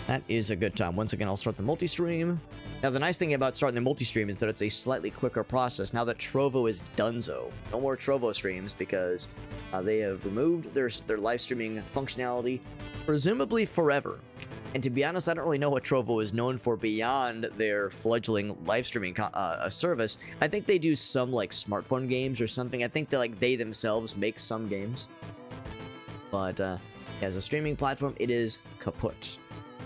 That is a good time. Once again, I'll start the multi-stream. Now, the nice thing about starting the multi-stream is that it's a slightly quicker process now that Trovo is donezo. No more Trovo streams because they have removed their live streaming functionality, presumably forever. And to be honest, I don't really know what Trovo is known for beyond their fledgling live streaming service. I think they do some like smartphone games or something. I think they themselves make some games. But as a streaming platform, it is kaput.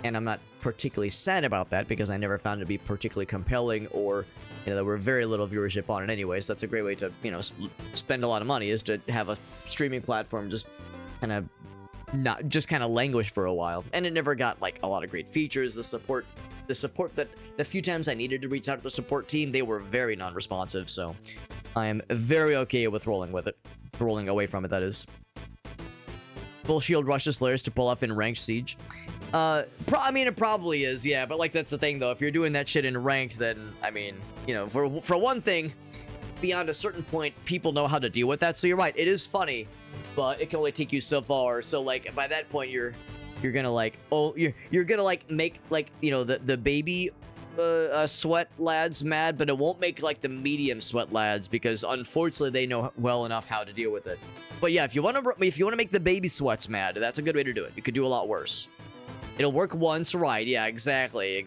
And I'm not particularly sad about that because I never found it to be particularly compelling, or there were very little viewership on it anyways. That's a great way to spend a lot of money, is to have a streaming platform just kind of languish for a while. And it never got like a lot of great features. The support that the few times I needed to reach out to the support team, they were very non-responsive. So I am very okay with rolling away from it. That is. Full shield rushes layers to pull off in ranked siege. I mean, it probably is, yeah, but like that's the thing though. If you're doing that shit in ranked, then I mean, for one thing, beyond a certain point, people know how to deal with that. So you're right, it is funny, but it can only take you so far. So like by that point, you're gonna like you're gonna like make like the baby sweat lads mad, but it won't make like the medium sweat lads because unfortunately they know well enough how to deal with it. But yeah, if you want to make the baby sweats mad, that's a good way to do it. You could do a lot worse. It'll work once, right? Yeah, exactly.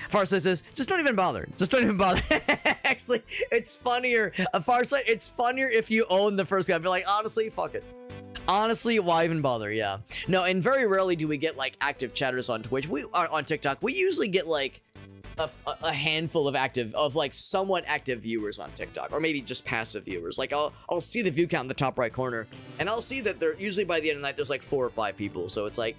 Farsight says, just don't even bother. Actually, it's funnier. Farsight, it's funnier if you own the first guy. Be like, honestly, fuck it. Honestly, why even bother? Yeah. No, and very rarely do we get like active chatters on Twitch. We are on TikTok. We usually get like a handful of like somewhat active viewers on TikTok, or maybe just passive viewers. Like I'll see the view count in the top right corner, and I'll see that they're usually by the end of the night there's like 4 or 5 people. So it's like,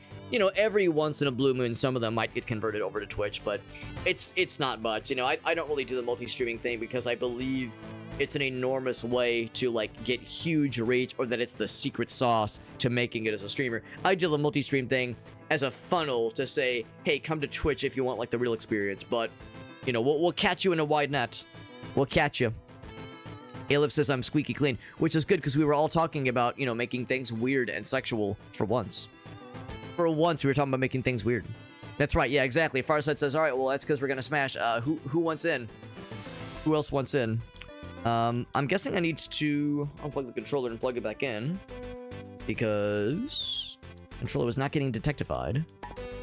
every once in a blue moon some of them might get converted over to Twitch, but it's not much. I don't really do the multi-streaming thing because I believe it's an enormous way to like get huge reach, or that it's the secret sauce to making it as a streamer. I do the multi-stream thing as a funnel to say, hey, come to Twitch if you want like the real experience, but we'll catch you in a wide net. We'll catch you. Aleph says I'm squeaky clean, which is good because we were all talking about making things weird and sexual for once. For once we were talking about making things weird. That's right, yeah, exactly. Farsight says, all right, well that's because we're gonna smash. Who wants in? Who else wants in? I'm guessing I need to unplug the controller and plug it back in because controller was not getting detectified.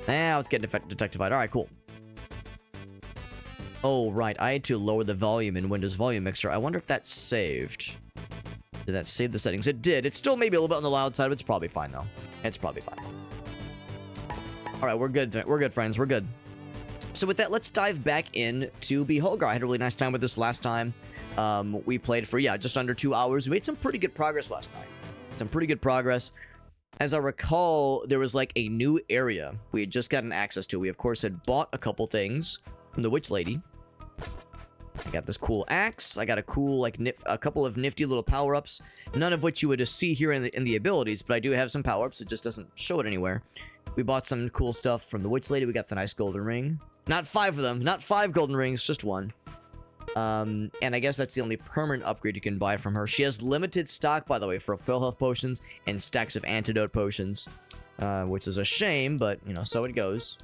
Now it's getting detectified. All right, cool. Oh, right. I had to lower the volume in Windows Volume Mixer. I wonder if that's saved. Did that save the settings? It did. It's still maybe a little bit on the loud side, but it's probably fine, though. It's probably fine. All right, we're good. We're good, friends. We're good. So with that, let's dive back into Beholgar. I had a really nice time with this last time. We played for, just under 2 hours. We made some pretty good progress last night. Some pretty good progress. As I recall, there was like a new area we had just gotten access to. We, of course, had bought a couple things from the witch lady. I got this cool axe. I got a cool, like, a couple of nifty little power-ups. None of which you would see here in the abilities, but I do have some power-ups. It just doesn't show it anywhere. We bought some cool stuff from the witch lady. We got the nice golden ring. Not 5 of them. Not 5 golden rings, just 1. And I guess that's the only permanent upgrade you can buy from her. She has limited stock, by the way, for full health potions and stacks of antidote potions, which is a shame, but, so it goes.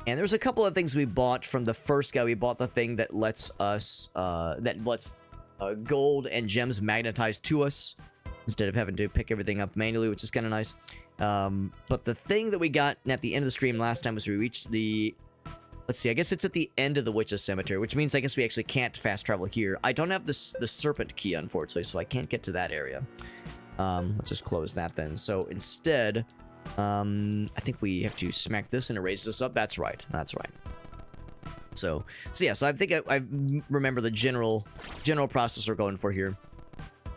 And there's a couple of things we bought from the first guy. We bought the thing that lets us, gold and gems magnetize to us instead of having to pick everything up manually, which is kind of nice. But the thing that we got at the end of the stream last time was we reached the... Let's see, I guess it's at the end of the Witch's Cemetery, which means I guess we actually can't fast travel here. I don't have the Serpent Key, unfortunately, so I can't get to that area. Let's just close that then. So instead, I think we have to smack this and erase this up. That's right. That's right. So yeah, so I think I remember the general process we're going for here.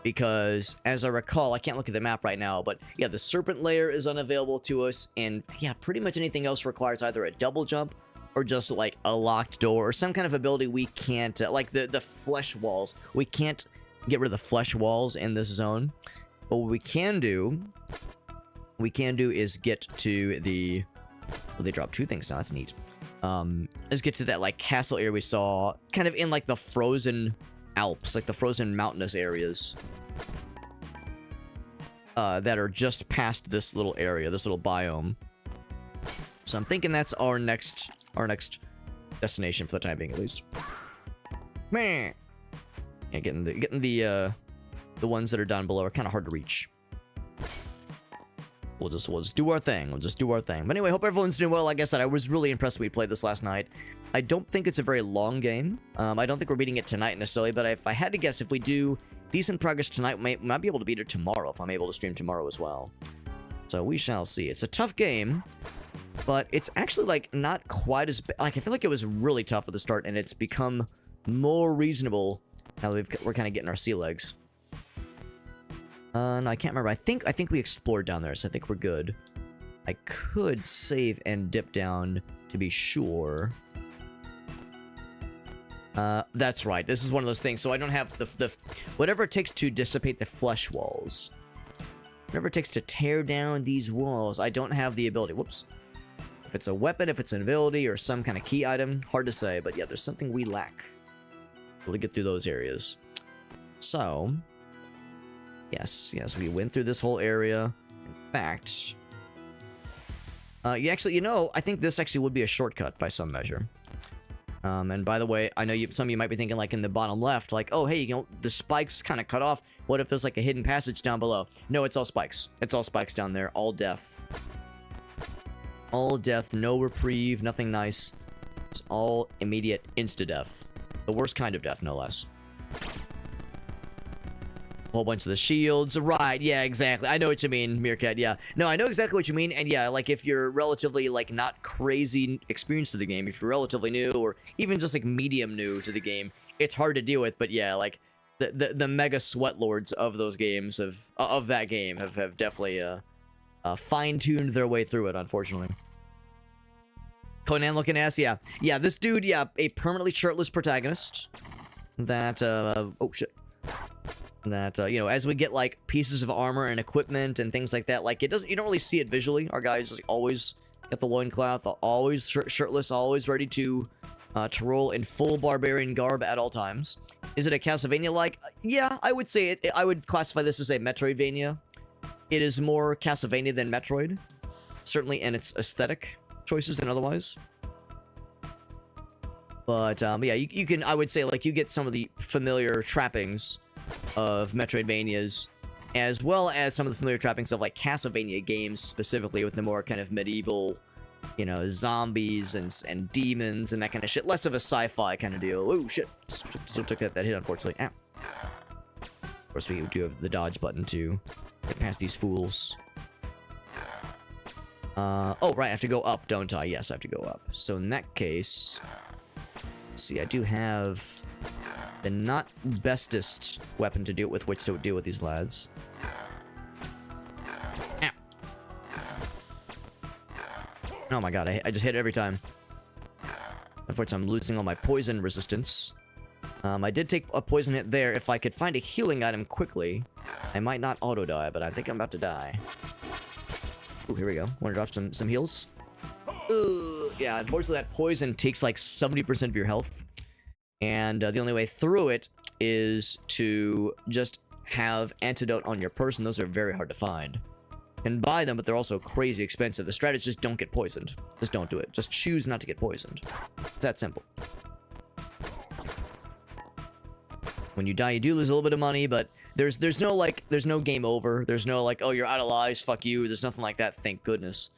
Because, as I recall, I can't look at the map right now, but yeah, the Serpent Lair is unavailable to us, and yeah, pretty much anything else requires either a double jump or just like a locked door or some kind of ability we can't, like the flesh walls. We can't get rid of the flesh walls in this zone. But what we can do is get to the... Well, they dropped 2 things now. That's neat. Let's get to that like castle area we saw, kind of in like the frozen Alps, like the frozen mountainous areas. that are just past this little area, this little biome. So I'm thinking that's our next destination for the time being, at least. Meh. Yeah, getting the ones that are down below are kind of hard to reach. We'll just do our thing. We'll just do our thing. But anyway, hope everyone's doing well. Like I said, I was really impressed we played this last night. I don't think it's a very long game. I don't think we're beating it tonight necessarily, but if I had to guess, if we do decent progress tonight, we might be able to beat it tomorrow if I'm able to stream tomorrow as well. So we shall see. It's a tough game, but it's actually like not quite as like, I feel like it was really tough at the start, and it's become more reasonable now that we're kind of getting our sea legs. No, I can't remember. I think we explored down there, so I think we're good. I could save and dip down to be sure. That's right. This is one of those things. So I don't have the whatever it takes to dissipate the flesh walls. Whatever it takes to tear down these walls. I don't have the ability. Whoops. If it's a weapon, if it's an ability, or some kind of key item, hard to say. But yeah, there's something we lack. Able to get through those areas. So. Yes, we went through this whole area. In fact, you know, I think this actually would be a shortcut by some measure. And by the way, I know some of you might be thinking, like, in the bottom left, like, oh, hey, you know, the spikes kind of cut off. What if there's, like, a hidden passage down below? No, it's all spikes. It's all spikes down there. All death. All death. No reprieve. Nothing nice. It's all immediate insta-death. The worst kind of death, no less. A whole bunch of the shields. Right, yeah, exactly. I know what you mean, Meerkat, yeah. No, I know exactly what you mean, and yeah, like, if you're relatively, like, not crazy experienced to the game, if you're relatively new, or even just, like, medium new to the game, it's hard to deal with, but yeah, like, the mega sweat lords of those games, of that game, have definitely, fine-tuned their way through it, unfortunately. Conan looking ass, yeah. Yeah, this dude, yeah, a permanently shirtless protagonist that, oh, shit. That, you know, as we get, like, pieces of armor and equipment and things like that, like, you don't really see it visually. Our guys just always got the loincloth, always shirtless, always ready to roll in full barbarian garb at all times. Is it a Castlevania-like? Yeah, I would say it. I would classify this as a Metroidvania. It is more Castlevania than Metroid. Certainly in its aesthetic choices and otherwise. But, yeah, you can, I would say, like, you get some of the familiar trappings of Metroidvanias, as well as some of the familiar trappings of, like, Castlevania games, specifically with the more kind of medieval, you know, zombies and demons and that kind of shit. Less of a sci-fi kind of deal. Oh, shit. Still took that hit, unfortunately. Ow. Of course, we do have the dodge button to get past these fools. Oh, right, I have to go up, don't I? Yes, I have to go up. So in that case, let's see, I do have the not bestest weapon to deal with which to deal with these lads. Ow. Oh my god, I just hit it every time. Unfortunately, I'm losing all my poison resistance. I did take a poison hit there. If I could find a healing item quickly, I might not auto-die, but I think I'm about to die. Ooh, here we go. Want to drop some heals? Yeah, unfortunately, that poison takes like 70% of your health. And the only way through it is to just have antidote on your person. Those are very hard to find. You can buy them, but they're also crazy expensive. The strat is just don't get poisoned. Just don't do it. Just choose not to get poisoned. It's that simple. When you die, you do lose a little bit of money, but there's no game over. There's no like, oh, you're out of lives, fuck you. There's nothing like that, thank goodness.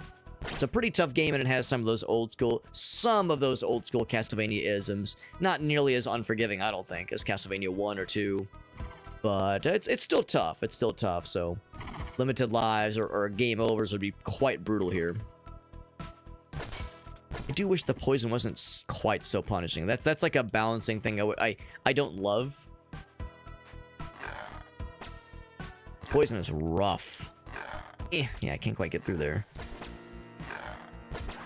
It's a pretty tough game, and it has some of those old school Castlevania-isms. Not nearly as unforgiving, I don't think, as Castlevania 1 or 2. But it's still tough. It's still tough, so limited lives or game overs would be quite brutal here. I do wish the poison wasn't quite so punishing. That's like a balancing thing I don't love. Poison is rough. Yeah, I can't quite get through there.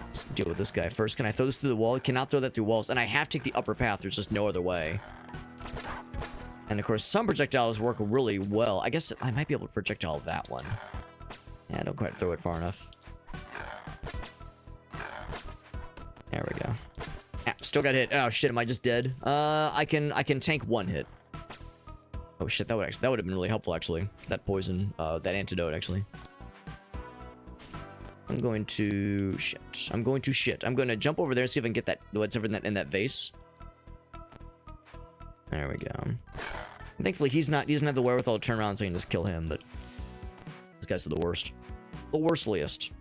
Let's deal with this guy first. Can I throw this through the wall? I cannot throw that through walls, and I have to take the upper path. There's just no other way. And of course, some projectiles work really well. I guess I might be able to projectile that one. Yeah, I don't quite throw it far enough. There we go. Ah, still got hit. Oh shit, am I just dead? I can tank one hit. Oh shit, that would have been really helpful actually. That poison, that antidote actually. I'm going to shit. I'm going to jump over there and see if I can get that whatever in that vase. There we go. Thankfully he doesn't have the wherewithal to turn around so I can just kill him, but these guys are the worst. The worstliest.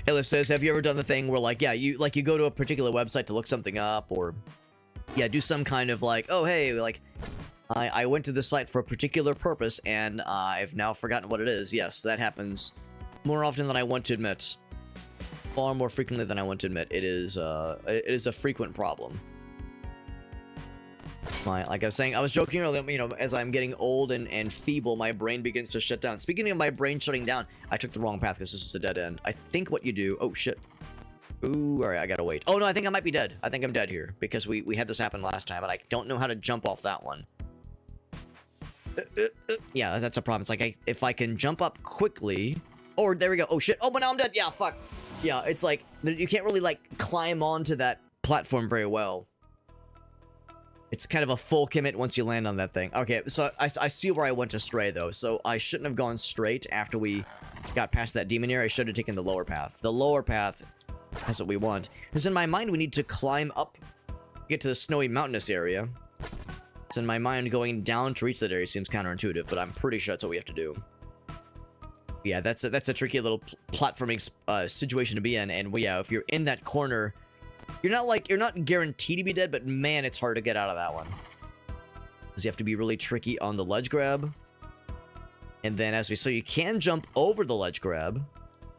Elif says, have you ever done the thing where like, yeah, you go to a particular website to look something up, or yeah, do some kind of like, oh hey, like I went to this site for a particular purpose and I've now forgotten what it is. Yes, that happens more often than I want to admit. Far more frequently than I want to admit. It is a frequent problem. Like I was saying, I was joking earlier, you know, as I'm getting old and feeble, my brain begins to shut down. Speaking of my brain shutting down, I took the wrong path because this is a dead end. I think what you do... Oh, shit. Ooh, alright, I gotta wait. Oh, no, I think I might be dead. I think I'm dead here, because we had this happen last time, and I don't know how to jump off that one. Yeah, that's a problem. It's like, if I can jump up quickly... Oh, there we go. Oh, shit. Oh, but now I'm dead. Yeah, fuck. Yeah, it's like, you can't really, like, climb onto that platform very well. It's kind of a full commit once you land on that thing. Okay, so I see where I went astray, though. So I shouldn't have gone straight after we got past that demon area. I should have taken the lower path. The lower path is what we want. Because in my mind, we need to climb up, get to the snowy mountainous area. So in my mind, going down to reach that area seems counterintuitive, but I'm pretty sure that's what we have to do. Yeah, that's a tricky little platforming situation to be in. And yeah, if you're in that corner... You're not guaranteed to be dead, but man, it's hard to get out of that one. Because you have to be really tricky on the ledge grab. And then so you can jump over the ledge grab.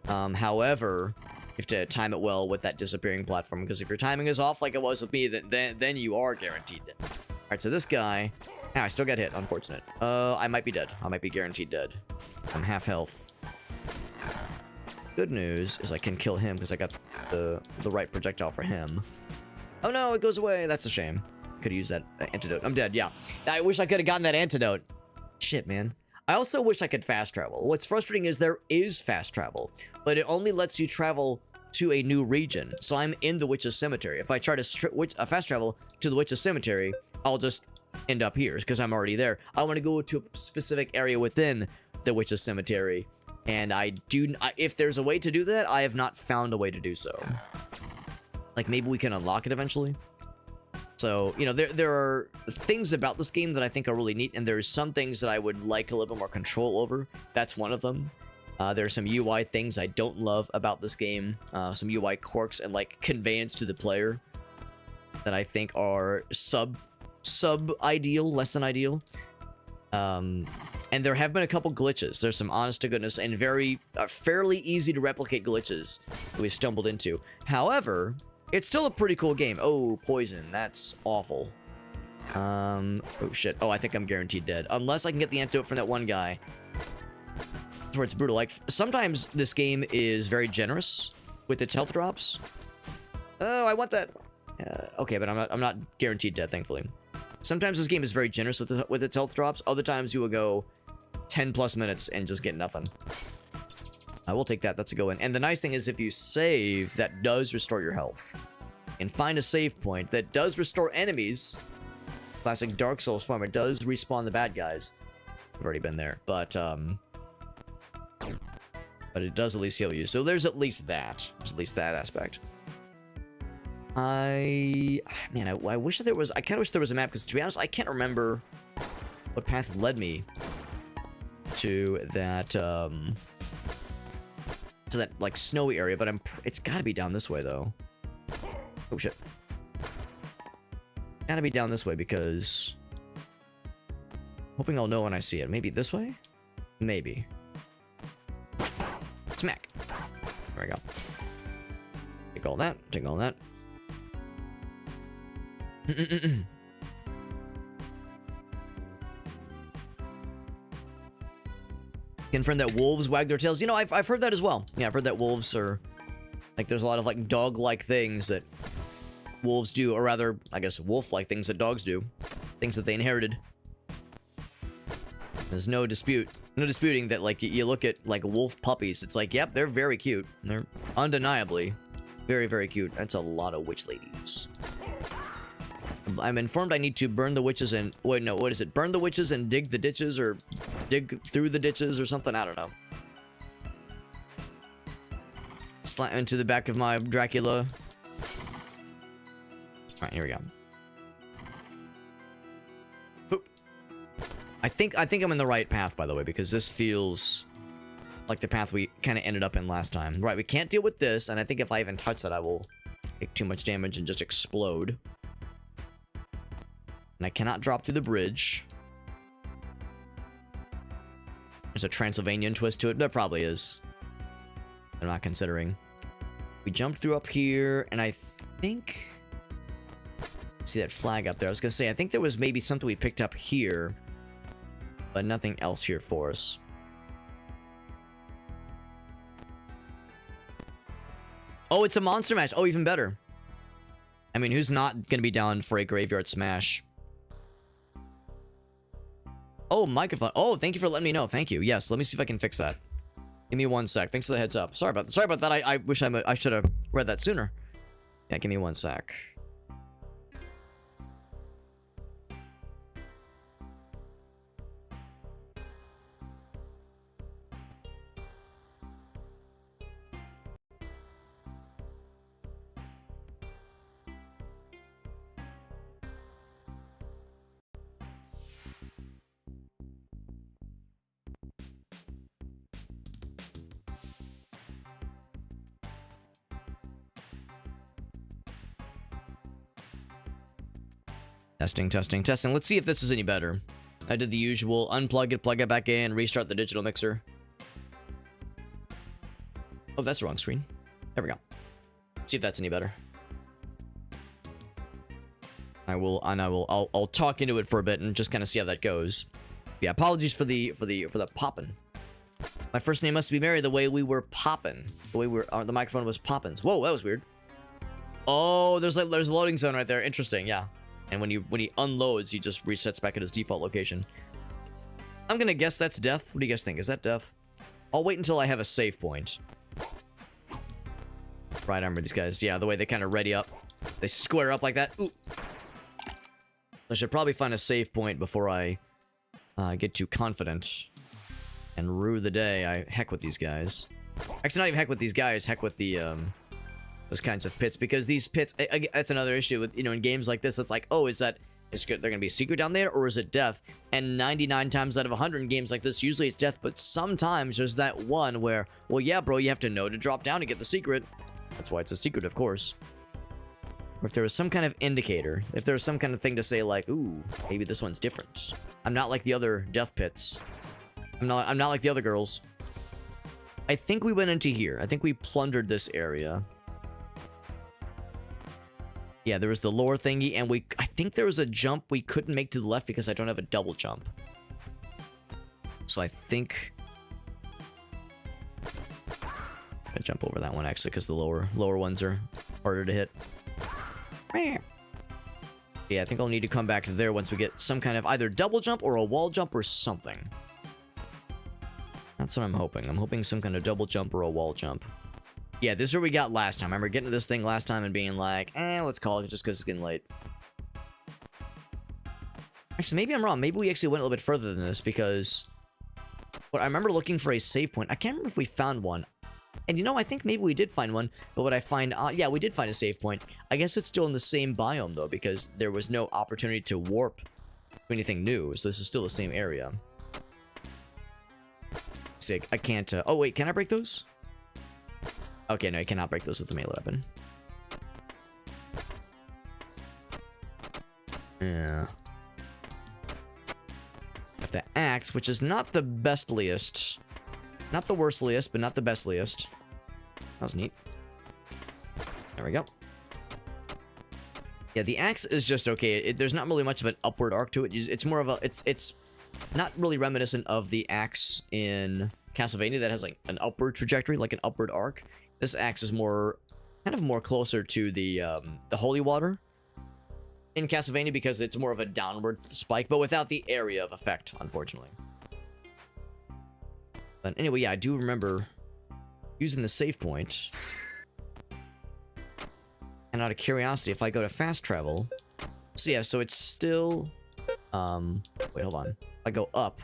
However, you have to time it well with that disappearing platform. Because if your timing is off like it was with me, then you are guaranteed dead. Alright, so this guy... I still got hit, unfortunate. I might be dead. I might be guaranteed dead. I'm half health. Good news is I can kill him because I got the right projectile for him. Oh no, it goes away. That's a shame. Could have used that antidote. I'm dead, yeah. I wish I could have gotten that antidote. Shit, man. I also wish I could fast travel. What's frustrating is there is fast travel, but it only lets you travel to a new region. So I'm in the Witch's Cemetery. If I try to fast travel to the Witch's Cemetery, I'll just end up here because I'm already there. I want to go to a specific area within the Witch's Cemetery. And if there's a way to do that, I have not found a way to do so. Like, maybe we can unlock it eventually. So, you know, there are things about this game that I think are really neat, and there's some things that I would like a little bit more control over. That's one of them. There are some UI things I don't love about this game. Some UI quirks and, like, conveyance to the player that I think are sub-ideal, less than ideal. And there have been a couple glitches. There's some honest to goodness and fairly easy to replicate glitches that we stumbled into. However, it's still a pretty cool game. Oh, poison. That's awful. Oh shit. Oh, I think I'm guaranteed dead. Unless I can get the antidote from that one guy. That's where it's brutal. Like, sometimes this game is very generous with its health drops. Oh, I want that. Okay, but I'm not guaranteed dead, thankfully. Sometimes this game is very generous with its health drops. Other times you will go 10 plus minutes and just get nothing. I will take that. That's a go in. And the nice thing is if you save, that does restore your health. And find a save point that does restore enemies. Classic Dark Souls form. It does respawn the bad guys. I've already been there. But it does at least heal you. So there's at least that. There's at least that aspect. I wish that there was... I kind of wish there was a map, because to be honest, I can't remember what path led me to that, like, snowy area, but it's gotta be down this way, though. Oh, shit. Gotta be down this way, because... Hoping I'll know when I see it. Maybe this way? Maybe. Smack. There we go. Take all that. Take all that. Confirm that wolves wag their tails. You know, I've heard that as well. Yeah, I've heard that wolves are... Like, there's a lot of, like, dog-like things that wolves do. Or rather, I guess, wolf-like things that dogs do. Things that they inherited. There's no disputing that, like, you look at, like, wolf puppies, it's like, yep, they're very cute. They're undeniably very, very cute. That's a lot of witch ladies. I'm informed I need to burn the witches and... Wait, no, what is it? Burn the witches and dig the ditches, or dig through the ditches or something? I don't know. Slam into the back of my Dracula. Alright, here we go. Oop. I think I'm in the right path, by the way, because this feels like the path we kind of ended up in last time. Right, we can't deal with this, and I think if I even touch that, I will take too much damage and just explode. And I cannot drop through the bridge. There's a Transylvanian twist to it. There probably is. I'm not considering. We jumped through up here, and I think... See that flag up there? I was gonna say, I think there was maybe something we picked up here, but nothing else here for us. Oh, it's a monster mash. Oh, even better. I mean, who's not gonna be down for a graveyard smash? Oh, microphone. Oh, thank you for letting me know. Thank you. Yes, let me see if I can fix that. Give me 1 sec. Thanks for the heads up. Sorry about that. I wish I should have read that sooner. Yeah, give me 1 sec. Testing. Let's see if this is any better. I did the usual unplug it, plug it back in, restart the digital mixer. Oh, that's the wrong screen. There we go. See if that's any better. I'll talk into it for a bit and just kind of see how that goes. Yeah, apologies for the poppin'. My first name must be Mary, the way we were poppin'. The way the microphone was poppin'. Whoa, that was weird. Oh, there's a loading zone right there. Interesting, yeah. And when he unloads, he just resets back at his default location. I'm gonna guess that's death. What do you guys think? Is that death? I'll wait until I have a save point. Right armor these guys. Yeah, the way they kind of ready up. They square up like that. Ooh. I should probably find a save point before I get too confident and rue the day I heck with these guys. Actually, not even heck with these guys. Heck with the those kinds of pits, because these pits, that's another issue with, in games like this. It's like, oh, is there gonna be a secret down there, or is it death? And 99 times out of 100 in games like this, usually it's death, but sometimes there's that one where, well, yeah, bro, you have to know to drop down to get the secret. That's why it's a secret, of course. Or if there was some kind of indicator, if there was some kind of thing to say like, ooh, maybe this one's different. I'm not like the other death pits. I'm not like the other girls. I think we went into here. I think we plundered this area. Yeah, there was the lore thingy, and I think there was a jump we couldn't make to the left because I don't have a double jump. So I think I jump over that one actually, because the lower ones are harder to hit. Yeah, I think I'll need to come back to there once we get some kind of either double jump or a wall jump or something. That's what I'm hoping. I'm hoping some kind of double jump or a wall jump. Yeah, this is what we got last time. I remember getting to this thing last time and being like, let's call it just because it's getting late. Actually, maybe I'm wrong. Maybe we actually went a little bit further than this, because I remember looking for a save point. I can't remember if we found one. And I think maybe we did find one, but what I find, yeah, we did find a save point. I guess it's still in the same biome, though, because there was no opportunity to warp to anything new, so this is still the same area. Sick. I can't, oh, wait, can I break those? Okay, no, I cannot break those with the melee weapon. Yeah. Got the axe, which is not the bestliest. Not the worstliest, but not the bestliest. That was neat. There we go. Yeah, the axe is just okay. There's not really much of an upward arc to it. It's more of a... It's not really reminiscent of the axe in Castlevania that has like an upward trajectory, like an upward arc. This axe is more... kind of more closer to the holy water in Castlevania, because it's more of a downward spike, but without the area of effect, unfortunately. But anyway, yeah, I do remember using the save point. And out of curiosity, if I go to fast travel... So yeah, so it's still... wait, hold on. If I go up...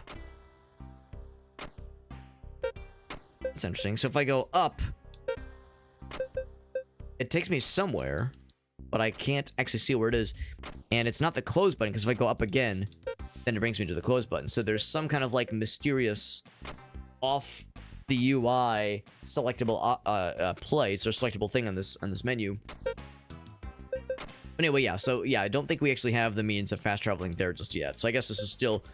That's interesting. So if I go up... It takes me somewhere, but I can't actually see where it is. And it's not the close button, because if I go up again, then it brings me to the close button. So there's some kind of, like, mysterious off the UI selectable place or selectable thing on this menu. But anyway, yeah, so yeah, I don't think we actually have the means of fast traveling there just yet. So I guess this is still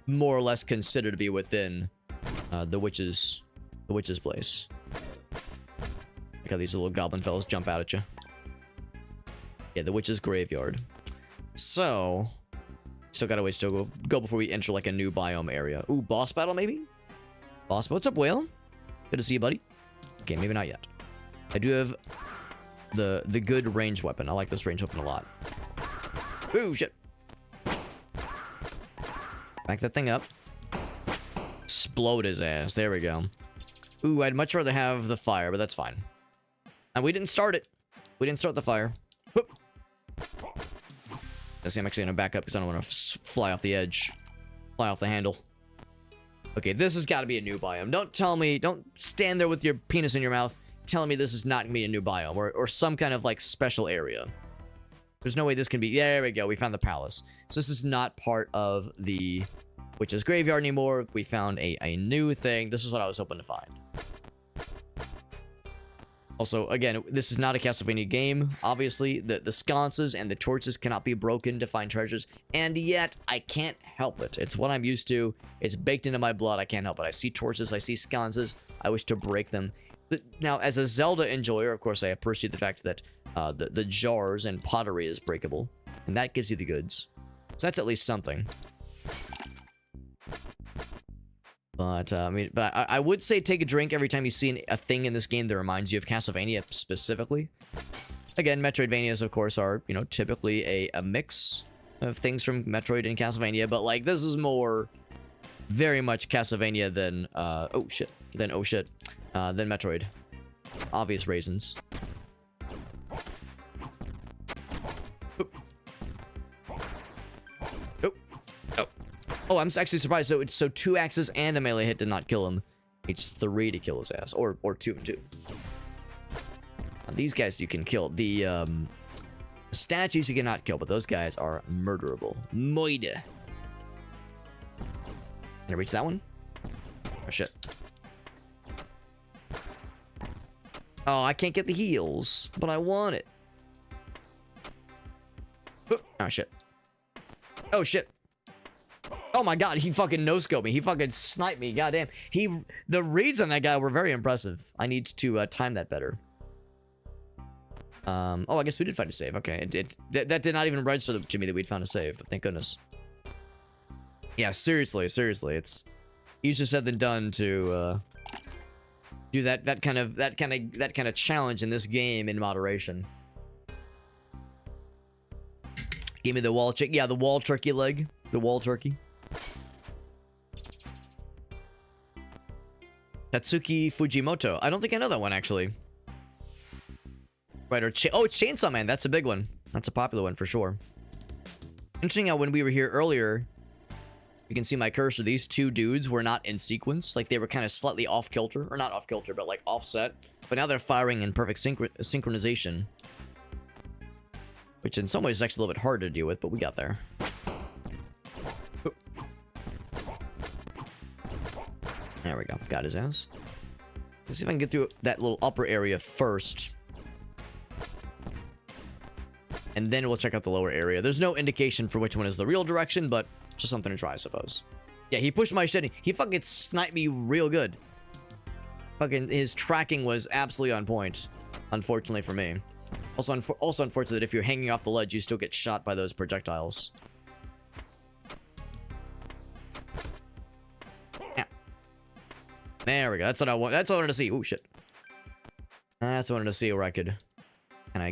more or less considered to be within the witch's place. Look how these little goblin fellas jump out at you. Yeah, the witch's graveyard. So, still got a ways to go before we enter like a new biome area. Ooh, boss battle maybe? Boss, what's up, Whale? Good to see you, buddy. Okay, maybe not yet. I do have the good ranged weapon. I like this ranged weapon a lot. Ooh, shit. Back that thing up. Explode his ass. There we go. Ooh, I'd much rather have the fire, but that's fine. And we didn't start it. We didn't start the fire. Whoop. I'm actually gonna back up because I don't want to fly off the edge. Fly off the handle. Okay, this has got to be a new biome. Don't tell me, don't stand there with your penis in your mouth telling me this is not gonna be a new biome or some kind of like special area. There's no way this can be. There we go. We found the palace. So this is not part of the witch's graveyard anymore. We found a new thing. This is what I was hoping to find. Also, again, this is not a Castlevania game. Obviously, the sconces and the torches cannot be broken to find treasures. And yet, I can't help it. It's what I'm used to. It's baked into my blood. I can't help it. I see torches. I see sconces. I wish to break them. But now, as a Zelda enjoyer, of course, I appreciate the fact that the jars and pottery is breakable. And that gives you the goods. So that's at least something. But, I would say take a drink every time you see a thing in this game that reminds you of Castlevania specifically. Again, Metroidvanias, of course, are, you know, typically a mix of things from Metroid and Castlevania, but, like, this is more very much Castlevania than, than Metroid. Obvious reasons. Oh, I'm actually surprised. So 2 axes and a melee hit did not kill him. It's 3 to kill his ass, or 2 and 2. Now, these guys you can kill. The statues you cannot kill, but those guys are murderable. Moide. Can I reach that one? Oh shit. Oh, I can't get the heals, but I want it. Oh shit. Oh shit. Oh my god, he fucking no-scoped me. He fucking sniped me. Goddamn. The reads on that guy were very impressive. I need to time that better. Oh, I guess we did find a save. Okay, that did not even register to me that we'd found a save. But thank goodness. Yeah, seriously. It's easier said than done to do that kind of challenge in this game in moderation. Give me the wall chick. Yeah, the wall turkey leg. The wall turkey. Tatsuki Fujimoto. I don't think I know that one, actually. Right, or it's Chainsaw Man. That's a big one. That's a popular one, for sure. Interesting how when we were here earlier, you can see my cursor, these 2 dudes were not in sequence. Like, they were kind of slightly off-kilter. Or not off-kilter, but, like, offset. But now they're firing in perfect synchronization. Which in some ways is actually a little bit harder to deal with, but we got there. There we go. Got his ass. Let's see if I can get through that little upper area first. And then we'll check out the lower area. There's no indication for which one is the real direction, but just something to try, I suppose. Yeah, he pushed my shit. He fucking sniped me real good. Fucking, his tracking was absolutely on point. Unfortunately for me. Also unfortunate that if you're hanging off the ledge, you still get shot by those projectiles. There we go. That's what I want. That's what I wanted to see. Oh shit. That's what I wanted to see where I could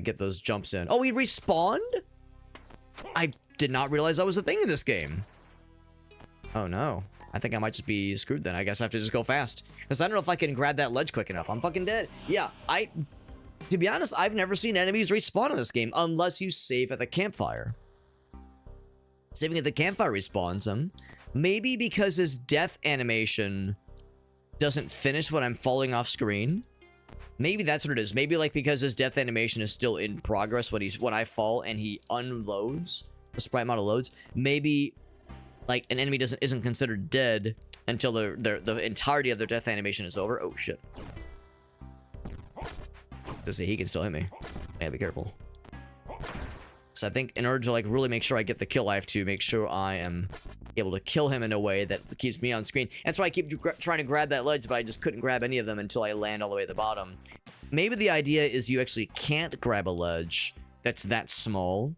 get those jumps in. Oh, he respawned? I did not realize that was a thing in this game. Oh no. I think I might just be screwed then. I guess I have to just go fast. Because I don't know if I can grab that ledge quick enough. I'm fucking dead. Yeah, to be honest, I've never seen enemies respawn in this game unless you save at the campfire. Saving at the campfire respawns them. Maybe because his death animation doesn't finish when I'm falling off screen. Maybe that's what it is. Maybe like because his death animation is still in progress when I fall and he unloads, the sprite model loads. Maybe like an enemy isn't considered dead until the entirety of their death animation is over. Oh shit. To see, he can still hit me. Yeah, be careful. So I think in order to like really make sure I get the kill, I have to make sure I am able to kill him in a way that keeps me on screen. That's why I keep trying to grab that ledge, but I just couldn't grab any of them until I land all the way at the bottom. Maybe the idea is you actually can't grab a ledge that's that small.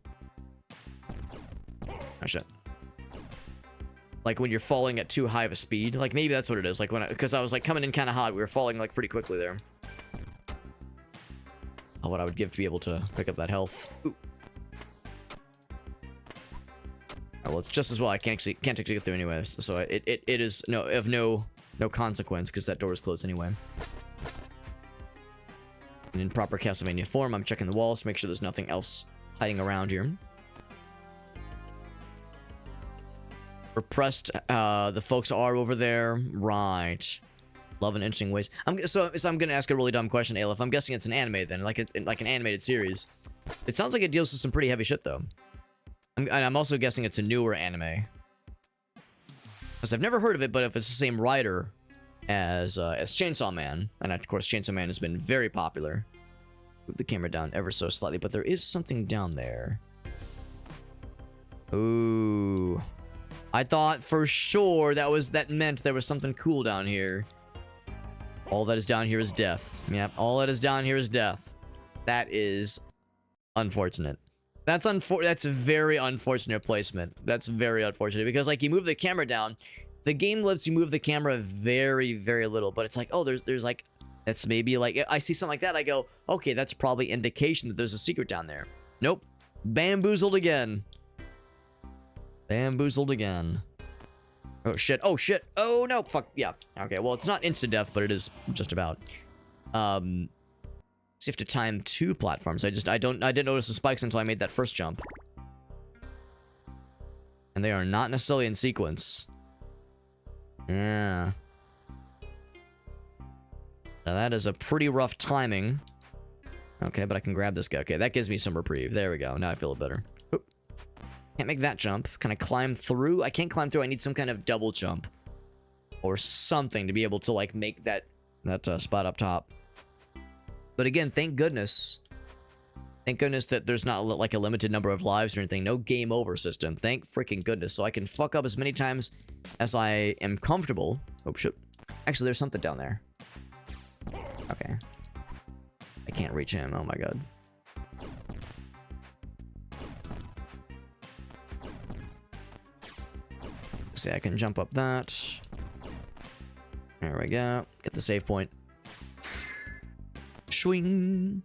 Oh shit. Like when you're falling at too high of a speed. Like maybe that's what it is. Like because I was like coming in kind of hot. We were falling like pretty quickly there. Oh, what I would give to be able to pick up that health. Ooh. Oh, well, it's just as well. I can't actually get through anyways. So it is of no consequence because that door is closed anyway. And in proper Castlevania form, I'm checking the walls to make sure there's nothing else hiding around here. Repressed, the folks are over there. Right. Love in interesting ways. So I'm gonna ask a really dumb question, Aleph. I'm guessing it's an anime then, like it's like an animated series. It sounds like it deals with some pretty heavy shit though. I'm also guessing it's a newer anime. Because I've never heard of it, but if it's the same writer as Chainsaw Man, and of course Chainsaw Man has been very popular. Move the camera down ever so slightly, but there is something down there. Ooh. I thought for sure that meant there was something cool down here. All that is down here is death. Yep, all that is down here is death. That is unfortunate. That's a very unfortunate placement. That's very unfortunate because like you move the camera down, the game lets you move the camera very, very little, but it's like, oh, there's like, that's maybe like, I see something like that, I go, okay, that's probably indication that there's a secret down there. Nope. Bamboozled again. Bamboozled again. Oh shit, oh shit, oh no, fuck, yeah. Okay, well, it's not instant death, but it is just about. You have to time 2 platforms. I didn't notice the spikes until I made that first jump. And they are not necessarily in sequence. Yeah. Now that is a pretty rough timing. Okay, but I can grab this guy. Okay, that gives me some reprieve. There we go. Now I feel better. Oop. Can't make that jump. Can I climb through? I can't climb through. I need some kind of double jump. Or something to be able to, like, make that spot up top. But again, thank goodness. Thank goodness that there's not, like, a limited number of lives or anything. No game over system. Thank freaking goodness. So I can fuck up as many times as I am comfortable. Oh, shit. Actually, there's something down there. Okay. I can't reach him. Oh, my God. See, I can jump up that. There we go. Get the save point. Swing.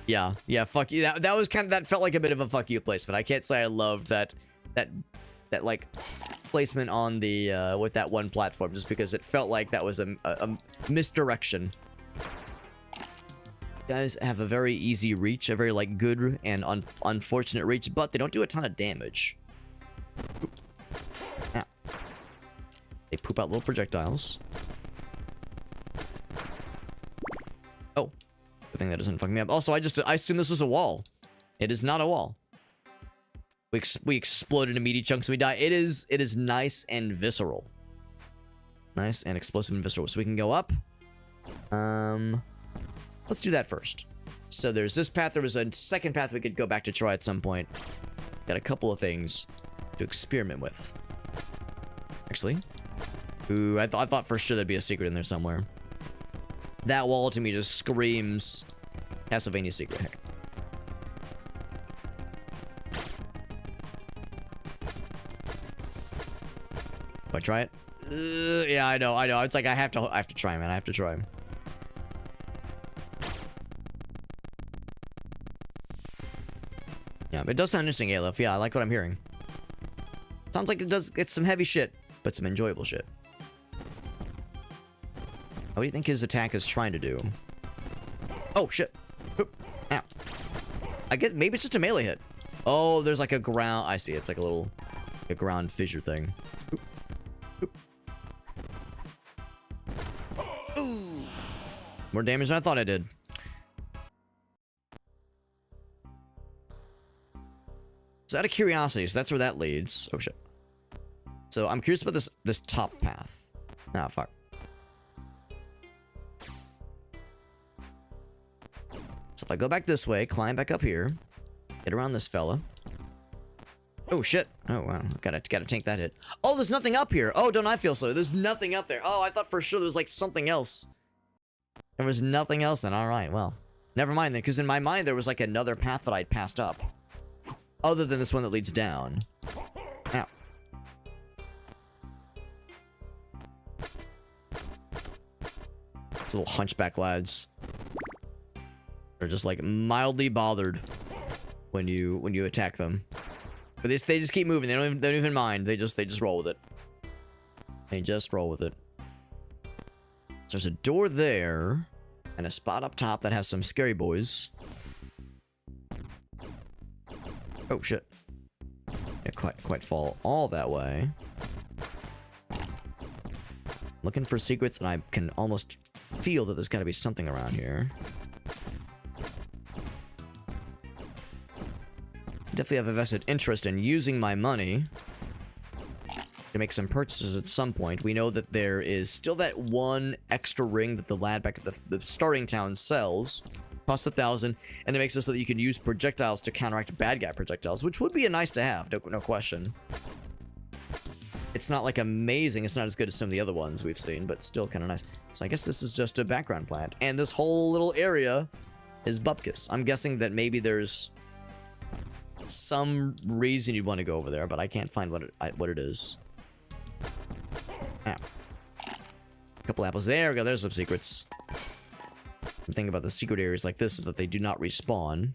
Yeah, fuck you. That was kind of, that felt like a bit of a fuck you placement. I can't say I loved that like placement on the with that one platform, just because it felt like that was a misdirection. Guys have a very easy reach, a very like good and unfortunate reach, but they don't do a ton of damage. Yeah. They poop out little projectiles. Oh. Good thing that doesn't fuck me up. Also, I assume this was a wall. It is not a wall. We exploded into meaty chunks and we die. It is nice and visceral. Nice and explosive and visceral. So we can go up. Let's do that first. So there's this path. There was a second path we could go back to try at some point. Got a couple of things to experiment with. Actually. Ooh, I thought for sure there'd be a secret in there somewhere. That wall to me just screams Castlevania secret. Heck. Do I try it? Yeah, I know. It's like I have to try, man. I have to try. Yeah, it does sound interesting, Aleph. Yeah, I like what I'm hearing. Sounds like it's some heavy shit. but some enjoyable shit. What do you think his attack is trying to do? Oh, shit. Oop. Ow. I get, maybe it's just a melee hit. Oh, there's like a ground, I see, it's like a ground fissure thing. Oop. Oop. Ooh. More damage than I thought I did. So out of curiosity, so that's where that leads. Oh shit. So I'm curious about this top path. Ah, fuck. So if I go back this way, climb back up here, get around this fella. Oh shit. Oh wow. Gotta tank that hit. Oh, there's nothing up here. Oh, don't I feel so? There's nothing up there. Oh, I thought for sure there was like something else. There was nothing else then. Alright, well. Never mind then, because in my mind there was like another path that I'd passed up. Other than this one that leads down. Ow. These little hunchback lads. They're just like mildly bothered when you attack them. But they just keep moving. They don't even mind. They just roll with it. They just roll with it. So there's a door there and a spot up top that has some scary boys. Oh shit. Yeah, quite fall all that way. Looking for secrets, and I can almost feel that there's got to be something around here. Definitely have a vested interest in using my money to make some purchases at some point. We know that there is still that one extra ring that the lad back at the starting town sells. Costs 1,000, and it makes it so that you can use projectiles to counteract bad guy projectiles, which would be a nice to have, no question. It's not like amazing, it's not as good as some of the other ones we've seen, but still kind of nice. So I guess this is just a background plant, and this whole little area is Bupkis. I'm guessing that maybe there's some reason you'd want to go over there, but I can't find what it is. Ow. A couple apples there we go. There's some secrets. The thing about the secret areas like this is that they do not respawn.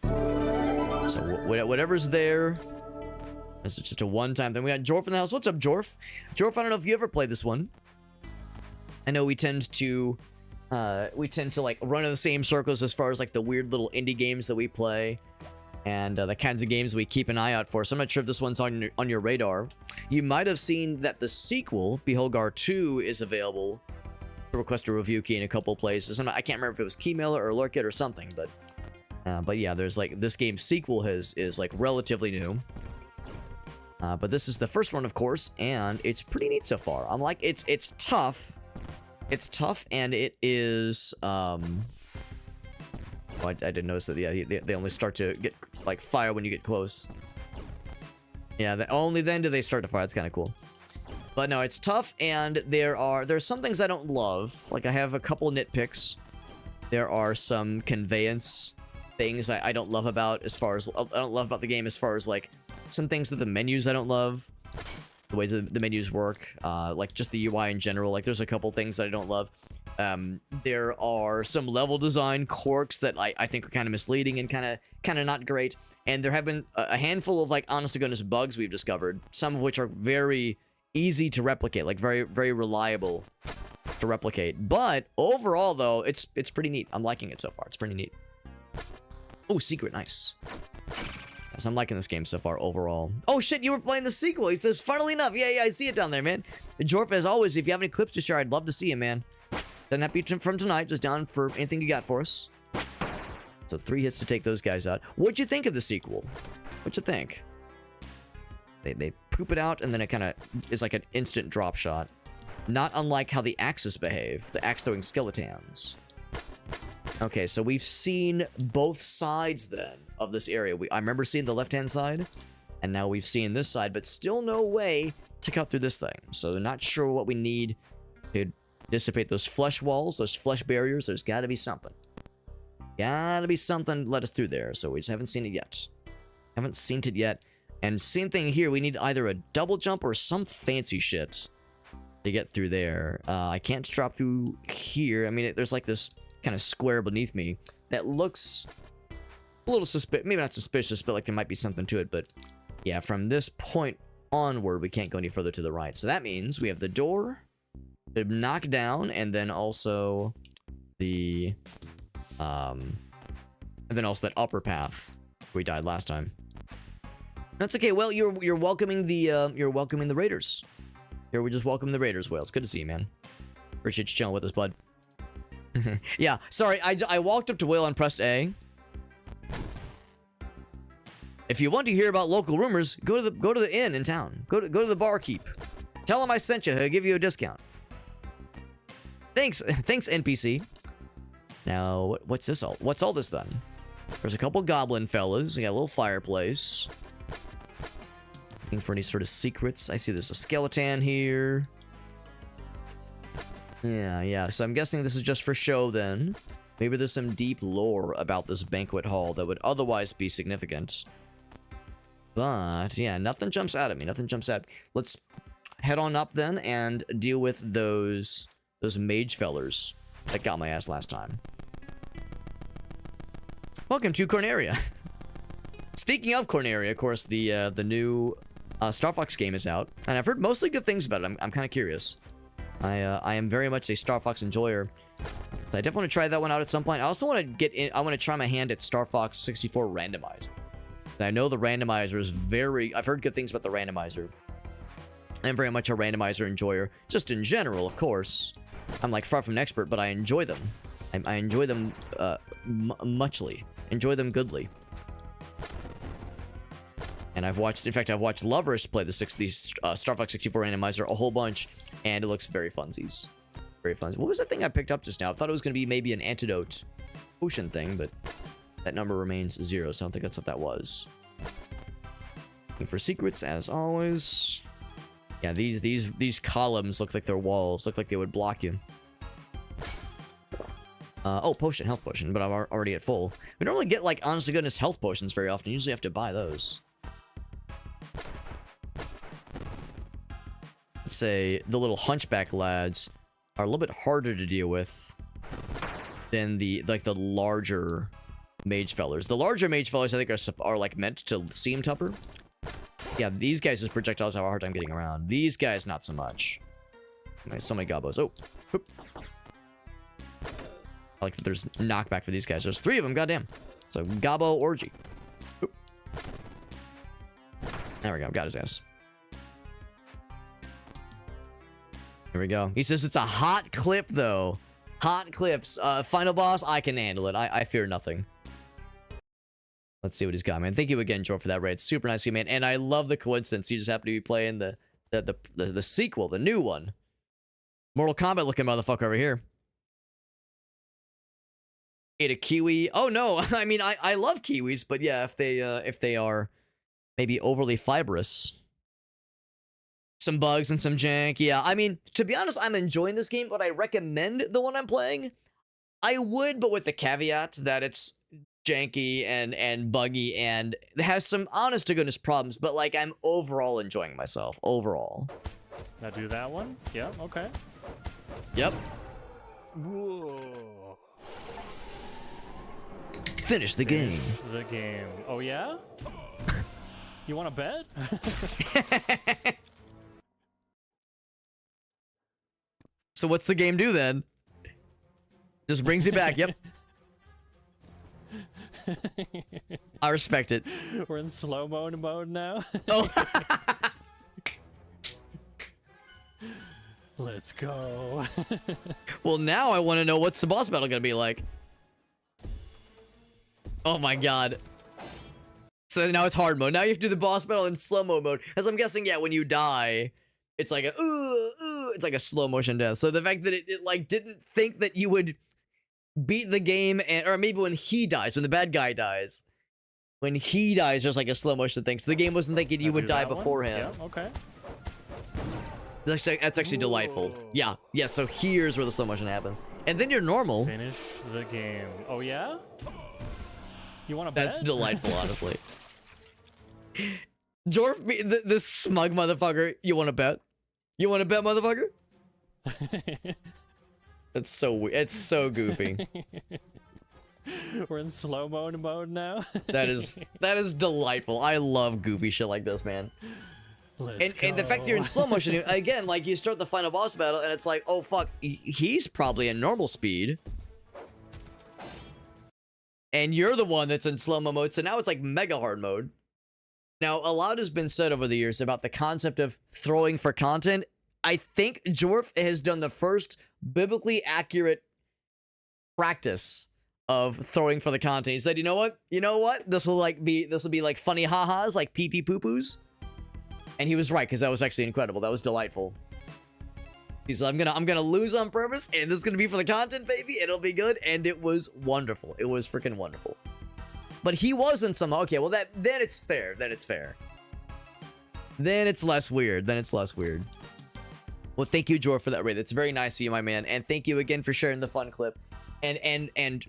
So whatever's there, this is just a one-time thing. We got Jorf in the house. What's up, Jorf? Jorf, I don't know if you ever played this one. I know we tend to like run in the same circles as far as like the weird little indie games that we play, and the kinds of games we keep an eye out for. So I'm not sure if this one's on your radar. You might have seen that the sequel, Beholgar 2, is available. Request a review key in a couple places. I can't remember if it was Keymailer or Lurkit or something, but yeah, there's like this game's sequel is like relatively new. But this is the first one, of course, and it's pretty neat so far. I'm like, it's tough. It's tough, and it is well, I didn't notice that. Yeah, they only start to get like fire when you get close. Yeah, only then do they start to fire. It's kind of cool. But no, it's tough, and there's some things I don't love. Like, I have a couple nitpicks. There are some conveyance things I don't love about as far as... I don't love about the game as far as, like, some things with the menus I don't love. The ways that the menus work. Like, just the UI in general. Like, there's a couple things that I don't love. There are some level design quirks that I think are kind of misleading and kind of not great. And there have been a handful of, like, honest-to-goodness bugs we've discovered. Some of which are very... easy to replicate, like very reliable to replicate. But overall, though, it's pretty neat. I'm liking it so far. It's pretty neat. Oh, secret, nice. Yes, I'm liking this game so far overall. Oh shit, you were playing the sequel. He says, funnily enough, yeah, I see it down there, man. And Jorf, as always, if you have any clips to share, I'd love to see it, man. Doesn't have to be from tonight, just down for anything you got for us. So 3 hits to take those guys out. What'd you think of the sequel? What'd you think? They poop it out, and then it kind of is like an instant drop shot. Not unlike how the axes behave. The axe-throwing skeletons. Okay, so we've seen both sides, then, of this area. I remember seeing the left-hand side, and now we've seen this side, but still no way to cut through this thing. So not sure what we need to dissipate those flesh walls, those flesh barriers. There's got to be something. Gotta be something to let us through there, so we just haven't seen it yet. Haven't seen it yet. And same thing here, we need either a double jump or some fancy shit to get through there. I can't drop through here. I mean, there's like this kind of square beneath me that looks a little suspicious. Maybe not suspicious, but like there might be something to it. But yeah, from this point onward. We can't go any further to the right. So that means we have the door to knock down, and then also the and then also that upper path we died last time. That's okay. Well, you're welcoming the raiders. We're just welcoming the raiders. Well, it's good to see you, man. Appreciate you chilling with us, bud. Yeah, sorry, I walked up to Will and pressed A. If you want to hear about local rumors, go to the inn in town. Go to the barkeep. Tell him I sent you. He'll give you a discount. Thanks, NPC. Now, what's this all? What's all this then? There's a couple goblin fellas. We got a little fireplace. Looking for any sort of secrets. I see there's a skeleton here. Yeah. So I'm guessing this is just for show then. Maybe there's some deep lore about this banquet hall that would otherwise be significant. But yeah, nothing jumps out at me. Let's head on up then and deal with those mage fellers that got my ass last time. Welcome to Corneria. Speaking of Corneria, of course, the new Star Fox game is out, and I've heard mostly good things about it. I'm kind of curious. I am very much a Star Fox enjoyer. So I definitely want to try that one out at some point. I also want to get in. I want to try my hand at Star Fox 64 randomizer. I know the randomizer is very. I've heard good things about the randomizer. I'm very much a randomizer enjoyer, just in general, of course. I'm like far from an expert, but I enjoy them. I enjoy them muchly. Enjoy them goodly. And I've watched Lovers play the Star Fox 64 randomizer a whole bunch, and it looks very funsies. Very fun. What was that thing I picked up just now? I thought it was going to be maybe an antidote potion thing, but that number remains 0, so I don't think that's what that was. Looking for secrets, as always. Yeah, these columns look like they're walls. Look like they would block you. Oh, potion, health potion, but I'm already at full. We don't really get, like, honest to goodness health potions very often. You usually have to buy those. Let's say the little hunchback lads are a little bit harder to deal with than the larger mage fellers. The larger mage fellers, I think, are like meant to seem tougher. Yeah, these guys' projectiles have a hard time getting around. These guys, not so much. So many gobos. Oh, whoop. I like that there's knockback for these guys. There's 3 of them, goddamn. So, gobbo orgy. Whoop. There we go, got his ass. Here we go. He says it's a hot clip, though. Hot clips. Final boss, I can handle it. I fear nothing. Let's see what he's got, man. Thank you again, Joe, for that raid. Super nice of you, man. And I love the coincidence. You just happen to be playing the sequel, the new one. Mortal Kombat looking motherfucker over here. Ate a kiwi. Oh, no. I mean, I love kiwis, but yeah, if they are maybe overly fibrous. Some bugs and some jank. Yeah, I mean, to be honest, I'm enjoying this game, but I recommend the one I'm playing. I would, but with the caveat that it's janky and buggy and it has some honest to goodness problems, but like I'm overall enjoying myself. Overall. Now do that one? Yeah, okay. Yep. Whoa. Finish the game. The game. Oh yeah? You want to bet? So what's the game do then? Just brings you back. Yep. I respect it. We're in slow-mo mode now. Oh. Let's go. Well, now I want to know what's the boss battle gonna be like. Oh my god. So now it's hard mode. Now you have to do the boss battle in slow-mo mode. As I'm guessing, yeah, when you die, it's like a it's like a slow motion death. So the fact that it like didn't think that you would beat the game, or maybe when he dies, when the bad guy dies, when he dies, there's like a slow motion thing. So the game wasn't thinking you would die before him. Yeah, okay. That's actually delightful. Yeah. So here's where the slow motion happens, and then you're normal. Finish the game. Oh yeah. You want to bet? That's delightful, honestly. Jorf, this smug motherfucker. You want to bet? You want to bet, motherfucker? That's so weird. It's so goofy. We're in slow-mo mode now. that is delightful. I love goofy shit like this, man. And the fact that you're in slow motion, again, like you start the final boss battle and it's like, oh fuck, he's probably in normal speed. And you're the one that's in slow-mo mode, so now it's like mega hard mode. Now, a lot has been said over the years about the concept of throwing for content. I think Jorf has done the first biblically accurate practice of throwing for the content. He said, you know what? You know what? This will be like funny ha-has, like pee-pee poo-poos. And he was right, because that was actually incredible. That was delightful. He said, I'm gonna lose on purpose, and this is gonna be for the content, baby. It'll be good, and it was wonderful. It was freaking wonderful. But he wasn't some. Okay, well then it's fair. Then it's fair. Then it's less weird. Then it's less weird. Well, thank you, Jor, for that raid. That's very nice of you, my man, and thank you again for sharing the fun clip. And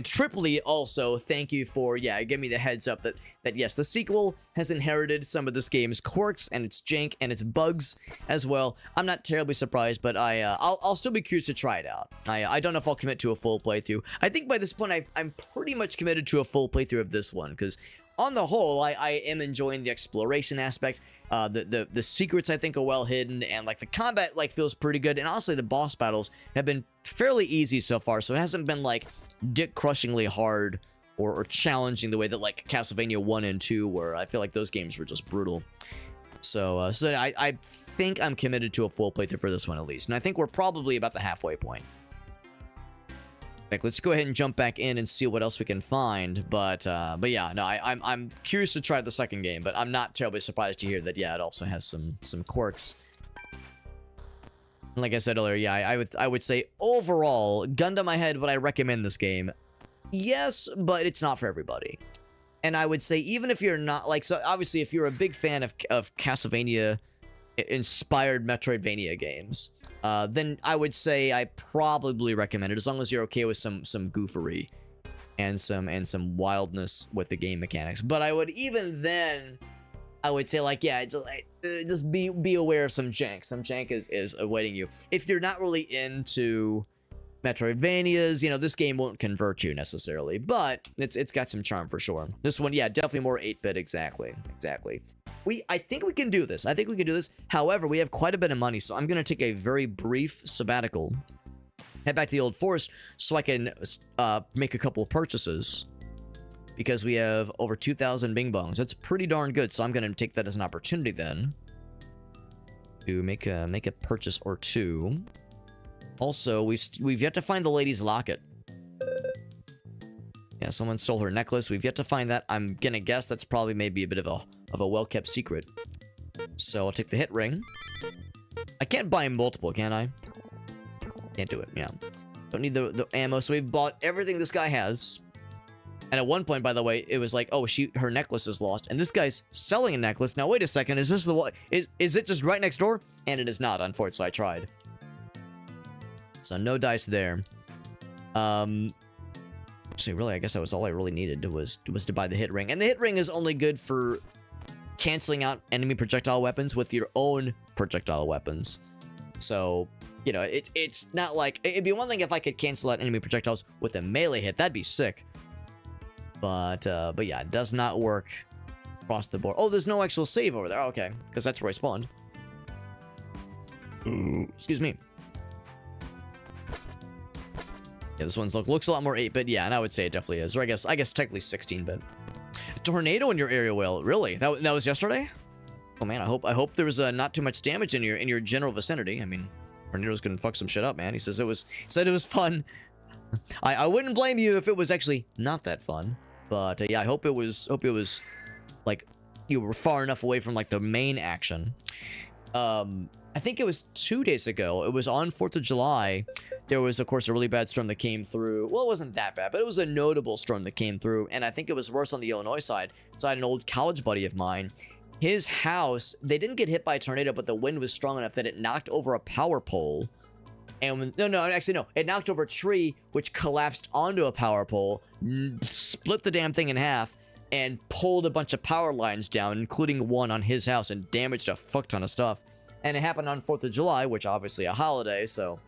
triply also thank you for give me the heads up that yes, the sequel has inherited some of this game's quirks and its jank and its bugs as well. I'm not terribly surprised, but I'll still be curious to try it out. I don't know if I'll commit to a full playthrough. I think by this point I'm pretty much committed to a full playthrough of this one, because on the whole I am enjoying the exploration aspect. The secrets I think are well hidden, and like the combat feels pretty good, and honestly the boss battles have been fairly easy so far, so it hasn't been like dick crushingly hard or challenging the way that like Castlevania 1 and 2 were. I feel like those games were just brutal. So I think I'm committed to a full playthrough for this one at least, and I think we're probably about the halfway point. Let's go ahead and jump back in and see what else we can find. But yeah, no, I'm curious to try the second game, but I'm not terribly surprised to hear that it also has some quirks. Like I said earlier, I would say overall, gun to my head, would I recommend this game? Yes, but it's not for everybody. And I would say even if you're not so obviously if you're a big fan of Castlevania inspired Metroidvania games, then I would say I probably recommend it, as long as you're okay with some goofery and some wildness with the game mechanics. But I would even then, I would say just be aware of some jank. Some jank is awaiting you. If you're not really into Metroidvanias, this game won't convert you necessarily, but it's got some charm for sure. This one, definitely more 8-bit, exactly. I think we can do this. However, we have quite a bit of money, so I'm going to take a very brief sabbatical, head back to the Old Forest, so I can make a couple of purchases, because we have over 2,000 bing bongs. That's pretty darn good, so I'm going to take that as an opportunity then to make a purchase or two. Also, we've yet to find the lady's locket. Yeah, someone stole her necklace. We've yet to find that. I'm gonna guess that's probably maybe a bit of a well-kept secret. So I'll take the hit ring. I can't buy multiple, can I? Can't do it, yeah. Don't need the ammo, so we've bought everything this guy has. And at one point, by the way, it was like, oh, her necklace is lost, and this guy's selling a necklace. Now, wait a second, is this the one? Is it just right next door? And it is not, unfortunately, I tried. So no dice there. Actually, really, I guess that was all I really needed was to buy the hit ring. And the hit ring is only good for canceling out enemy projectile weapons with your own projectile weapons. So, it's not like... It'd be one thing if I could cancel out enemy projectiles with a melee hit. That'd be sick. But yeah, it does not work across the board. Oh, there's no actual save over there. Okay, because that's where I spawned. Excuse me. Yeah, this one looks a lot more 8-bit. Yeah, and I would say it definitely is. Or I guess technically 16-bit. Tornado in your area, Will. Really? That was yesterday? Oh man, I hope there was not too much damage in your general vicinity. I mean, tornadoes can fuck some shit up, man. He said it was fun. I wouldn't blame you if it was actually not that fun. But yeah, I hope it was like you were far enough away from like the main action. I think it was 2 days ago. It was on 4th of July. There was, of course, a really bad storm that came through. Well, it wasn't that bad, but it was a notable storm that came through. And I think it was worse on the Illinois side. So I had an old college buddy of mine. His house, they didn't get hit by a tornado, but the wind was strong enough that it knocked over a power pole. And no, it knocked over a tree, which collapsed onto a power pole, split the damn thing in half, and pulled a bunch of power lines down, including one on his house, and damaged a fuck ton of stuff. And it happened on 4th of July, which obviously a holiday, so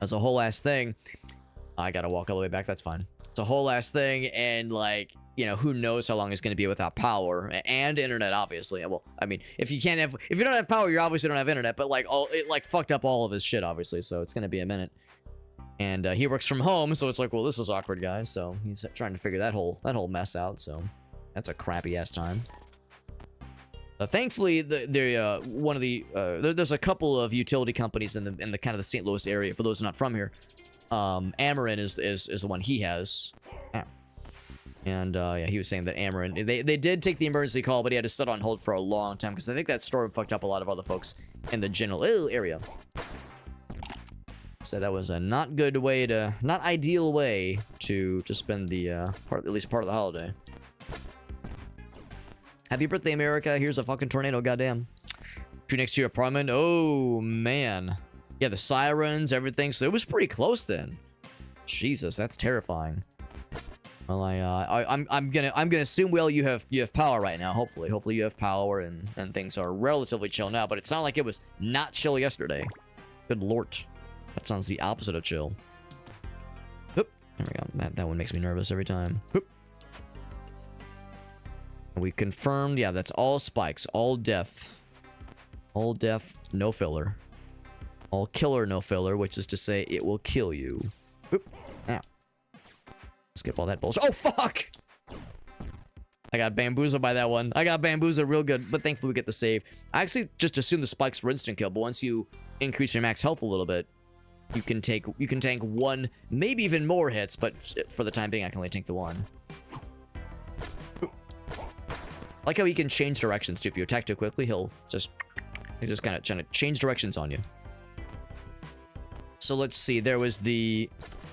as a whole ass thing. I gotta walk all the way back, that's fine. It's a whole ass thing, and like, you know, who knows how long it's going to be without power and internet, obviously. Well, I mean, if you don't have power, you obviously don't have internet, but like, it like fucked up all of his shit, obviously, so it's going to be a minute. And he works from home, so it's like, well, this is awkward, guys. So he's trying to figure that whole mess out, so that's a crappy ass time. Thankfully, there's a couple of utility companies in the kind of the St. Louis area, for those who are not from here. Amarin is the one he has. And yeah, he was saying that Amarin, they did take the emergency call, but he had to sit on hold for a long time because I think that storm fucked up a lot of other folks in the general area. So that was a not ideal way to spend the at least part of the holiday. Happy birthday, America! Here's a fucking tornado, goddamn. Tree next to your apartment. Oh man, yeah, the sirens, everything. So it was pretty close then. Jesus, that's terrifying. Well, I'm gonna assume, well, you have power right now. Hopefully you have power and things are relatively chill now. But it sounded like it was not chill yesterday. Good lord, that sounds the opposite of chill. Oop. There we go. That one makes me nervous every time. Oop. We confirmed, yeah, that's all spikes, all death, no filler, all killer, no filler, which is to say it will kill you. Oop. Ow. Skip all that bullshit. Oh fuck! I got bamboozled by that one. I got bamboozled real good, but thankfully we get the save. I actually just assumed the spikes were instant kill, but once you increase your max health a little bit, you can tank one, maybe even more hits, but for the time being, I can only tank the one. I like how he can change directions too. If you attack too quickly, he'll just kind of trying to change directions on you. So let's see. There was the.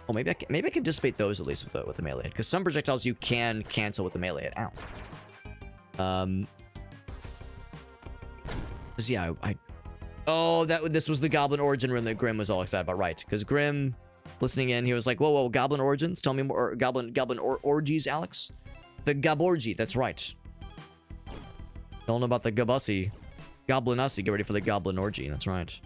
Oh, maybe I can dissipate those at least with the melee hit, because some projectiles you can cancel with the melee hit. Ow. Yeah, oh, this was the Goblin Origin room that Grim was all excited about, right? Because Grim, listening in, he was like, "Whoa, Goblin Origins? Tell me more. Goblin orgies, Alex? The Gaborgy, that's right. Don't know about the Gabussi. Goblinussi, get ready for the Goblin Orgy, that's right."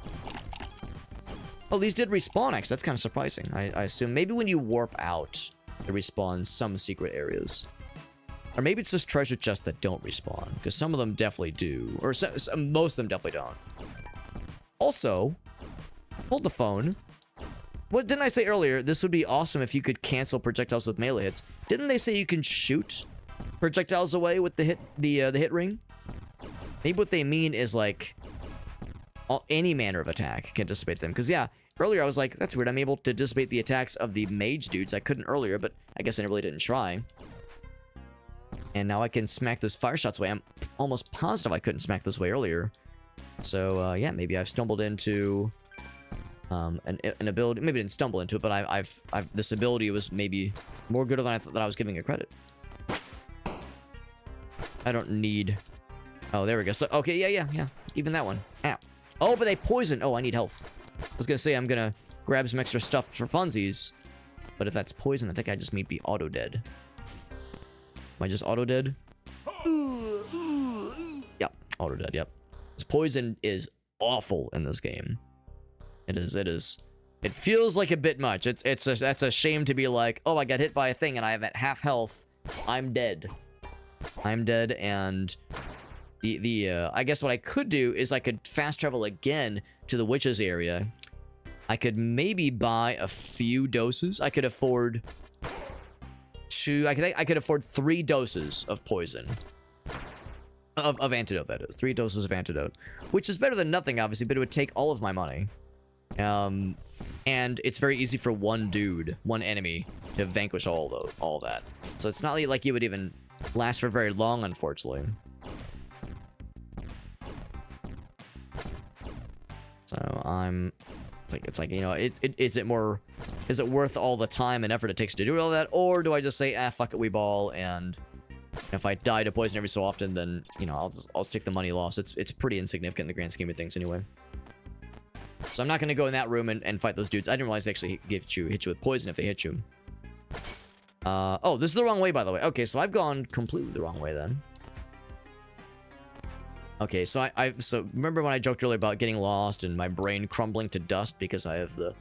Oh, these did respawn, actually. That's kind of surprising. I assume maybe when you warp out, they respawn some secret areas. Or maybe it's just treasure chests that don't respawn, because some of them definitely do. Or most of them definitely don't. Also, hold the phone. What didn't I say earlier? This would be awesome if you could cancel projectiles with melee hits. Didn't they say you can shoot projectiles away with the hit ring? Maybe what they mean is like any manner of attack can dissipate them. Because yeah, earlier I was like, that's weird. I'm able to dissipate the attacks of the mage dudes. I couldn't earlier, but I guess I really didn't try. And now I can smack those fire shots away. I'm almost positive I couldn't smack those away earlier. So yeah, maybe I've stumbled into an ability. Maybe I didn't stumble into it, but I've this ability was maybe more good than I thought that I was giving it credit. I don't need. Oh, there we go. So, okay, yeah. Even that one. Ow. Oh, but they poison. Oh, I need health. I was gonna say I'm gonna grab some extra stuff for funsies. But if that's poison, I think I just may be auto-dead. Am I just auto-dead? Yep, auto-dead, yep. This poison is awful in this game. It is. It feels like a bit much. That's a shame to be like, oh, I got hit by a thing and I have at half health. I'm dead. And I guess what I could do is I could fast travel again to the witches area. I could maybe buy a few doses. I could afford I could afford 3 doses of poison. Of antidote, that is. 3 doses of antidote. Which is better than nothing, obviously, but it would take all of my money. And it's very easy for one enemy, to vanquish all that. So it's not like you would even last for very long, unfortunately. So it's like, you know, is it worth all the time and effort it takes to do all that, or do I just say, fuck it, we ball, and if I die to poison every so often, then, you know, I'll stick the money loss. It's pretty insignificant in the grand scheme of things anyway. So I'm not gonna go in that room and fight those dudes. I didn't realize they actually hit you with poison if they hit you. Oh, this is the wrong way, by the way. Okay, so I've gone completely the wrong way then. Okay, so so remember when I joked earlier about getting lost and my brain crumbling to dust because I have the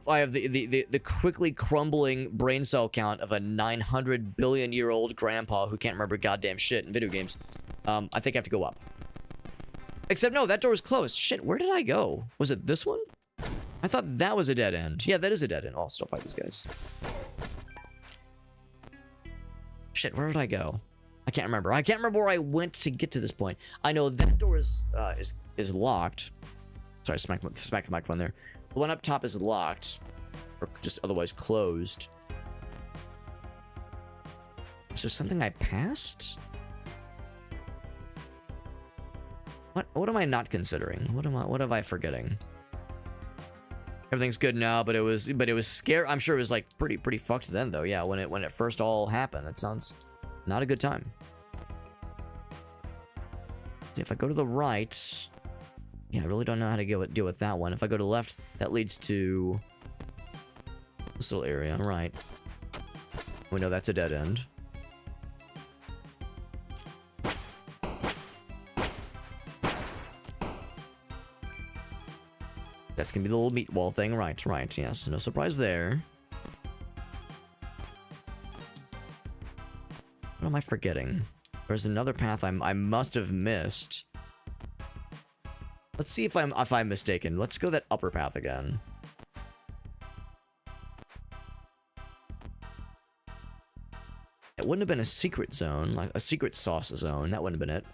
I have the quickly crumbling brain cell count of a 900 billion year old grandpa who can't remember goddamn shit in video games. I think I have to go up. Except no, that door is closed. Shit, where did I go? Was it this one? I thought that was a dead end. Yeah, that is a dead end. Oh, I'll still fight these guys. Shit, where did I go? I can't remember. I can't remember where I went to get to this point. I know that door is locked. Sorry, smack the microphone there. The one up top is locked, or just otherwise closed. Is there something I passed? What am I not considering? What am I forgetting? Everything's good now, but it was scary. I'm sure it was like pretty fucked then though. Yeah, when it first all happened. That sounds not a good time. If I go to the right, yeah, I really don't know how to deal with that one. If I go to the left, that leads to this little area. Right. We know that's a dead end. That's gonna be the little meat wall thing. Right, yes. No surprise there. What am I forgetting? There's another path I must have missed. Let's see if I'm mistaken. Let's go that upper path again. It wouldn't have been a secret zone, like a secret sauce zone. That wouldn't have been it.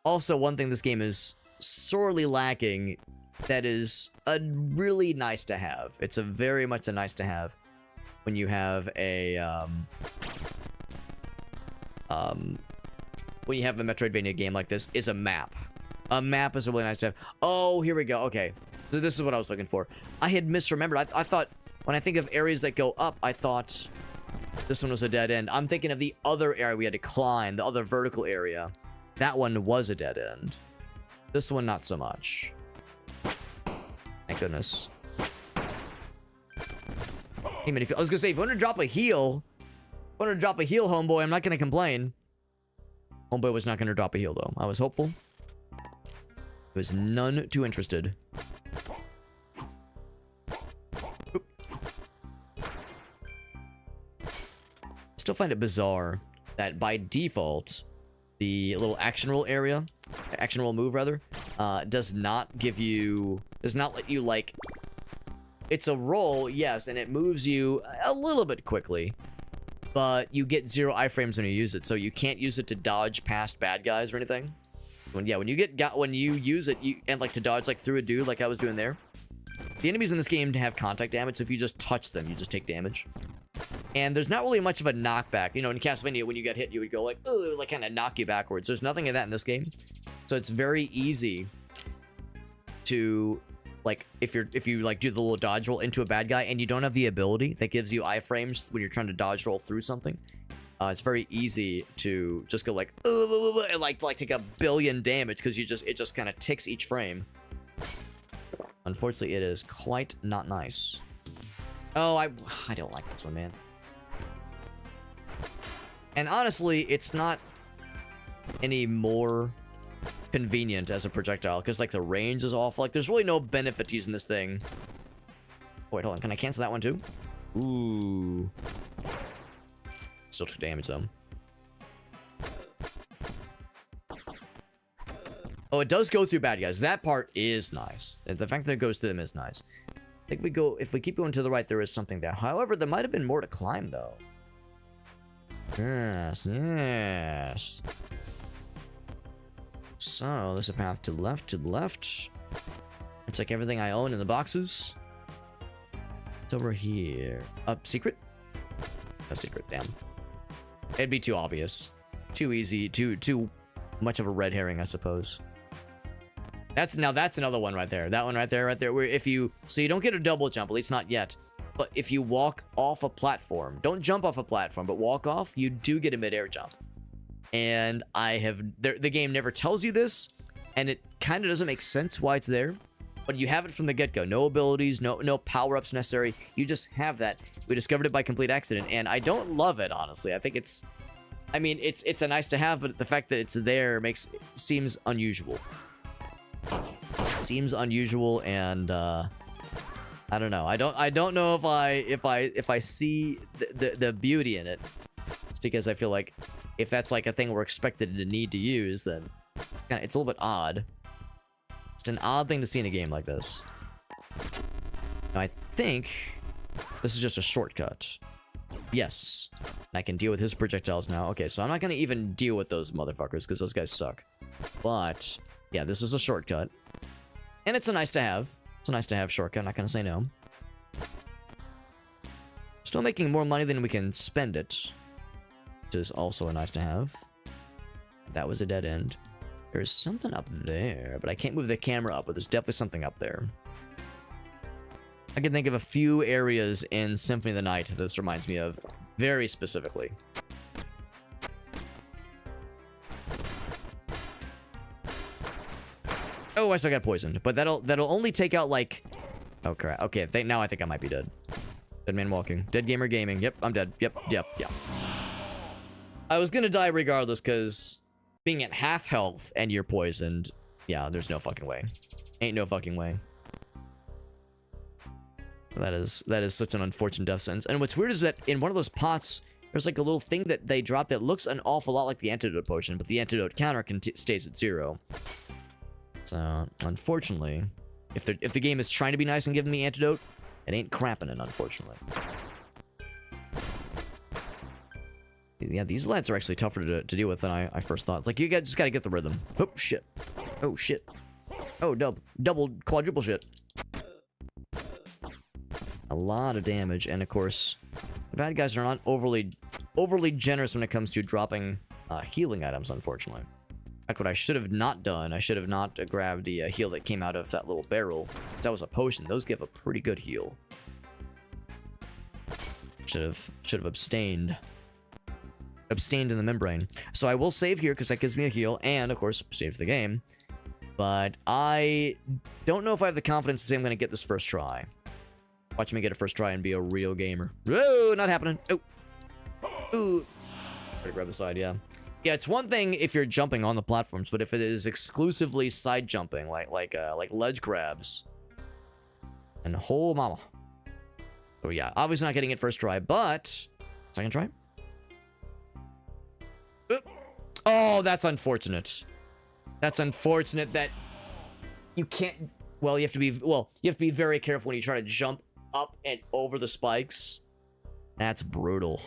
Also, one thing this game is sorely lacking that is a really nice to have. It's a very much a nice to have when you have a when you have a Metroidvania game like this, is a map. A map is really nice to have. Oh, here we go. Okay, so this is what I was looking for. I had misremembered. I thought when I think of areas that go up, I thought this one was a dead end. I'm thinking of the other area we had to climb, the other vertical area. That one was a dead end. This one, not so much. Thank goodness. Hey, man, I was gonna say, if you want to drop a heal, homeboy, I'm not gonna complain. Homeboy was not gonna drop a heal, though. I was hopeful. He was none too interested. Oop. Still find it bizarre that by default, the little action roll area, action roll move rather, does not let you like, it's a roll, yes, and it moves you a little bit quickly, but you get 0 iframes when you use it, so you can't use it to dodge past bad guys or anything. When you use it, and like to dodge like through a dude like I was doing there. The enemies in this game have contact damage, so if you just touch them, you just take damage. And there's not really much of a knockback. You know, in Castlevania, when you get hit, you would go like, ugh, like kind of knock you backwards. There's nothing of that in this game. So it's very easy to, like, if you like do the little dodge roll into a bad guy and you don't have the ability that gives you iframes when you're trying to dodge roll through something, it's very easy to just go like, and like take a billion damage because it just kind of ticks each frame. Unfortunately, it is quite not nice. Oh, I don't like this one, man. And honestly, it's not any more convenient as a projectile because like the range is off. Like there's really no benefit to using this thing. Wait, hold on. Can I cancel that one too? Ooh. Still took damage though. Oh, it does go through bad guys. That part is nice. The fact that it goes through them is nice. I think if we keep going to the right, there is something there. However, there might have been more to climb though. Yes, yes. So, there's a path to the left. It's like everything I own in the boxes. It's over here. Secret? No secret, damn. It'd be too obvious. Too easy, too much of a red herring, I suppose. That's another one right there. That one right there, where so you don't get a double jump, at least not yet. But if you walk off a platform, don't jump off a platform, but walk off, you do get a midair jump. And the game never tells you this, and it kind of doesn't make sense why it's there, but you have it from the get-go. No abilities, no power-ups necessary. You just have that. We discovered it by complete accident, and I don't love it, honestly. I think it's a nice to have, but the fact that it's there seems unusual. Seems unusual, and I don't know. I don't know if I see the beauty in it. It's because I feel like if that's like a thing we're expected to need to use, then it's a little bit odd. It's an odd thing to see in a game like this. Now, I think this is just a shortcut. Yes. And I can deal with his projectiles now. Okay, so I'm not going to even deal with those motherfuckers because those guys suck. But, yeah, this is a shortcut. And it's a nice to have. It's a nice to have shortcut. I'm not going to say no. Still making more money than we can spend it. Which is also a nice to have. That was a dead end. There's something up there, but I can't move the camera up, but there's definitely something up there. I can think of a few areas in Symphony of the Night that this reminds me of very specifically. Oh, I still got poisoned, but that'll only take out like... Oh crap. Okay, now I think I might be dead. Dead man walking. Dead gamer gaming. Yep, I'm dead. Yep. I was gonna die regardless, because being at half health and you're poisoned, yeah, there's no fucking way. Ain't no fucking way. That is such an unfortunate death sentence. And what's weird is that in one of those pots, there's like a little thing that they drop that looks an awful lot like the antidote potion, but the antidote counter stays at 0. So, unfortunately, if the game is trying to be nice and giving me antidote, it ain't crapping it, unfortunately. Yeah, these lads are actually tougher to deal with than I first thought. It's like, you just gotta get the rhythm. Oh, shit. Oh, shit. Oh, double, quadruple shit. A lot of damage, and of course, the bad guys are not overly generous when it comes to dropping healing items, unfortunately. Like what I should have not done, I should have not grabbed the heal that came out of that little barrel. Because that was a potion. Those give a pretty good heal. Should have abstained. Abstained in the membrane. So I will save here because that gives me a heal, and of course saves the game. But I don't know if I have the confidence to say I'm going to get this first try. Watch me get it first try and be a real gamer. Oh, not happening. Oh. Ooh. Gotta grab the side, yeah. Yeah, it's one thing if you're jumping on the platforms, but if it is exclusively side jumping, like ledge grabs, and whole mama. So yeah, obviously not getting it first try, but second try. Oh, that's unfortunate. That's unfortunate that you can't. Well, you have to be very careful when you try to jump up and over the spikes. That's brutal.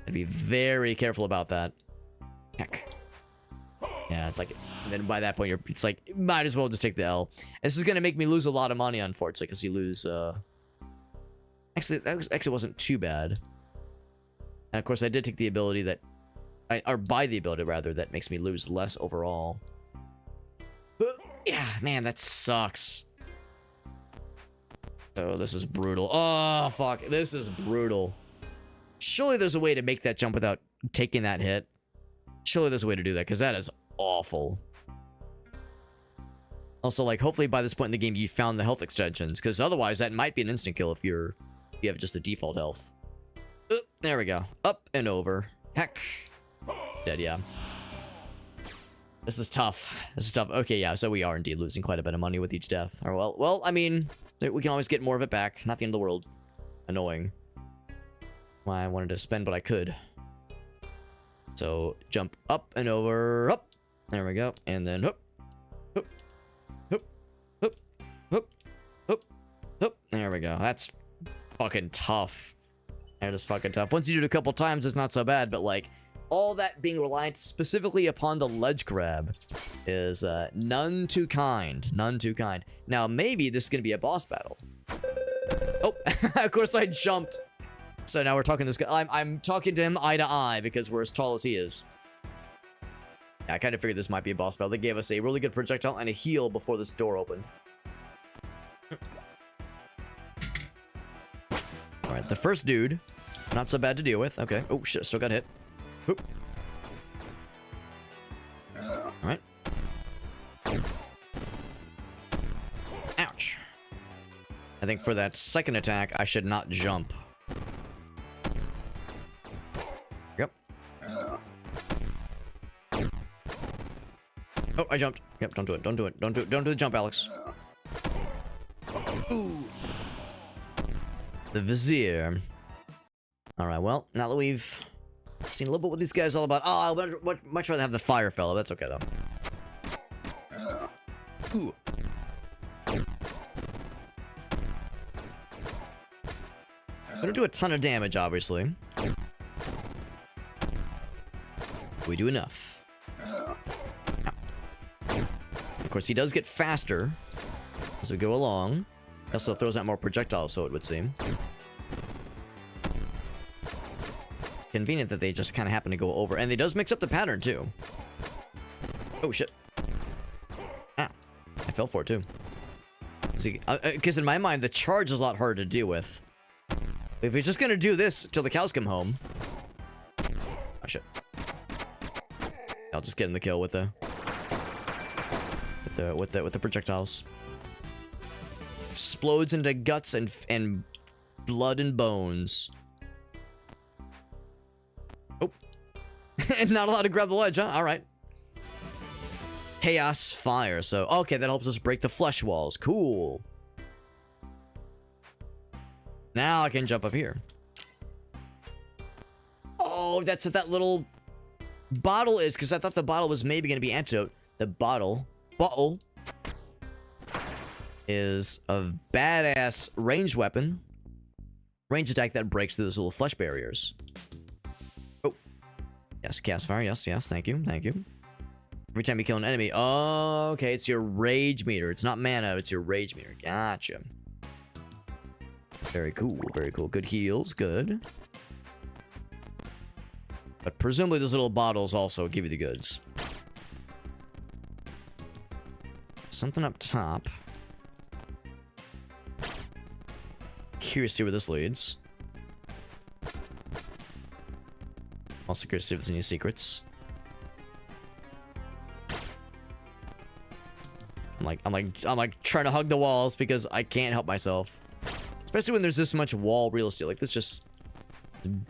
I'd be very careful about that. Heck. Yeah, it's like, and then by that point, it's like, might as well just take the L. This is gonna make me lose a lot of money, unfortunately, because you lose, Actually, that actually wasn't too bad. And of course, I did take the ability that, or buy the ability, rather, that makes me lose less overall. Yeah, man, that sucks. Oh, this is brutal. Oh, fuck, this is brutal. Surely there's a way to make that jump without taking that hit. Surely there's a way to do that, because that is awful. Also, like, hopefully by this point in the game you found the health extensions, because otherwise that might be an instant kill if you have just the default health. There we go. Up and over. Heck. Dead, yeah. This is tough. This is tough. Okay, yeah, so we are indeed losing quite a bit of money with each death. Or well, I mean, we can always get more of it back. Not the end of the world. Annoying. Why I wanted to spend what I could. So jump up and over, up. There we go, and then hoop, hoop, hoop, hoop, hoop, hoop, hoop. There we go. That's fucking tough. That is fucking tough. Once you do it a couple times, it's not so bad. But like, all that being reliant specifically upon the ledge grab is none too kind. None too kind. Now maybe this is gonna be a boss battle. Oh, of course I jumped. So now we're talking to this guy. I'm talking to him eye to eye because we're as tall as he is. Yeah, I kind of figured this might be a boss battle. They gave us a really good projectile and a heal before this door opened. Alright, the first dude. Not so bad to deal with. Okay. Oh, shit. Still got hit. Oop. Alright. Ouch. I think for that second attack, I should not jump. Yep. Oh, I jumped. Yep, don't do it. Don't do it. Don't do it. Don't do the jump, Alex. Ooh. The Vizier. Alright, well, now that we've seen a little bit what these guys are all about. Oh, I would much rather have the Fire Fellow. That's okay, though. Ooh. Gonna do a ton of damage, obviously. We do enough. Of course, he does get faster as we go along. He also throws out more projectiles, so it would seem. Convenient that they just kind of happen to go over. And they does mix up the pattern, too. Oh, shit. Ah. I fell for it, too. See, because in my mind, the charge is a lot harder to deal with. If he's just gonna do this till the cows come home. Oh, shit. I'll just get in the kill with the projectiles. Explodes into guts and blood and bones. Oh. And not allowed to grab the ledge, huh? Alright. Chaos fire. So, okay, that helps us break the flesh walls. Cool. Now I can jump up here. Oh, that's what that little bottle is, because I thought the bottle was maybe going to be antidote. The bottle is a badass ranged weapon. Range attack that breaks through those little flesh barriers. Oh. Yes, cast fire. Yes, thank you. Every time you kill an enemy. Oh, okay, it's your rage meter. It's not mana, it's your rage meter. Gotcha. Very cool, very cool. Good heals, good. But presumably those little bottles also give you the goods. Something up top. Curious to see where this leads. Also curious to see if there's any secrets. I'm like trying to hug the walls because I can't help myself. Especially when there's this much wall real estate. Like, this just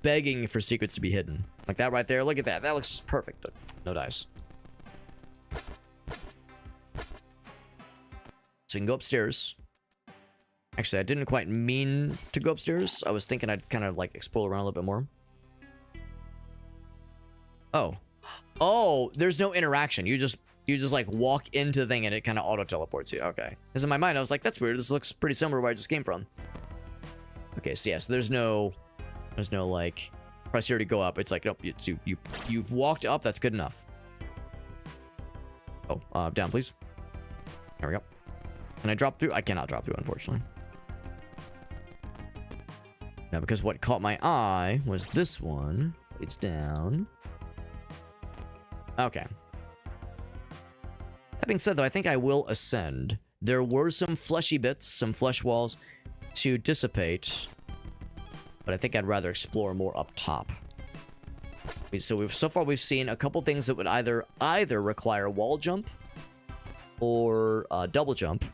begging for secrets to be hidden. Like that right there. Look at that. That looks just perfect. No dice. So you can go upstairs. Actually, I didn't quite mean to go upstairs. I was thinking I'd kind of like explore around a little bit more. Oh. Oh, there's no interaction. You just like walk into the thing and it kind of auto teleports you. Okay. Because in my mind I was like, that's weird. This looks pretty similar to where I just came from. Okay, so yeah, so there's no like press here to go up. It's like, nope, you've walked up, that's good enough. Oh, down please. There we go. Can I drop through? I cannot drop through, unfortunately. Now, because what caught my eye was this one. It's down. Okay. That being said, though, I think I will ascend. There were some fleshy bits, some flesh walls to dissipate, but I think I'd rather explore more up top. So far we've seen a couple things that would either require wall jump or double jump.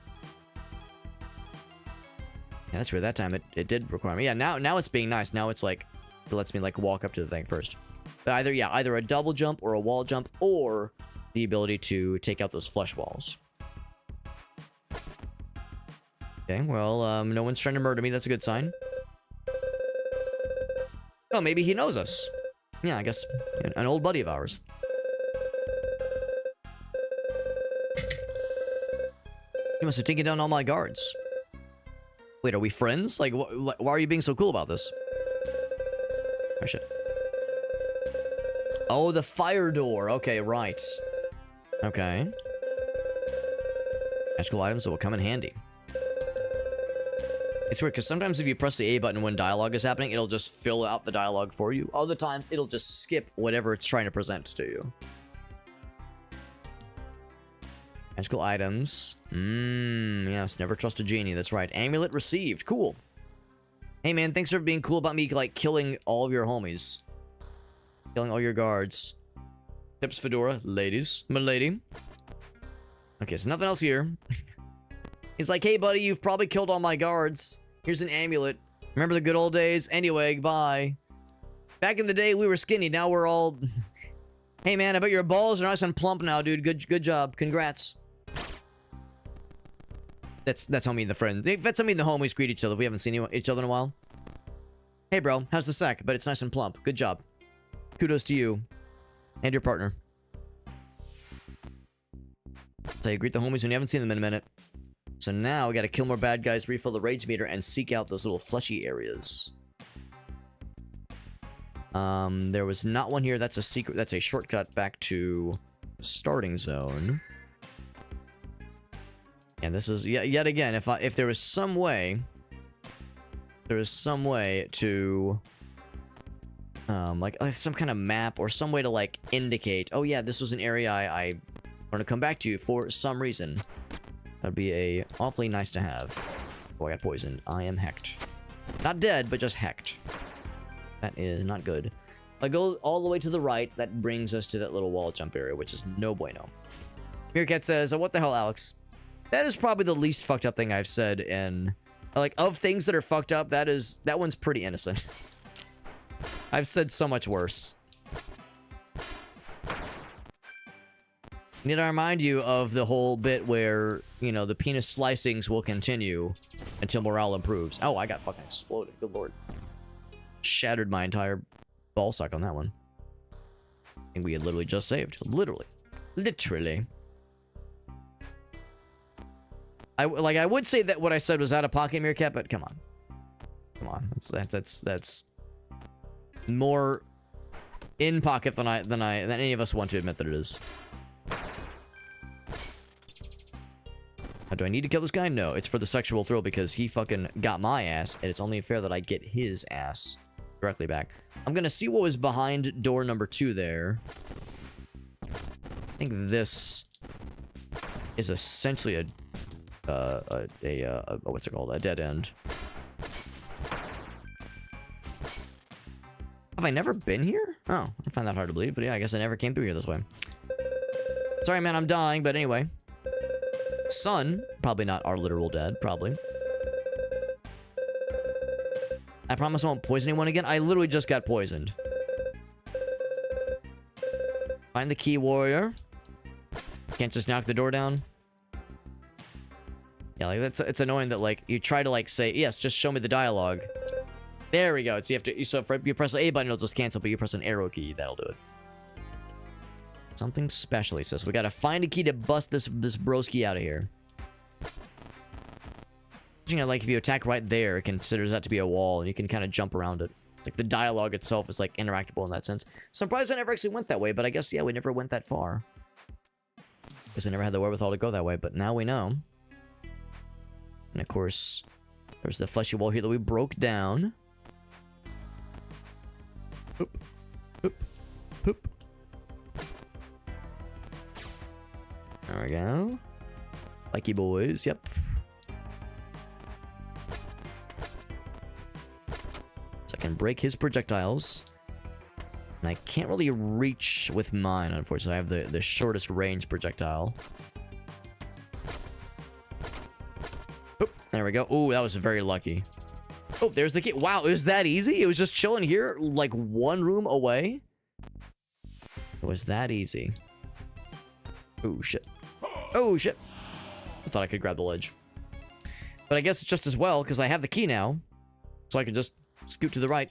Yeah, that's weird. That time it did require me. Yeah, now it's being nice. Now it's like it lets me like walk up to the thing first. But either a double jump or a wall jump or the ability to take out those flesh walls. Okay, well, no one's trying to murder me. That's a good sign. Oh, maybe he knows us. Yeah, I guess an old buddy of ours. He must have taken down all my guards. Wait, are we friends? Like, why are you being so cool about this? Oh, shit. Oh, the fire door. Okay, right. Okay. Magical items that will come in handy. It's weird, because sometimes if you press the A button when dialogue is happening, it'll just fill out the dialogue for you. Other times, it'll just skip whatever it's trying to present to you. Magical items. Yes, never trust a genie. That's right. Amulet received. Cool. Hey, man, thanks for being cool about me, like, killing all of your homies. Killing all your guards. Tips, Fedora. Ladies. Milady. Okay, so nothing else here. He's like, hey, buddy, you've probably killed all my guards. Here's an amulet. Remember the good old days? Anyway, bye. Back in the day, we were skinny. Now we're all... Hey, man, I bet your balls are nice and plump now, dude. Good job. Congrats. That's how me and the friends. That's how me and the homies greet each other if we haven't seen each other in a while. Hey, bro, how's the sack? But it's nice and plump. Good job. Kudos to you and your partner. So you greet the homies when you haven't seen them in a minute. So now we gotta kill more bad guys, refill the rage meter, and seek out those little fleshy areas. There was not one here. That's a secret. That's a shortcut back to the starting zone. And this is yet again. If there was some way, to like some kind of map or some way to like indicate, oh yeah, this was an area I want to come back to for some reason. That'd be a awfully nice to have. Oh, I got poisoned. I am hecked. Not dead, but just hecked. That is not good. I go all the way to the right. That brings us to that little wall jump area, which is no bueno. Meerkat says, oh, what the hell, Alex? That is probably the least fucked up thing I've said in... Like, of things that are fucked up, that one's pretty innocent. I've said so much worse. Need to remind you of the whole bit where, you know, the penis slicings will continue until morale improves. Oh, I got fucking exploded. Good lord. Shattered my entire ballsack on that one. I think we had literally just saved. Literally. I would say that what I said was out of pocket, Meerkat, but come on. Come on. That's more in pocket than any of us want to admit that it is. Now, do I need to kill this guy? No, it's for the sexual thrill because he fucking got my ass, and it's only fair that I get his ass directly back. I'm gonna see what was behind door number 2 there. I think this is essentially a what's it called? A dead end. Have I never been here? Oh, I find that hard to believe, but yeah, I guess I never came through here this way. Sorry, man, I'm dying, but anyway. Son, probably not our literal dead, probably. I promise I won't poison anyone again. I literally just got poisoned. Find the key, warrior. Can't just knock the door down. Yeah, like it's annoying that like you try to like say yes, just show me the dialogue. There we go. So you have to. So if you press the A button, it'll just cancel. But you press an arrow key, that'll do it. Something special, he says. We gotta find a key to bust this broski out of here. You know, like if you attack right there, it considers that to be a wall, and you can kind of jump around it. Like the dialogue itself is like interactable in that sense. Surprised I never actually went that way, but I guess yeah, we never went that far. Guess I never had the wherewithal to go that way, but now we know. And of course, there's the fleshy wall here that we broke down. Oop, oop, oop. There we go. Likey boys, yep. So I can break his projectiles. And I can't really reach with mine, unfortunately. I have the shortest range projectile. Oop, there we go. Ooh, that was very lucky. Oh, there's the key. Wow, it was that easy? It was just chilling here, like one room away? It was that easy. Oh, shit. Oh, shit. I thought I could grab the ledge. But I guess it's just as well, because I have the key now. So I can just scoot to the right.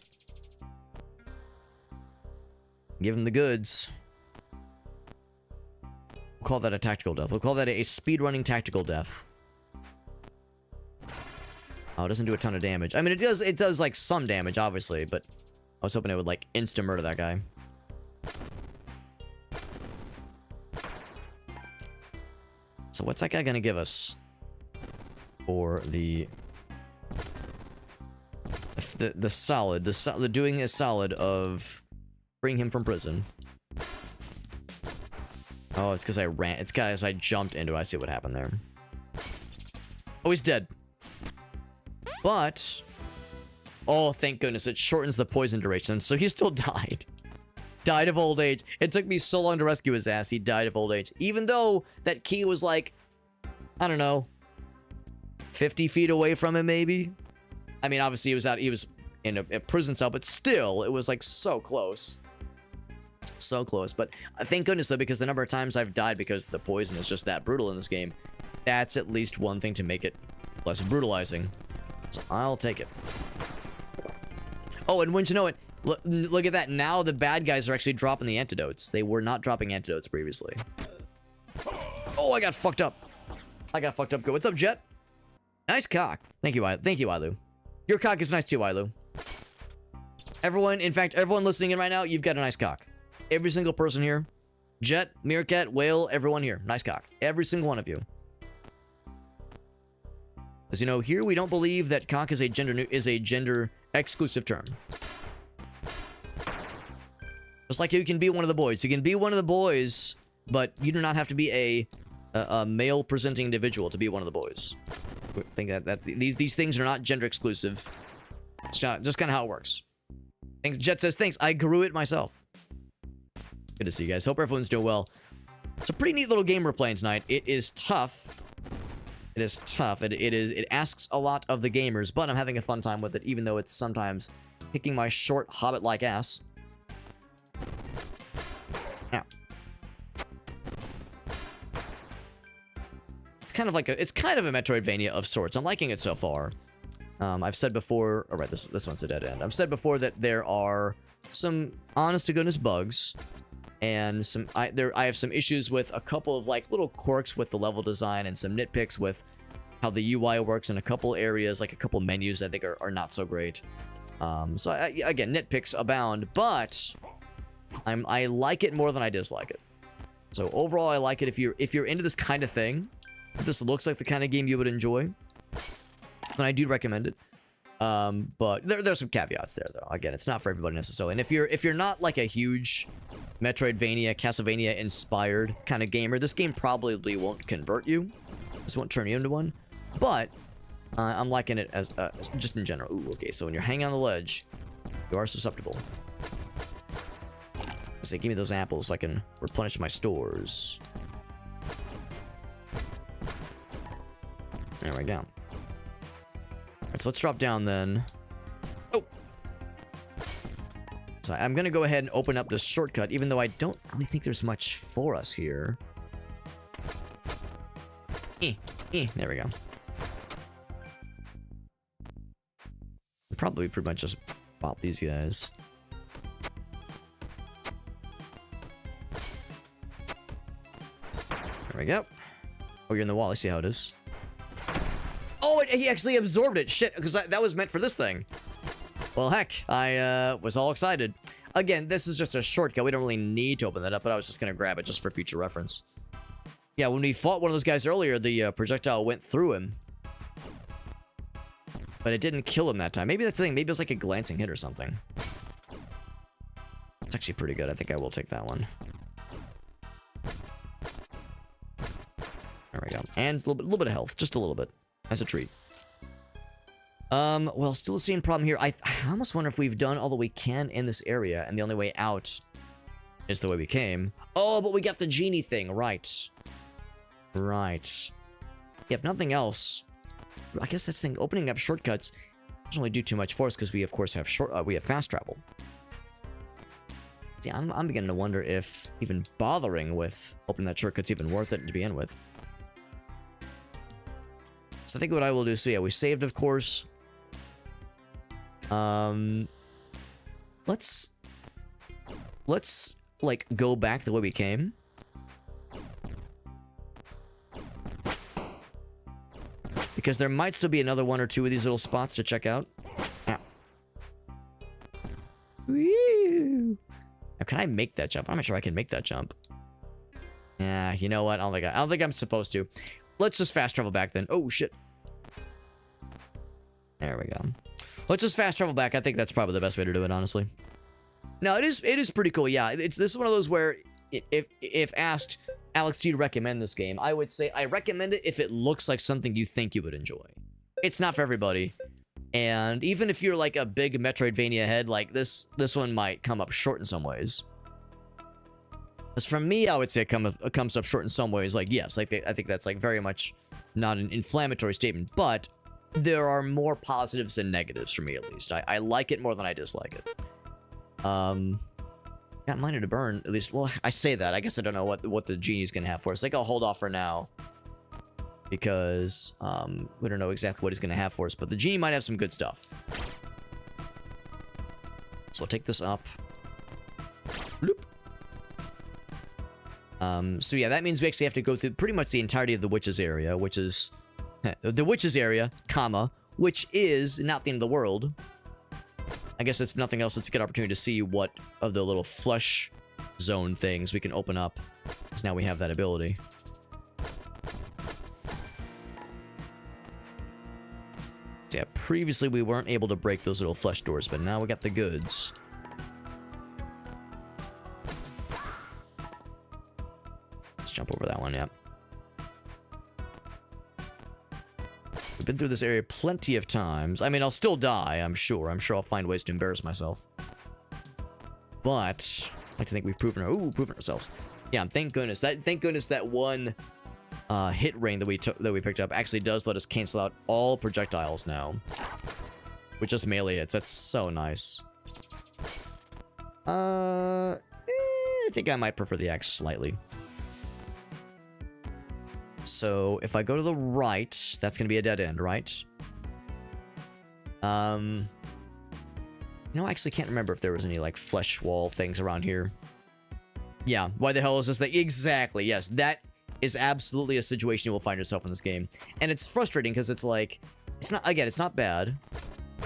Give him the goods. We'll call that a tactical death. We'll call that a speedrunning tactical death. Oh, it doesn't do a ton of damage. I mean, it does like some damage, obviously, but I was hoping it would like insta-murder that guy. So what's that guy gonna give us for the doing a solid of freeing him from prison? Oh, it's because I ran. It's because I jumped into it. I see what happened there. Oh, he's dead. But oh, thank goodness, it shortens the poison duration. So he still died. Died of old age. It took me so long to rescue his ass. He died of old age. Even though that key was like, I don't know, 50 feet away from him, maybe? I mean, obviously he was in a prison cell, but still, it was like so close. So close. But thank goodness, though, because the number of times I've died because the poison is just that brutal in this game. that's at least one thing to make it less brutalizing. So I'll take it. Oh, and wouldn't you know it, look at that. Now the bad guys are actually dropping the antidotes. They were not dropping antidotes previously. Oh, I got fucked up. I got fucked up. Good. What's up, Jet? Nice cock. Thank you, Ilu. Your cock is nice too, Ilu. Everyone, in fact, everyone listening in right now, you've got a nice cock. Every single person here. Jet, Meerkat, Whale, everyone here. Nice cock. Every single one of you. As you know, here we don't believe that cock is a gender exclusive term. Just like you can be one of the boys. You can be one of the boys, but you do not have to be a male presenting individual to be one of the boys. I think that these things are not gender exclusive. It's just kind of how it works. Thanks, Jet says, thanks. I grew it myself. Good to see you guys. Hope everyone's doing well. It's a pretty neat little game we're playing tonight. It is tough. It is tough. It asks a lot of the gamers, but I'm having a fun time with it, even though it's sometimes kicking my short hobbit-like ass. Now, it's kind of a Metroidvania of sorts. I'm liking it so far. I've said before, all right, this one's a dead end. I've said before that there are some honest to goodness bugs, and I have some issues with a couple of like little quirks with the level design and some nitpicks with how the UI works in a couple areas, like a couple menus I think are not so great. So again, nitpicks abound, but I like it more than I dislike it. So overall, I like it. If you're into this kind of thing, if this looks like the kind of game you would enjoy, then I do recommend it. But there's some caveats there, though. Again, it's not for everybody necessarily. And if you're not like a huge Metroidvania, Castlevania inspired kind of gamer, this game probably won't convert you. This won't turn you into one. But I'm liking it as just in general. Ooh, okay. So when you're hanging on the ledge, you are susceptible. Say, give me those apples so I can replenish my stores. There we go. Alright, so let's drop down then. Oh! So I'm gonna go ahead and open up this shortcut, even though I don't really think there's much for us here. There we go. Probably pretty much just pop these guys. There we go. Oh, you're in the wall. I see how it is. Oh, he actually absorbed it. Shit, because that was meant for this thing. Well, heck, I was all excited. Again, this is just a shortcut. We don't really need to open that up, but I was just going to grab it just for future reference. Yeah, when we fought one of those guys earlier, the projectile went through him. But it didn't kill him that time. Maybe that's the thing. Maybe it was like a glancing hit or something. It's actually pretty good. I think I will take that one. There we go. And a little bit of health. Just a little bit. As a treat. Well, still the same problem here. I almost wonder if we've done all that we can in this area, and the only way out is the way we came. Oh, but we got the genie thing. Right. Right. Yeah, if nothing else, I guess that's the thing. Opening up shortcuts doesn't really do too much for us because we, of course, have we have fast travel. See, I'm beginning to wonder if even bothering with opening that shortcut's even worth it to begin with. So I think what I will do, so yeah, we saved, of course. Let's like go back the way we came. Because there might still be another one or two of these little spots to check out. Ow. Woo! Now, can I make that jump? I'm not sure I can make that jump. Yeah, you know what? I don't think I'm supposed to. Let's just fast travel back then. Oh shit. There we go. Let's just fast travel back. I think that's probably the best way to do it, honestly. No, it is pretty cool. Yeah, this is one of those where if asked, Alex, do you recommend this game? I would say I recommend it if it looks like something you think you would enjoy. It's not for everybody. And even if you're like a big Metroidvania head, like this one might come up short in some ways. As for me, I would say it comes up short in some ways. Like, yes, I think that's like very much not an inflammatory statement, but there are more positives than negatives for me, at least. I like it more than I dislike it. Got mine to burn, at least. Well, I say that. I guess I don't know what the genie's gonna have for us. I think I'll hold off for now. because we don't know exactly what he's going to have for us, but the genie might have some good stuff. So I'll take this up. Bloop. So yeah, that means we actually have to go through pretty much the entirety of the witch's area, which is the witch's area, comma, which is not the end of the world. I guess if nothing else, it's a good opportunity to see what of the little flesh zone things we can open up, because now we have that ability. So yeah, previously we weren't able to break those little flesh doors, but now we got the goods. Jump over that one, yep. We've been through this area plenty of times. I mean, I'll still die, I'm sure. I'm sure I'll find ways to embarrass myself. But I like to think we've proven ourselves. Yeah, thank goodness. Thank goodness that one hit ring that we picked up actually does let us cancel out all projectiles now. With just melee hits. That's so nice. I think I might prefer the axe slightly. So, if I go to the right, that's going to be a dead end, right? No, I actually can't remember if there was any, like, flesh wall things around here. Yeah, why the hell is this thing? Exactly, yes, that is absolutely a situation you will find yourself in this game. And it's frustrating, because it's like, it's not bad,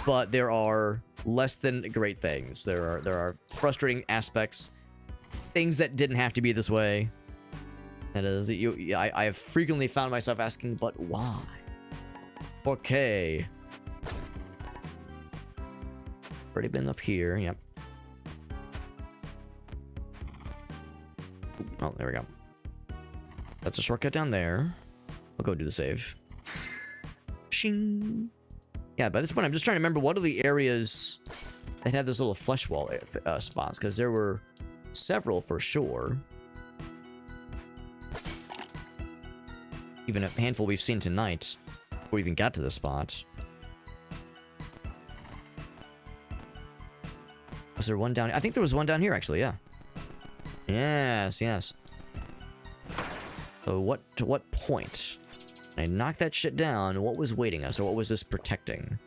but there are less than great things. There are frustrating aspects, things that didn't have to be this way. That is, I have frequently found myself asking, but why? Okay. Already been up here, yep. Oh, there we go. That's a shortcut down there. I'll go do the save. Shing. Yeah, by this point, I'm just trying to remember what are the areas that had those little flesh wall spots, because there were several for sure. Even a handful we've seen tonight before we even got to this spot. Was there one down? I think there was one down here, actually, yeah. Yes, yes. So to what point? When I knocked that shit down, what was waiting us, or what was this protecting?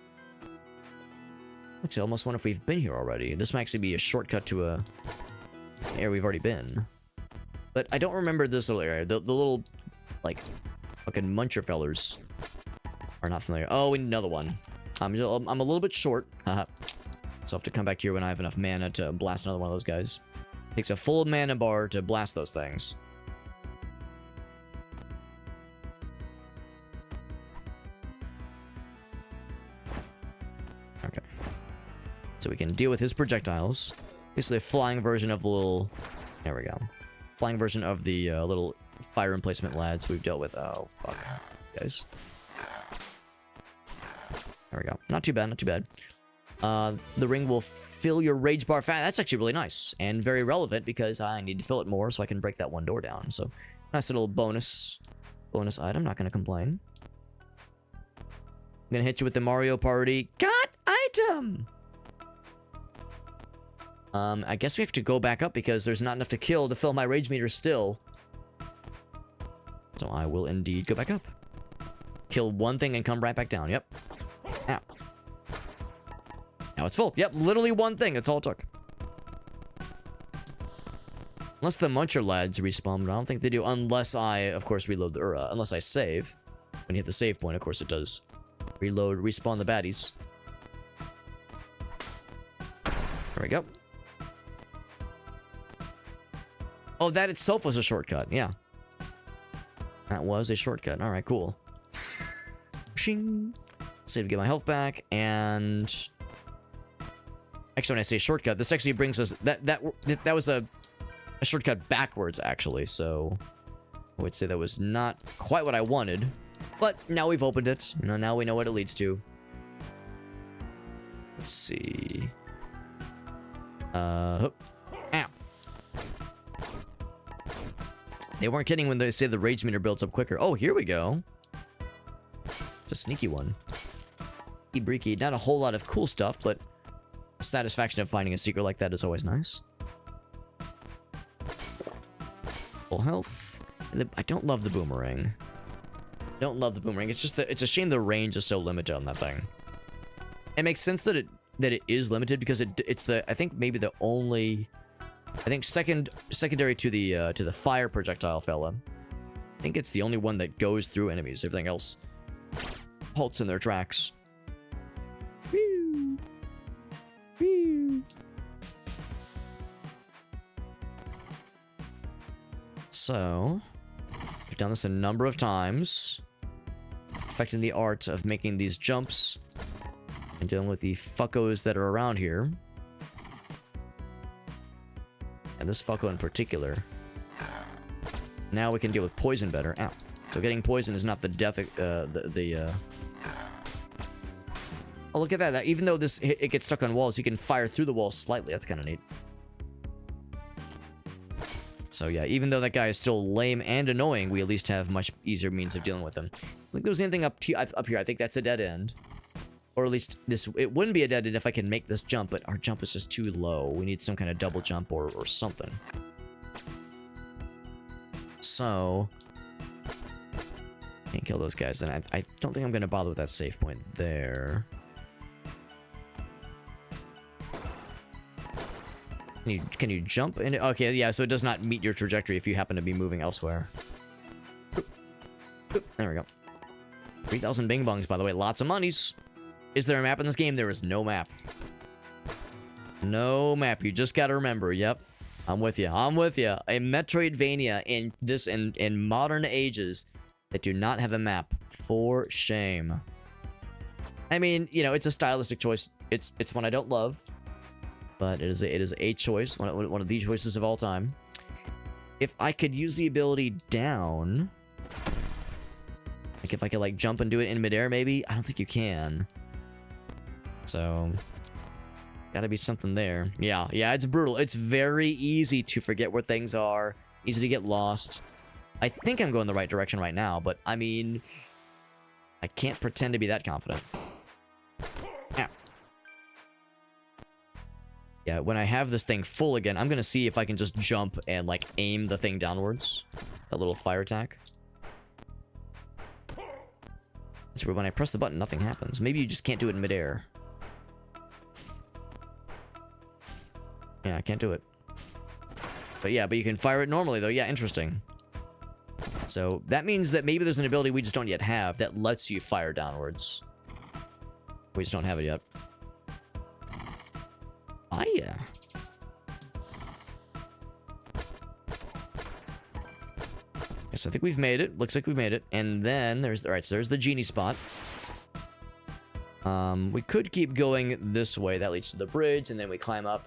Actually, I almost wonder if we've been here already. This might actually be a shortcut to an area we've already been. But I don't remember this little area. The little, like, fucking muncher fellers are not familiar. Oh, we need another one. I'm a little bit short. So I'll have to come back here when I have enough mana to blast another one of those guys. Takes a full mana bar to blast those things. Okay. So we can deal with his projectiles. Basically a flying version of the little... There we go. Flying version of the little fire emplacement lads we've dealt with. Oh, fuck. Guys. There we go. Not too bad, not too bad. The ring will fill your rage bar fast. That's actually really nice and very relevant because I need to fill it more so I can break that one door down. So, nice little bonus item. Not going to complain. I'm going to hit you with the Mario Party got item. I guess we have to go back up because there's not enough to kill to fill my rage meter still. So I will indeed go back up. Kill one thing and come right back down. Yep. Ow. Now it's full. Yep, literally one thing. That's all it took. Unless the muncher lads respawn, but I don't think they do unless I, of course, reload the, unless I save. When you hit the save point, of course it does. Reload, respawn the baddies. There we go. Oh, that itself was a shortcut. Yeah. That was a shortcut. All right, cool. Shing. Save to get my health back, and... Actually, when I say shortcut, this actually brings us... That was a shortcut backwards, actually, so... I would say that was not quite what I wanted. But now we've opened it. You know, now we know what it leads to. Let's see... Ow. They weren't kidding when they say the rage meter builds up quicker. Oh, here we go. It's a sneaky one. Breaky. Not a whole lot of cool stuff, but the satisfaction of finding a secret like that is always nice. Full health. I don't love the boomerang. Don't love the boomerang. It's just that it's a shame the range is so limited on that thing. It makes sense that it is limited because it's the, I think maybe the only, I think secondary to the fire projectile fella. I think it's the only one that goes through enemies. Everything else halts in their tracks. Woo. Woo. So, we've done this a number of times, perfecting the art of making these jumps and dealing with the fuckos that are around here. And this fucko in particular. Now we can deal with poison better. Ow. So getting poison is not the death, Oh, look at that. Even though it gets stuck on walls, you can fire through the walls slightly. That's kind of neat. So yeah, even though that guy is still lame and annoying, we at least have much easier means of dealing with him. Like there's anything up here. I think that's a dead end. Or at least it wouldn't be a dead end if I can make this jump, but our jump is just too low. We need some kind of double jump or something. So, can't kill those guys. Then I don't think I'm going to bother with that save point there. Can you jump in it? Okay, yeah, so it does not meet your trajectory if you happen to be moving elsewhere. There we go. 3,000 bing bongs, by the way. Lots of monies. Is there a map in this game? There is no map. No map. You just gotta remember. Yep. I'm with you. I'm with you. A Metroidvania in modern ages that do not have a map. For shame. I mean, you know, it's a stylistic choice. It's one I don't love. But it is a choice. One of the choices of all time. If I could use the ability down... Like, if I could, like, jump and do it in midair, maybe? I don't think you can. So... Gotta be something there. Yeah, it's brutal. It's very easy to forget where things are. Easy to get lost. I think I'm going the right direction right now, but, I mean... I can't pretend to be that confident. Ow. Yeah, when I have this thing full again, I'm gonna see if I can just jump and, like, aim the thing downwards. That little fire attack. That's where when I press the button, nothing happens. Maybe you just can't do it in midair. Yeah, I can't do it. But yeah, but you can fire it normally, though. Yeah, interesting. So, that means that maybe there's an ability we just don't yet have that lets you fire downwards. We just don't have it yet. Ah, yeah. Yes, I think we've made it. Looks like we've made it. And then there's... Alright, so there's the genie spot. We could keep going this way. That leads to the bridge, and then we climb up.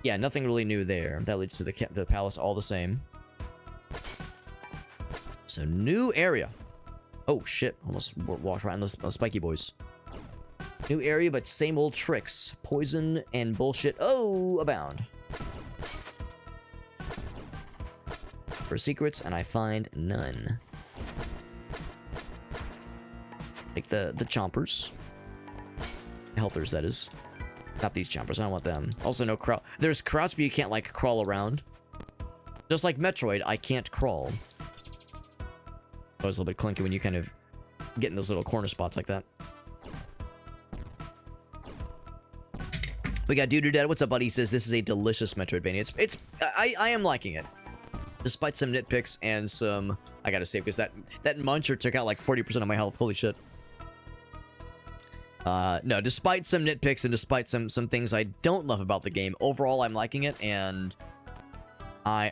Yeah, nothing really new there. That leads to the palace all the same. So, new area. Oh, shit. Almost walked right on those spiky boys. New area, but same old tricks. Poison and bullshit. Oh, abound. For secrets, and I find none. Like the chompers. Healthers, that is. Not these chompers, I don't want them. Also, no crawl. There's crouch, but you can't, like, crawl around. Just like Metroid, I can't crawl. Always a little bit clunky when you kind of get in those little corner spots like that. We got Dude Dad. What's up, buddy? He says this is a delicious Metroidvania. I am liking it. Despite some nitpicks and some... I gotta save because that muncher took out like 40% of my health. Holy shit. No, despite some nitpicks and despite some things I don't love about the game, overall I'm liking it, and I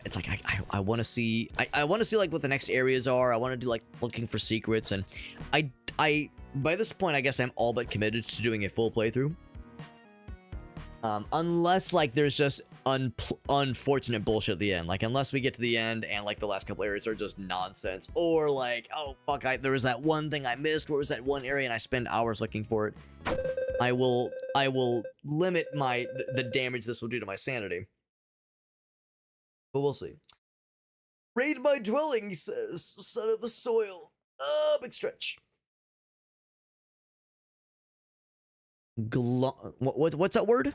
want to see I want to see like what the next areas are. I want to do like looking for secrets, and I by this point I guess I'm all but committed to doing a full playthrough. Unless like there's just unfortunate bullshit at the end, like unless we get to the end and like the last couple areas are just nonsense, or like, oh fuck, there was that one thing I missed. Where was that one area and I spend hours looking for it? I will limit the damage this will do to my sanity. But we'll see. Raid my dwelling, he says, son of the soil. Big stretch. What's that word?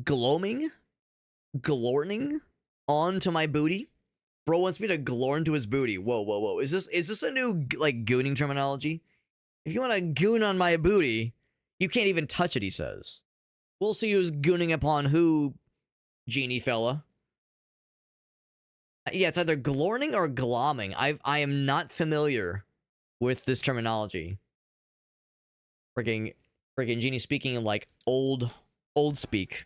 Gloaming? Glorning? Onto my booty? Bro wants me to glore into his booty. Whoa, whoa, whoa. Is this a new, like, gooning terminology? If you want to goon on my booty, you can't even touch it, he says. We'll see who's gooning upon who, genie fella. Yeah, it's either glorning or glomming. I am not familiar with this terminology. Freaking genie speaking in, like, old speak.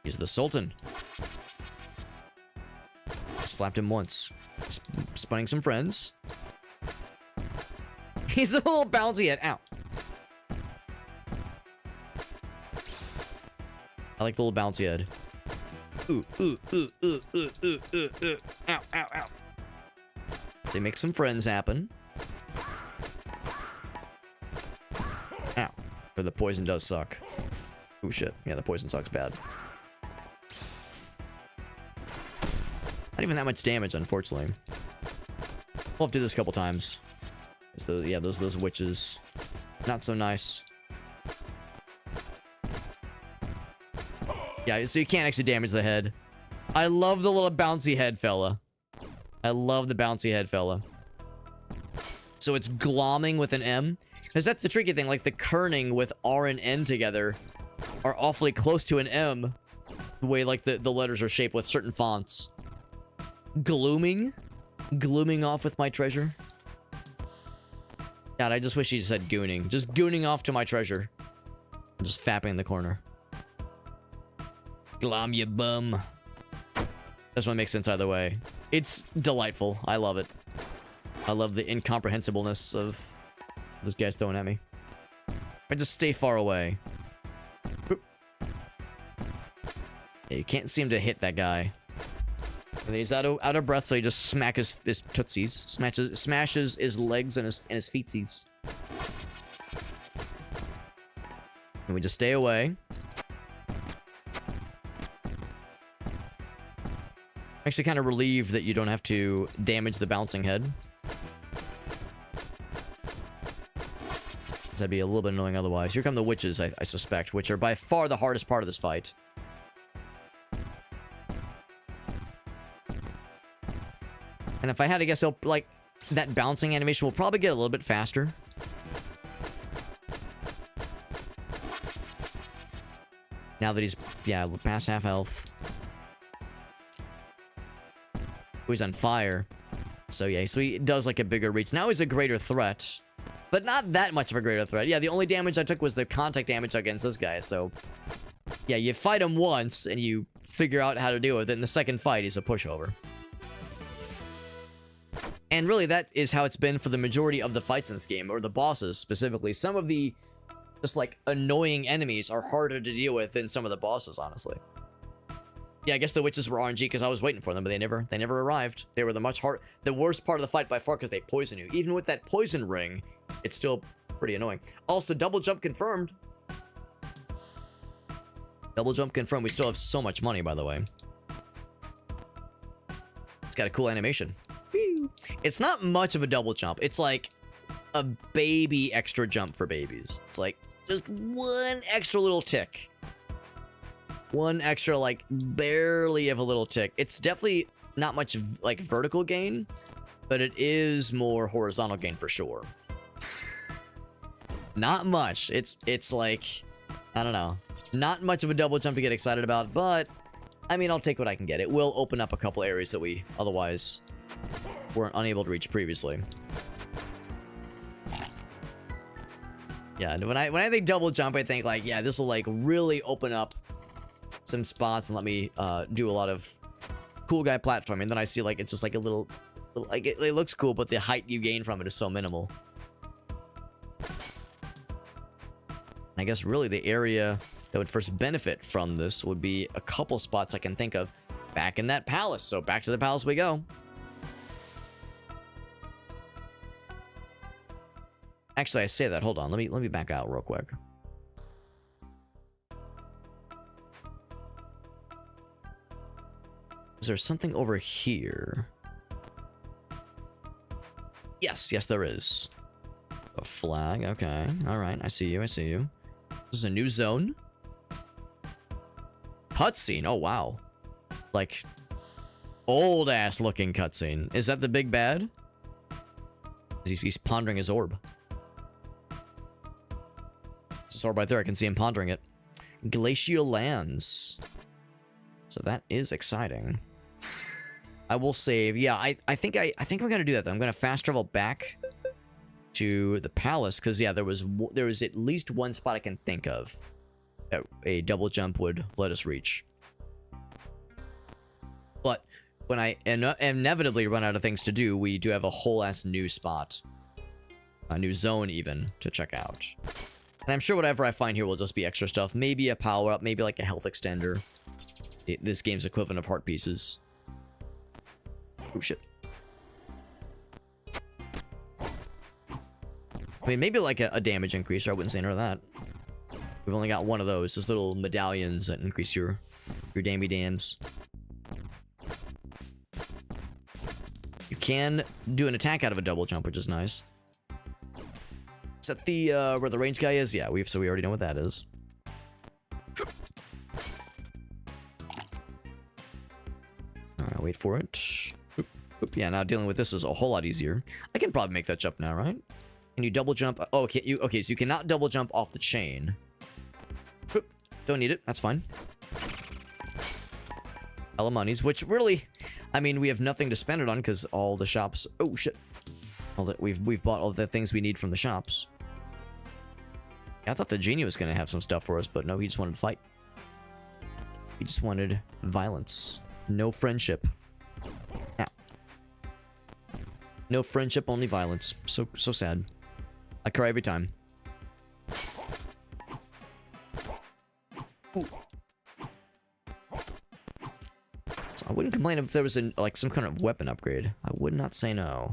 He's the Sultan. Slapped him once. Spunning some friends. He's a little bouncy head. Ow. I like the little bouncy head. Ooh. Ow, ow, ow. So make some friends happen. Ow. But the poison does suck. Ooh, shit. Yeah, the poison sucks bad. Not even that much damage, unfortunately. We'll have to do this a couple times. It's the, yeah, those witches. Not so nice. Yeah, so you can't actually damage the head. I love the little bouncy head fella. I love the bouncy head fella. So it's glomming with an M. Because that's the tricky thing. Like, the kerning with R and N together are awfully close to an M. The way, like, the letters are shaped with certain fonts. Glooming? Glooming off with my treasure? God, I just wish he just said gooning. Just gooning off to my treasure. I'm just fapping in the corner. Glom, you bum. This one makes sense either way. It's delightful. I love it. I love the incomprehensibleness of this guy's throwing at me. I just stay far away. Yeah, you can't seem to hit that guy. And then he's out of breath, so he just smacks his tootsies. Smashes his legs and his feetsies. And we just stay away. Actually kind of relieved that you don't have to damage the bouncing head. That'd be a little bit annoying otherwise. Here come the witches, I suspect, which are by far the hardest part of this fight. And if I had to guess, like, that bouncing animation will probably get a little bit faster. Now that he's, yeah, past half health. He's on fire. So yeah, so he does like a bigger reach. Now he's a greater threat. But not that much of a greater threat. Yeah, the only damage I took was the contact damage against this guy. So yeah, you fight him once and you figure out how to deal with it. In the second fight, he's a pushover. And really, that is how it's been for the majority of the fights in this game, or the bosses specifically. Some of the just like annoying enemies are harder to deal with than some of the bosses, honestly. Yeah, I guess the witches were RNG because I was waiting for them, but they never arrived. They were the worst part of the fight by far because they poison you. Even with that poison ring, it's still pretty annoying. Also, double jump confirmed. Double jump confirmed. We still have so much money, by the way. It's got a cool animation. It's not much of a double jump. It's like a baby extra jump for babies. It's like just one extra little tick. One extra, like, barely of a little tick. It's definitely not much, like, vertical gain, but it is more horizontal gain for sure. Not much. It's like, I don't know. Not much of a double jump to get excited about, but, I mean, I'll take what I can get. It will open up a couple areas that we otherwise weren't unable to reach previously. Yeah, when I think double jump, I think, like, yeah, this will, like, really open up some spots and let me do a lot of cool guy platforming. Then I see, like, it's just like a little like it looks cool, but the height you gain from it is so minimal. I guess really the area that would first benefit from this would be a couple spots I can think of back in that palace. So back to the palace we go. Actually, I say that. Hold on. Let me back out real quick. Is there something over here? Yes, there is. A flag, okay. Alright, I see you. This is a new zone. Cutscene, oh wow. Like, old ass looking cutscene. Is that the big bad? He's pondering his orb. It's this orb right there. I can see him pondering it. Glacial lands. So that is exciting. I will save. Yeah, I think I'm gonna do that though. I'm gonna fast travel back to the palace because yeah, there was at least one spot I can think of that a double jump would let us reach. But when I inevitably run out of things to do, we do have a whole ass new spot, a new zone even to check out. And I'm sure whatever I find here will just be extra stuff. Maybe a power up, maybe like a health extender. This game's equivalent of heart pieces. Oh shit. I mean, maybe like a damage increaser. I wouldn't say none of that. We've only got one of those. Those little medallions that increase your dammy dams. You can do an attack out of a double jump, which is nice. Is that the where the range guy is? Yeah, we already know what that is. Alright, wait for it. Oop, oop. Yeah, now dealing with this is a whole lot easier. I can probably make that jump now, right? Can you double jump? Oh, okay, so you cannot double jump off the chain. Oop, don't need it. That's fine. Hella monies, which really, I mean, we have nothing to spend it on because all the shops. Oh shit! All that we've bought all the things we need from the shops. I thought the genie was gonna have some stuff for us, but no, he just wanted to fight. He just wanted violence. No friendship. Yeah. No friendship, only violence. So sad. I cry every time. Ooh. So I wouldn't complain if there was like some kind of weapon upgrade. I would not say no.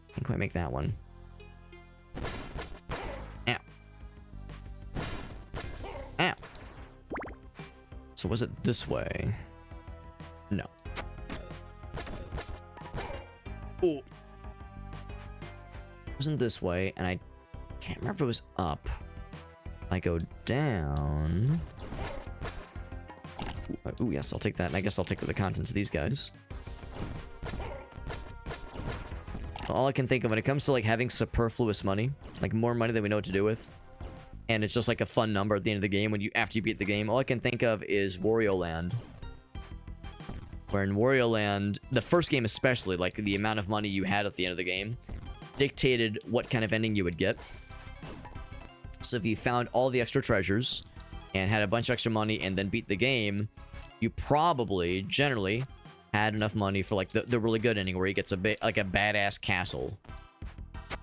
Can't quite make that one. Ow. Ow. So was it this way? No. Oh. It wasn't this way, and I can't remember if it was up. I go down. Ooh, yes, I'll take that, and I guess I'll take the contents of these guys. All I can think of when it comes to like having superfluous money, like more money than we know what to do with, and it's just like a fun number at the end of the game after you beat the game, all I can think of is Wario Land. Where in Wario Land, the first game especially, like the amount of money you had at the end of the game dictated what kind of ending you would get. So if you found all the extra treasures and had a bunch of extra money and then beat the game, you probably generally had enough money for like the really good ending where he gets a badass castle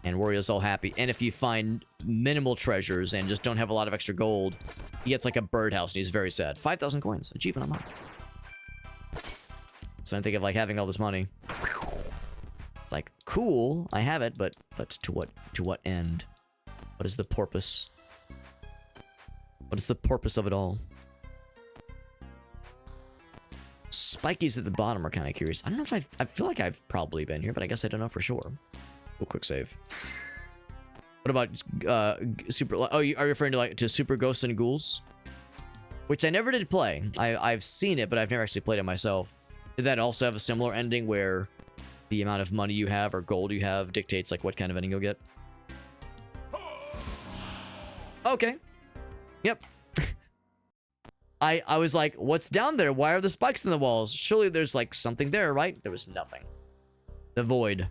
and Wario's all happy. And if you find minimal treasures and just don't have a lot of extra gold, he gets like a birdhouse and he's very sad. 5,000 coins, achievement unlocked. So I think of like having all this money. It's like cool, I have it, but to what end? What is the purpose? What is the purpose of it all? Spikies at the bottom are kind of curious. I don't know if I feel like I've probably been here, but I guess I don't know for sure. Oh, quick save. What about super? Oh, are you referring to Super Ghosts and Ghouls? Which I never did play. I've seen it, but I've never actually played it myself. Did that also have a similar ending where the amount of money you have or gold you have dictates like what kind of ending you'll get? Okay. Yep. I was like, what's down there? Why are the spikes in the walls? Surely there's like something there, right? There was nothing. The void.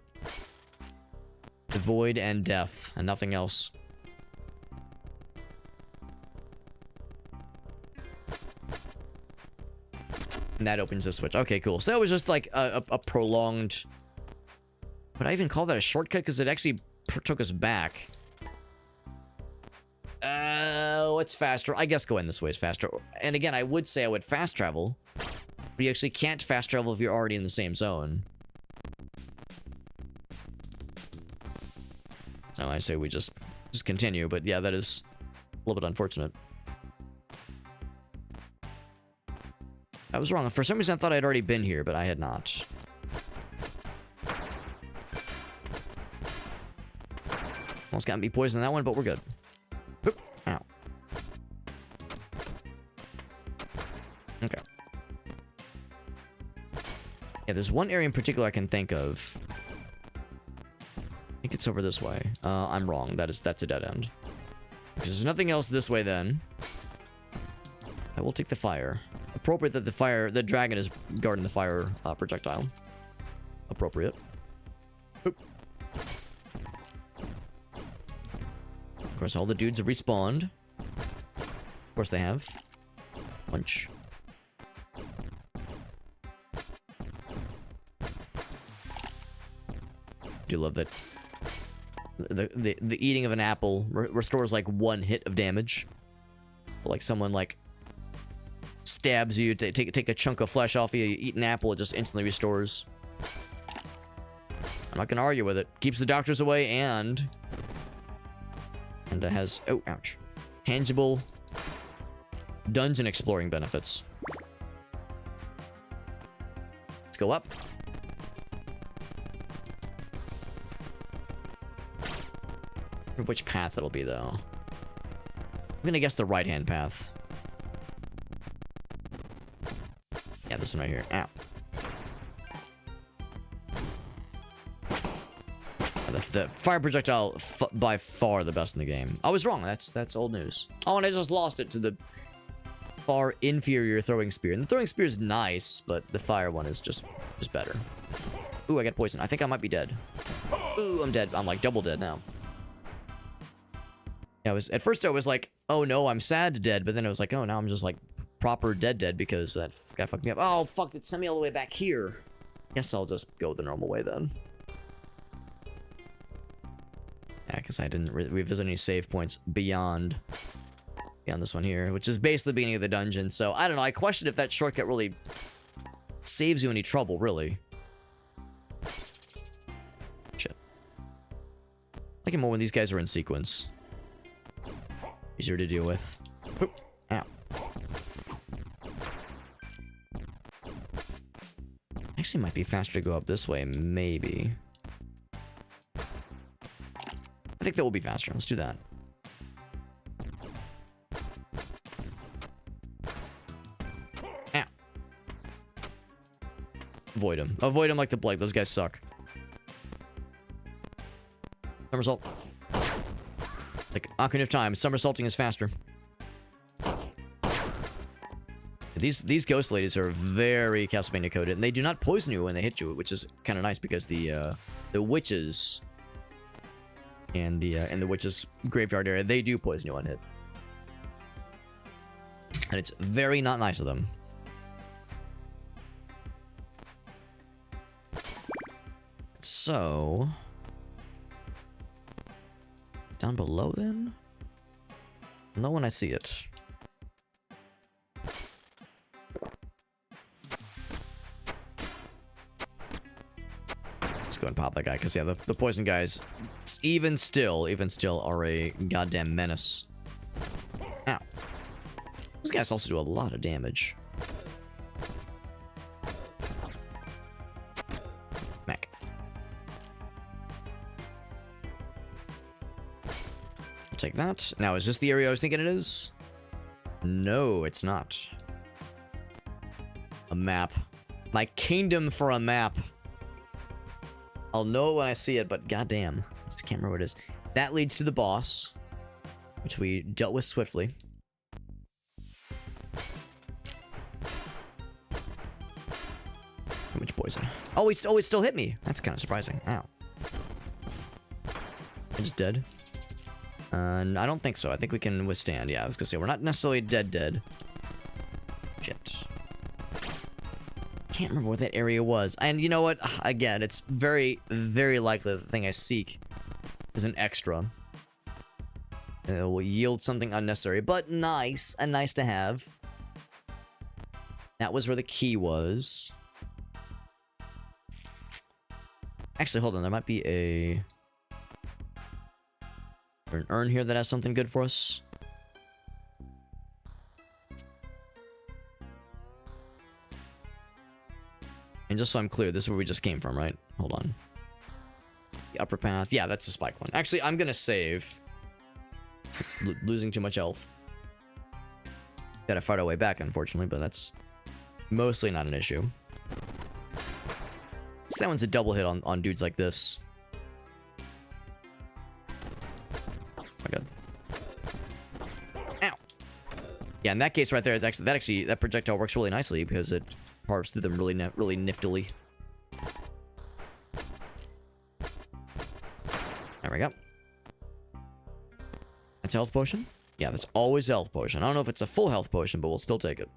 The void and death and nothing else. And that opens the switch. Okay, cool. So that was just like a prolonged... Would I even call that a shortcut? Because it actually took us back. What's faster? I guess going this way is faster. And again, I would say I would fast travel. But you actually can't fast travel if you're already in the same zone. So I say we just continue. But yeah, that is a little bit unfortunate. I was wrong. For some reason, I thought I'd already been here, but I had not. Almost got me poisoned in that one, but we're good. Oop. Ow. Okay. Yeah, there's one area in particular I can think of. I think it's over this way. I'm wrong. That's a dead end. There's nothing else this way then. I will take the fire. Appropriate that the dragon is guarding the fire projectile. Appropriate. Oop. Of course, all the dudes have respawned. Of course they have. Punch. Do love that. The eating of an apple restores like 1 hit of damage. Like someone like stabs you, take a chunk of flesh off you, you eat an apple, it just instantly restores. I'm not gonna argue with it. Keeps the doctors away and it has, oh, ouch, tangible dungeon exploring benefits. Let's go up. Which path it'll be though. I'm gonna guess the right-hand path. Yeah, this one right here. Ow. The fire projectile, by far the best in the game. I was wrong. That's old news. Oh, and I just lost it to the far inferior throwing spear. And the throwing spear is nice, but the fire one is just better. Ooh, I got poisoned. I think I might be dead. Ooh, I'm dead. I'm like double dead now. Yeah, at first I was like, oh no, I'm sad dead, but then I was like, oh, now I'm just like proper dead because that guy fucked me up. Oh, fuck, it sent me all the way back here. Guess I'll just go the normal way then. Yeah, because I didn't revisit any save points beyond this one here, which is basically the beginning of the dungeon. So, I don't know, I question if that shortcut really saves you any trouble, really. Shit. I like it more when these guys are in sequence. Easier to deal with. Oop. Ow. Actually, might be faster to go up this way, maybe. I think that will be faster. Let's do that. Ow. Avoid him. Avoid him like the plague. Those guys suck. Somersault. Like Ocarina of Time, somersaulting is faster. These ghost ladies are very Castlevania coded, and they do not poison you when they hit you, which is kind of nice because the witches and the witches graveyard area, they do poison you on hit, and it's very not nice of them. So down below then? No, when I see it. Let's go and pop that guy, because yeah, the poison guys, even still are a goddamn menace. Ow. These guys also do a lot of damage. Mac. Take that. Now, is this the area I was thinking it is? No, it's not. A map. My kingdom for a map. I'll know when I see it, but goddamn. I just can't remember what it is. That leads to the boss, which we dealt with swiftly. How much poison? Oh, it still hit me. That's kind of surprising. Ow. I'm just dead. I don't think so. I think we can withstand. Yeah, I was gonna say, we're not necessarily dead. Shit. Can't remember what that area was. And you know what? Again, it's very, very likely the thing I seek is an extra. It will yield something unnecessary, but nice. And nice to have. That was where the key was. Actually, hold on. There might be an urn here that has something good for us. And just so I'm clear, this is where we just came from, right? Hold on. The upper path. Yeah, that's the spike one. Actually, I'm gonna save. Losing too much health. Gotta fight our way back, unfortunately, but that's mostly not an issue. least that one's a double hit on dudes like this. Oh my god. Ow. Yeah, in that case right there, it's actually that projectile works really nicely because it carves through them really niftily. There we go. That's a health potion? Yeah, that's always a health potion. I don't know if it's a full health potion, but we'll still take it.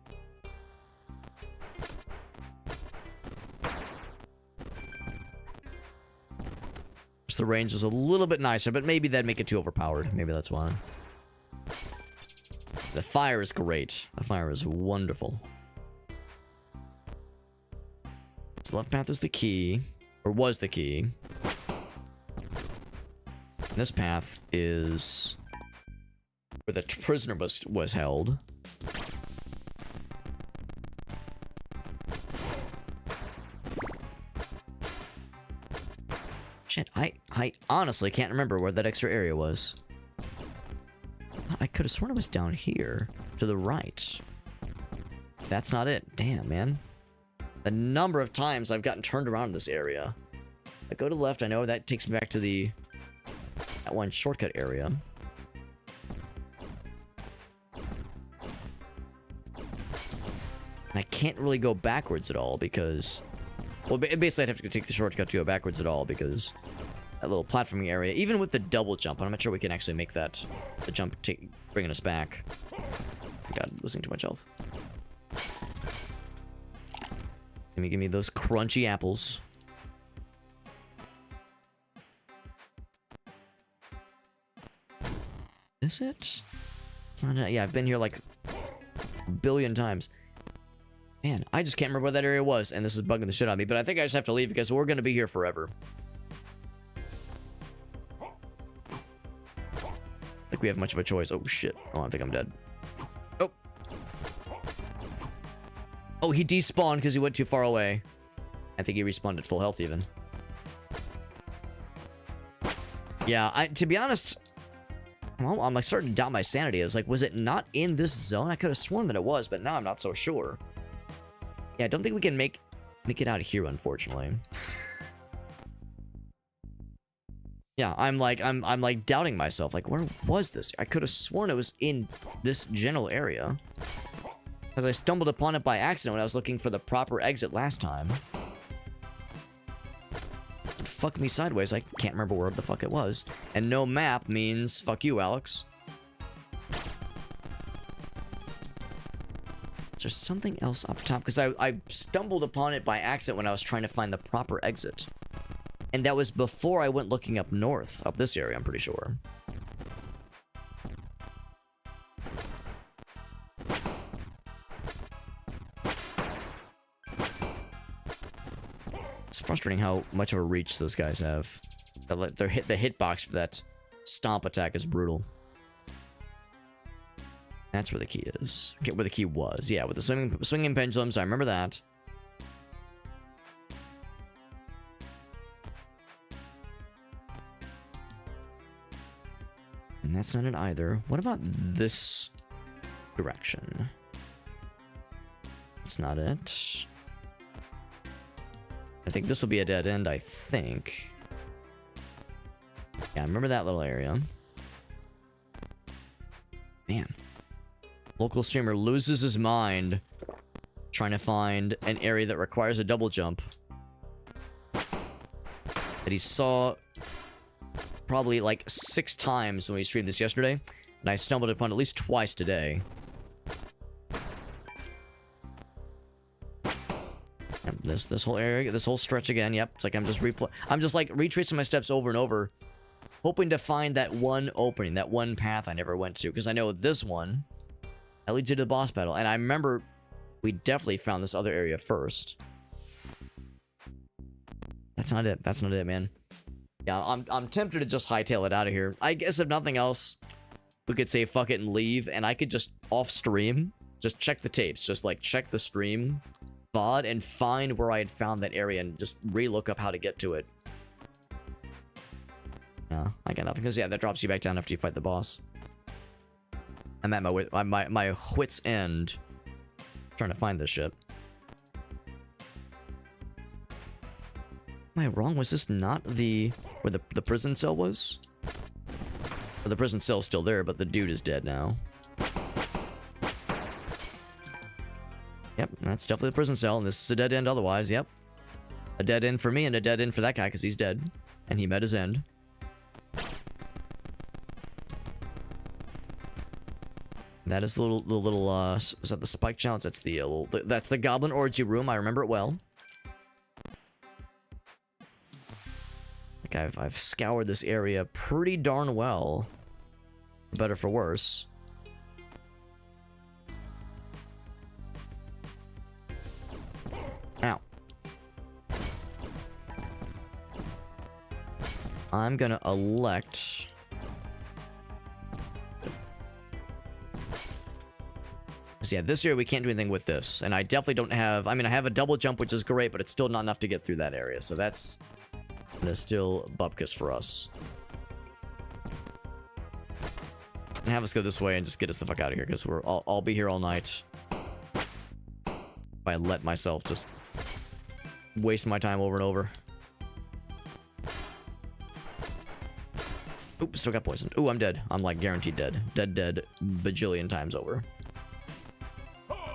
Just the range is a little bit nicer, but maybe that'd make it too overpowered. Maybe that's why. The fire is great. The fire is wonderful. This left path is the key. Or was the key. And this path is where the prisoner was held. Shit, I honestly can't remember where that extra area was. I could have sworn it was down here, to the right. That's not it. Damn, man. The number of times I've gotten turned around in this area. I go to the left, I know that takes me back to that one shortcut area. And I can't really go backwards at all because... Well, basically I'd have to take the shortcut to go backwards at all because... That little platforming area, even with the double jump, I'm not sure we can actually make that... The jump bringing us back. God, losing too much health. Give me those crunchy apples. Is it? It's not, yeah, I've been here like a billion times. Man, I just can't remember where that area was, and this is bugging the shit out of me, but I think I just have to leave because we're going to be here forever. Like we have much of a choice. Oh, shit. Oh, I think I'm dead. Oh. Oh, he despawned because he went too far away. I think he respawned at full health even. Yeah, to be honest... Well, I'm like starting to doubt my sanity. I was like, was it not in this zone? I could have sworn that it was, but now I'm not so sure. Yeah, I don't think we can make it out of here, unfortunately. Yeah, I'm like doubting myself. Like, where was this? I could have sworn it was in this general area. Because I stumbled upon it by accident when I was looking for the proper exit last time. Fuck me sideways, I can't remember where the fuck it was. And no map means fuck you, Alex. Is there something else up top? Because I stumbled upon it by accident when I was trying to find the proper exit. And that was before I went looking up north, up this area, I'm pretty sure. It's frustrating how much of a reach those guys have. The hitbox for that stomp attack is brutal. That's where the key is. Okay, where the key was. Yeah, with the swinging pendulums, I remember that. And that's not it either. What about this direction? That's not it. I think this will be a dead end, I think. Yeah, I remember that little area. Man. Local streamer loses his mind trying to find an area that requires a double jump. That he saw probably like 6 times when we streamed this yesterday. And I stumbled upon at least twice today. This whole area, this whole stretch again. Yep, it's like I'm just like retracing my steps over and over, hoping to find that one opening, that one path I never went to, because I know this one that leads you to the boss battle, and I remember we definitely found this other area first. That's not it. That's not it, man. Yeah, I'm tempted to just hightail it out of here. I guess if nothing else, we could say fuck it and leave, and I could just off stream, just check the tapes, just like check the stream VOD and find where I had found that area and just re-look up how to get to it. No, I got nothing, because yeah, that drops you back down after you fight the boss. I'm at my wit's end trying to find this shit. Am I wrong? Was this not the... where the prison cell was? Or the prison cell's still there, but the dude is dead now. Yep, that's definitely the prison cell, and this is a dead end otherwise, yep. A dead end for me and a dead end for that guy, because he's dead. And he met his end. That is the little, is that the spike challenge? That's the, that's the goblin orgy room, I remember it well. Like, I've scoured this area pretty darn well. For better for worse. Ow. I'm gonna elect... So yeah, this area we can't do anything with this. And I definitely don't have... I mean, I have a double jump, which is great, but it's still not enough to get through that area. So that's still bupkis for us. And have us go this way and just get us the fuck out of here, because I'll be here all night. If I let myself just waste my time over and over. Oops, still got poisoned. Ooh, I'm dead. I'm like guaranteed dead. Dead bajillion times over.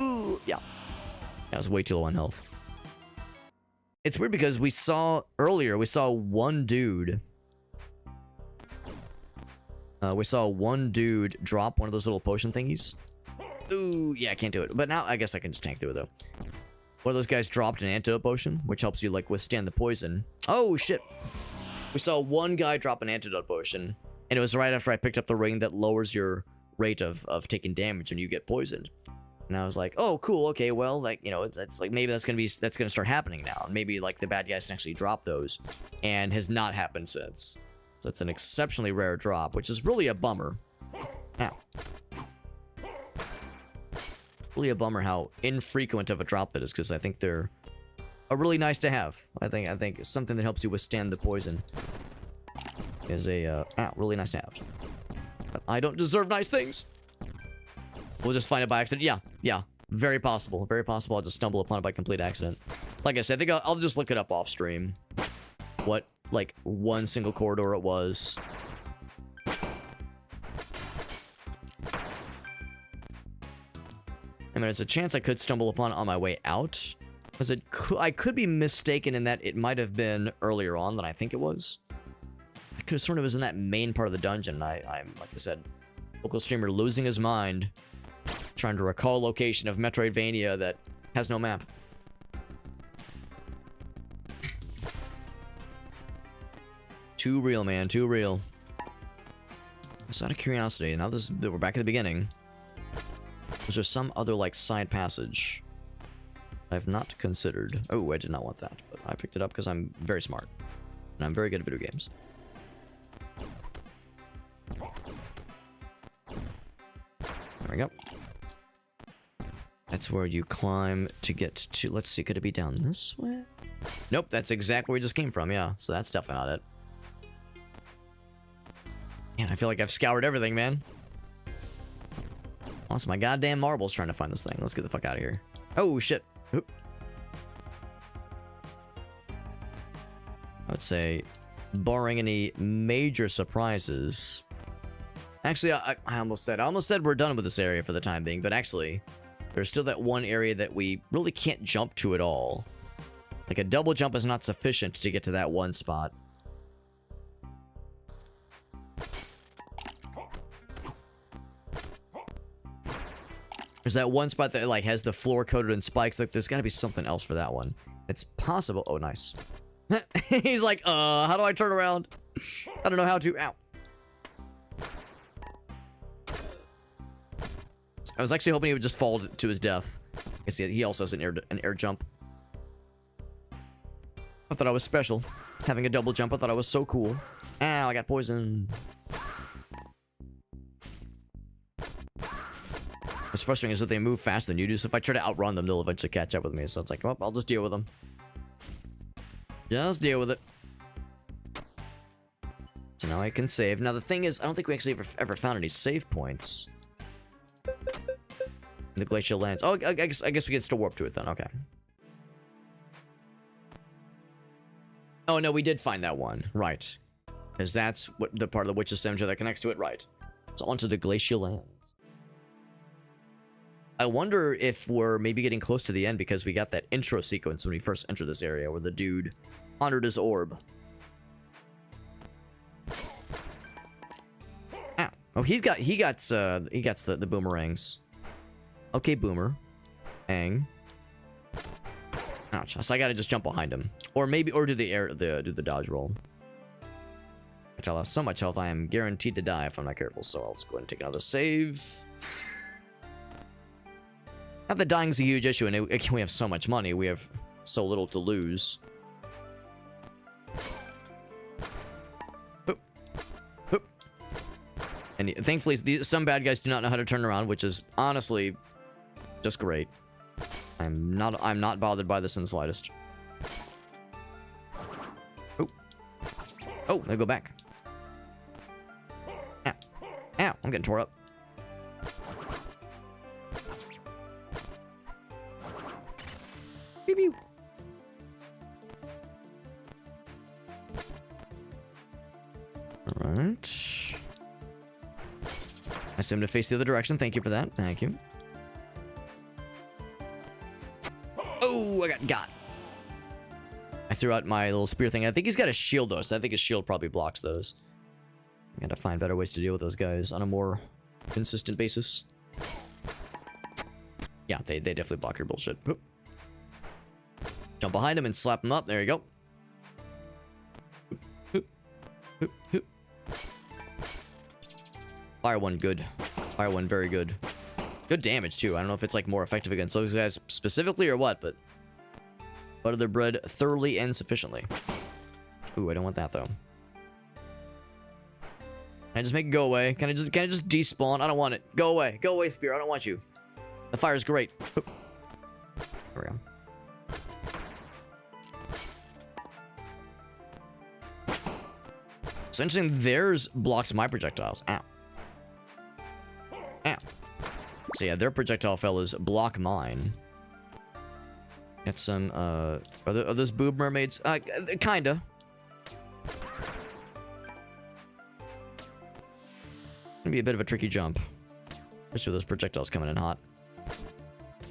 Ooh, yeah. That was way too low on health. It's weird because we saw one dude. We saw one dude drop one of those little potion thingies. Ooh, yeah, I can't do it. But now I guess I can just tank through it though. One of those guys dropped an antidote potion, which helps you like withstand the poison. Oh shit. We saw one guy drop an antidote potion, and it was right after I picked up the ring that lowers your rate of taking damage when you get poisoned. And I was like, oh, cool, okay, well, like, you know, it's like, maybe that's gonna start happening now. And maybe, like, the bad guys can actually drop those. And has not happened since. So it's an exceptionally rare drop, which is really a bummer. Ow. Really a bummer how infrequent of a drop that is, because I think they're really nice to have. I think something that helps you withstand the poison is really nice to have. But I don't deserve nice things. We'll just find it by accident. Yeah. Very possible. Very possible I'll just stumble upon it by complete accident. Like I said, I think I'll just look it up off stream. What, like, one single corridor it was. I mean, there's a chance I could stumble upon it on my way out. Because I could be mistaken in that it might have been earlier on than I think it was. I could have sworn it was in that main part of the dungeon. I'm, like I said, local streamer losing his mind. Trying to recall location of Metroidvania that has no map. Too real, man. Too real. Just out of curiosity, now we're back at the beginning. Was there some other, like, side passage I've not considered? Oh, I did not want that, but I picked it up because I'm very smart. And I'm very good at video games. There we go. That's where you climb to get to... Let's see, could it be down this way? Nope, that's exactly where we just came from, yeah. So that's definitely not it. Man, I feel like I've scoured everything, man. Lost my goddamn marbles trying to find this thing. Let's get the fuck out of here. Oh, shit. Oop. I would say, barring any major surprises... Actually, I almost said we're done with this area for the time being, but actually... There's still that one area that we really can't jump to at all. Like, a double jump is not sufficient to get to that one spot. There's that one spot that, like, has the floor coated in spikes. Like, there's gotta be something else for that one. It's possible. Oh, nice. He's like, how do I turn around? I don't know how to. Ow. I was actually hoping he would just fall to his death. I guess he also has an air jump. I thought I was special. Having a double jump, I thought I was so cool. Ow, I got poisoned. What's frustrating is that they move faster than you do, so if I try to outrun them, they'll eventually catch up with me. So it's like, well, I'll just deal with them. Just deal with it. So now I can save. Now the thing is, I don't think we actually ever found any save points. The glacial lands. Oh, I guess we can still warp to it then. Okay. Oh, no, we did find that one. Right. Because that's what the part of the Witch's Cemetery that connects to it. Right. So onto the glacial lands. I wonder if we're maybe getting close to the end because we got that intro sequence when we first entered this area where the dude honored his orb. Ow. Oh, he got the boomerangs. Okay, boomer. Ang. Ouch. So I gotta just jump behind him. Or do the dodge roll. Which I lost so much health, I am guaranteed to die if I'm not careful. So I'll just go ahead and take another save. Not that dying's a huge issue, and we have so much money. We have so little to lose. Boop. Boop. And thankfully, some bad guys do not know how to turn around, which is honestly just great. I'm not bothered by this in the slightest. Oh. Oh, they go back. Ow. Ow, I'm getting tore up. Pew pew. Alright. I seem to face the other direction. Thank you for that. Thank you. Oh, I got. I threw out my little spear thing. I think he's got a shield, though, so I think his shield probably blocks those. I gotta find better ways to deal with those guys on a more consistent basis. Yeah, they definitely block your bullshit. Oop. Jump behind him and slap him up. There you go. Oop, oop, oop. Fire one, good. Fire one, very good. Good damage, too. I don't know if it's, like, more effective against those guys specifically or what, but... butter their bread thoroughly and sufficiently. Ooh, I don't want that, though. Can I just make it go away? Can I just despawn? I don't want it. Go away. Go away, Spear. I don't want you. The fire's great. Oop. There we go. So interesting, theirs blocks my projectiles. Ow. Ow. So yeah, their projectile fellas block mine. Got some, are those boob mermaids? Kinda. Gonna be a bit of a tricky jump. Especially with those projectiles coming in hot.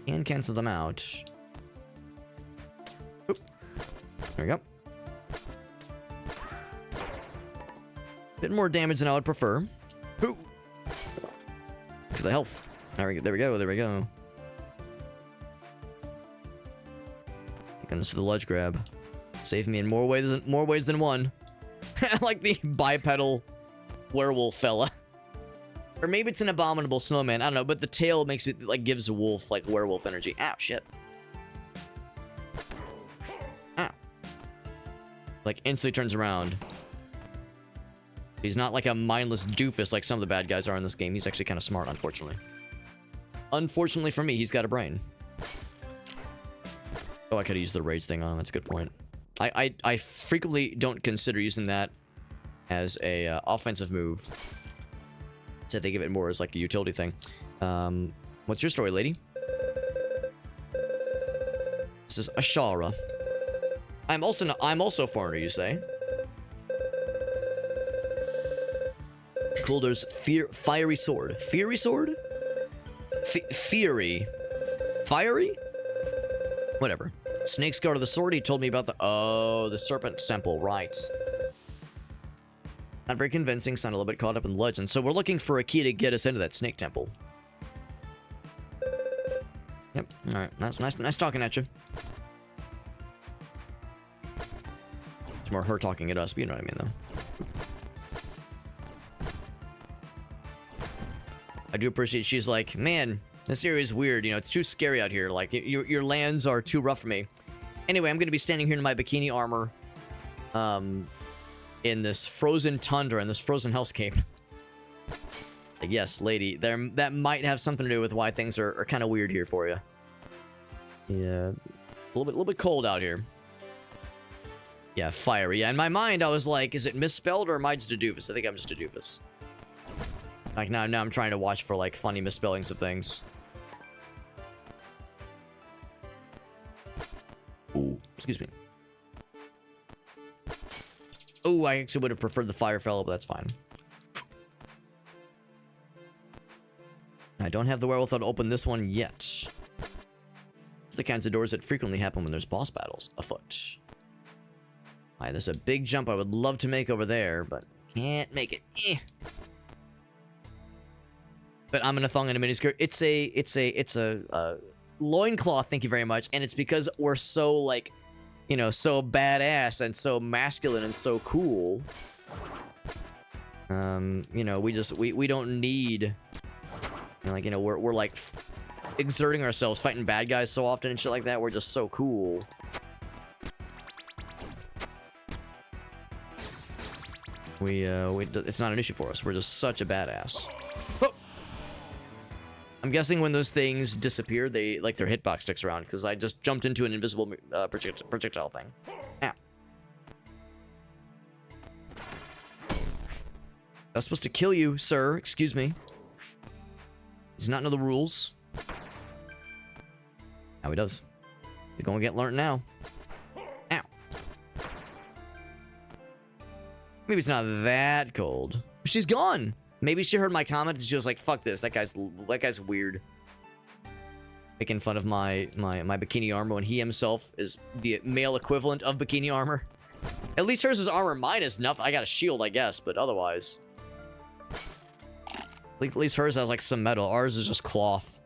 And cancel them out. Oop. There we go. Bit more damage than I would prefer. Ooh. For the health. There we go. There we go. Goes for the ledge grab. Save me in more ways than one. Like the bipedal werewolf fella. Or maybe it's an abominable snowman. I don't know, but the tail makes it like gives a wolf like werewolf energy. Ow, shit. Ow. Like instantly turns around. He's not like a mindless doofus like some of the bad guys are in this game. He's actually kind of smart, unfortunately. Unfortunately for me, he's got a brain. Oh, I could have used the rage thing on him. That's a good point. I frequently don't consider using that as a offensive move. So they give it more as like a utility thing. What's your story, lady? This is Ashara. I'm also foreigner, you say? Cool, there's fiery sword. Fiery sword? Fury. Fiery? Whatever. Snake's guard of the sword. He told me about the serpent temple. Right. Not very convincing. Sound a little bit caught up in legend. So we're looking for a key to get us into that snake temple. Yep. All right. Nice talking at you. It's more her talking at us, but you know what I mean, though. I do appreciate she's like, man, this area is weird. You know, it's too scary out here. Like, your lands are too rough for me. Anyway, I'm going to be standing here in my bikini armor. In this frozen tundra, in this frozen hellscape. Yes, lady. That might have something to do with why things are kind of weird here for you. Yeah. A little bit cold out here. Yeah, fiery. Yeah, in my mind, I was like, is it misspelled or am I just a doofus? I think I'm just a doofus. Like, now I'm trying to watch for, like, funny misspellings of things. Ooh, excuse me. Oh, I actually would have preferred the fire fellow, but that's fine. I don't have the wherewithal to open this one yet. It's the kinds of doors that frequently happen when there's boss battles afoot. Alright, there's a big jump I would love to make over there, but can't make it. Eh. But I'm in a thong and a miniskirt. It's a loincloth, thank you very much. And it's because we're so, like, you know, so badass and so masculine and so cool. You know, we don't need, like, you know, we're like exerting ourselves, fighting bad guys so often and shit like that. We're just so cool. It's not an issue for us. We're just such a badass. Oh! I'm guessing when those things disappear, they, like, their hitbox sticks around, because I just jumped into an invisible projectile thing. Ow. That's supposed to kill you, sir. Excuse me. Does not know the rules. Now he does. You're gonna get learned now. Ow. Maybe it's not that cold. She's gone. Maybe she heard my comment and she was like, fuck this. That guy's weird. Making fun of my bikini armor when he himself is the male equivalent of bikini armor. At least hers is armor. Mine is nothing. I got a shield, I guess, but otherwise. At least hers has like some metal. Ours is just cloth.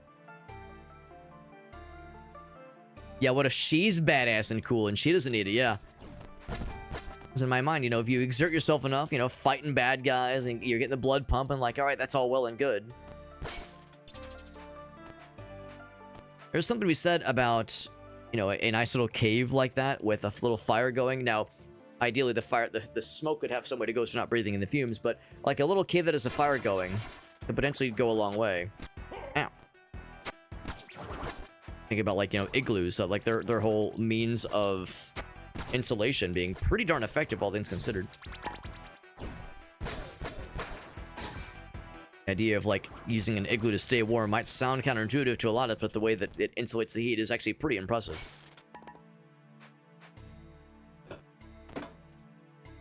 Yeah, what if she's badass and cool and she doesn't need it? Yeah. Because in my mind, you know, if you exert yourself enough, you know, fighting bad guys and you're getting the blood pumping, like, all right, that's all well and good. There's something to be said about, you know, a nice little cave like that with a little fire going. Now, ideally, the smoke could have somewhere to go so you're not breathing in the fumes, but like a little cave that has a fire going could potentially go a long way. Ow. Think about, like, you know, igloos, so like their whole means of insulation being pretty darn effective, all things considered. The idea of, like, using an igloo to stay warm might sound counterintuitive to a lot of it, but the way that it insulates the heat is actually pretty impressive.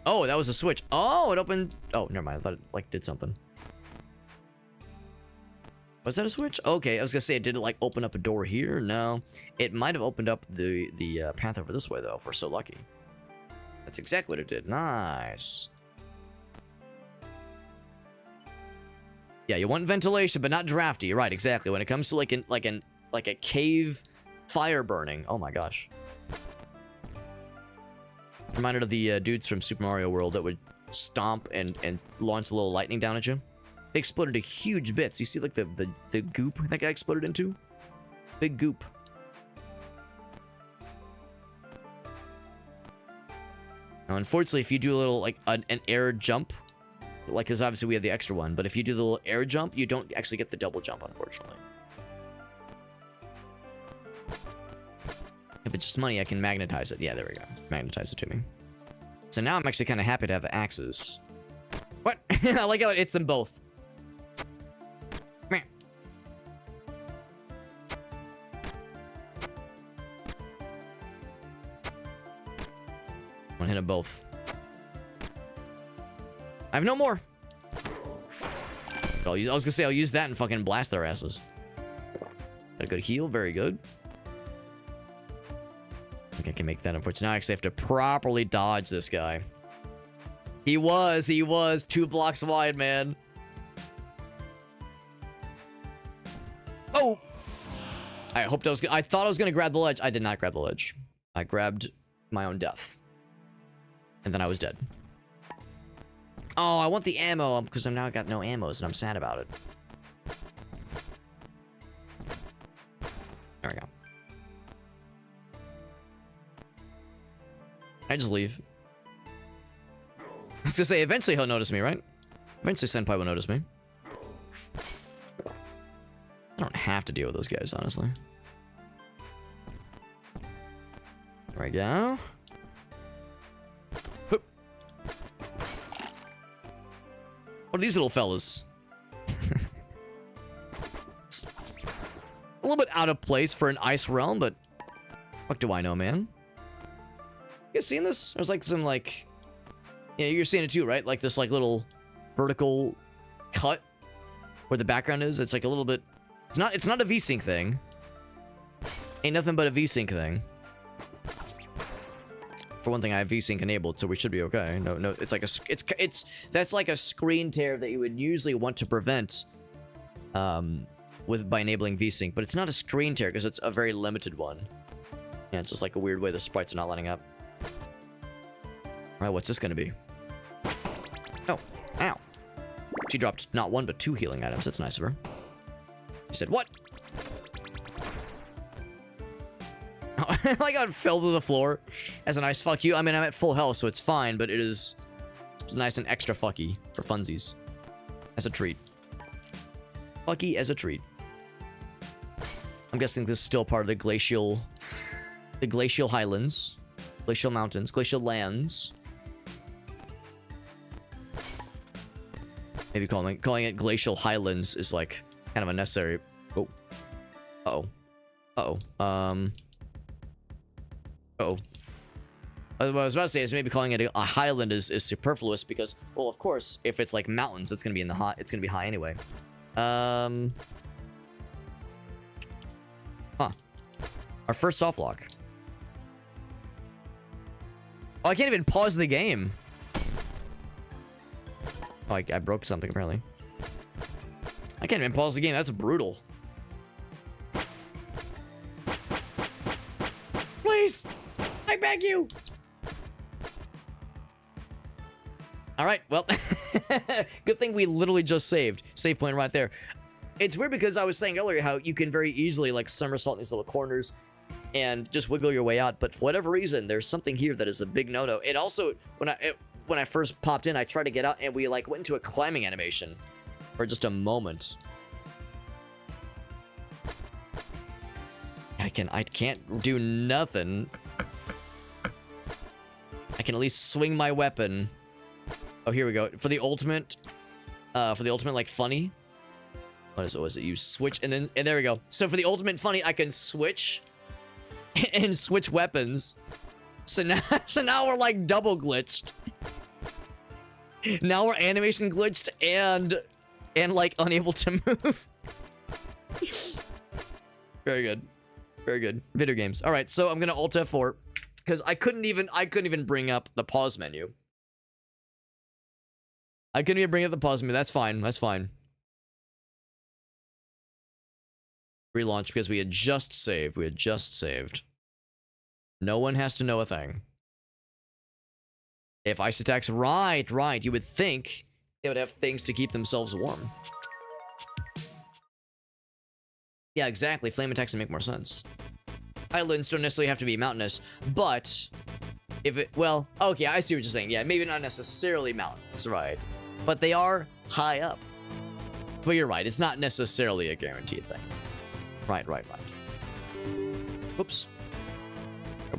Oh, that was a switch. Oh, it opened. Oh, never mind. I thought it, like, did something. Was that a switch? Okay, I was gonna say, did it, like, open up a door here? No. It might have opened up the path over this way, though, if we're so lucky. That's exactly what it did. Nice. Yeah, you want ventilation, but not drafty. You're right, exactly. When it comes to, like a cave fire burning. Oh my gosh. Reminded of the dudes from Super Mario World that would stomp and launch a little lightning down at you. They exploded into huge bits. You see, like, the goop that guy exploded into? Big goop. Now, unfortunately, if you do a little, like, an air jump, like, because obviously we have the extra one, but if you do the little air jump, you don't actually get the double jump, unfortunately. If it's just money, I can magnetize it. Yeah, there we go. Magnetize it to me. So now I'm actually kind of happy to have the axes. What? I like how it hits them both. Meh. I'm gonna hit them both. I have no more. I was gonna say I'll use that and fucking blast their asses. Got a good heal, very good. I think I can make that. Unfortunately, now I actually have to properly dodge this guy. He was 2 blocks wide, man. Oh! I hoped I thought I was gonna grab the ledge. I did not grab the ledge. I grabbed my own death. And then I was dead. Oh, I want the ammo because I've now got no ammos and I'm sad about it. There we go. I just leave. I was gonna say, eventually he'll notice me, right? Eventually Senpai will notice me. I don't have to deal with those guys, honestly. There we go. Hoop. What are these little fellas? A little bit out of place for an ice realm, but what do I know, man? You guys seeing this? There's like some, like, Yeah, you're seeing it too, right? Like this like little vertical cut where the background is. It's like a little bit. It's not a VSync thing. Ain't nothing but a VSync thing. For one thing, I have VSync enabled, so we should be okay. No, it's like that's like a screen tear that you would usually want to prevent, by enabling VSync, but it's not a screen tear because it's a very limited one. Yeah, it's just like a weird way the sprites are not lining up. All right, what's this gonna be? Oh, ow! She dropped not one but 2 healing items. That's nice of her. She said, "What?" Like how it fell to the floor as a nice fuck you. I mean, I'm at full health, so it's fine, but it is nice and extra fucky for funsies. As a treat. Fucky as a treat. I'm guessing this is still part of the glacial highlands, glacial mountains, glacial lands. Maybe calling it glacial highlands is like kind of unnecessary. Oh. Uh-oh. Uh-oh. Uh-oh. What I was about to say is maybe calling it a highland is superfluous because, well, of course, if it's like mountains, it's gonna be it's gonna be high anyway. Huh. Our first soft lock. Oh, I can't even pause the game. Oh, I broke something apparently. I can't even pause the game. That's brutal. Please, I beg you. All right, well, good thing we literally just saved. Save point right there. It's weird because I was saying earlier how you can very easily like somersault in these little corners and just wiggle your way out. But for whatever reason, there's something here that is a big no-no. It also, when I first popped in, I tried to get out and we like went into a climbing animation for just a moment. I can't do nothing. I can at least swing my weapon. Oh, here we go. For the ultimate like funny. What is it? You switch and there we go. So for the ultimate funny, I can switch and switch weapons. So now we're like double glitched. Now we're animation glitched and like unable to move. Very good. Very good. Video games. All right, so I'm gonna Alt F4 because I couldn't even bring up the pause menu. I couldn't even bring up the pause menu. That's fine. That's fine. Relaunch because we had just saved. We had just saved. No one has to know a thing. If ice attacks, right. You would think they would have things to keep themselves warm. Yeah, exactly. Flame attacks would make more sense. Islands don't necessarily have to be mountainous, but if it, well, okay, I see what you're saying. Yeah, maybe not necessarily mountains, right? But they are high up. But you're right. It's not necessarily a guaranteed thing. Right. Oops.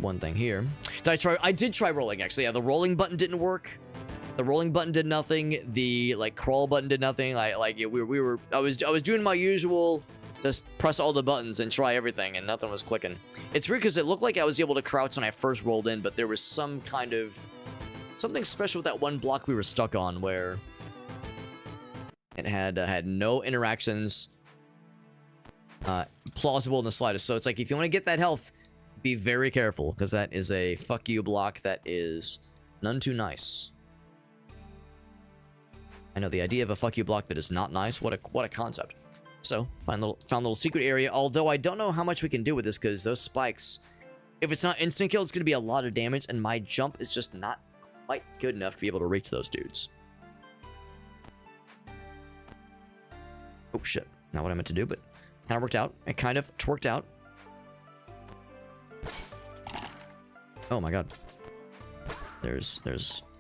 One thing here. I did try rolling, actually. Yeah, the rolling button didn't work. The rolling button did nothing. The, like, crawl button did nothing. I was doing my usual, just press all the buttons and try everything, and nothing was clicking. It's weird because it looked like I was able to crouch when I first rolled in, but there was some kind of, something special with that one block we were stuck on where it had no interactions plausible in the slightest. So it's like, if you want to get that health, be very careful, because that is a fuck you block that is none too nice. I know the idea of a fuck you block that is not nice. What a concept. So found a little secret area. Although I don't know how much we can do with this, because those spikes, if it's not instant kill, it's going to be a lot of damage, and my jump is just not quite good enough to be able to reach those dudes. Oh shit! Not what I meant to do, but kind of worked out. It kind of twerked out. Oh my god. There's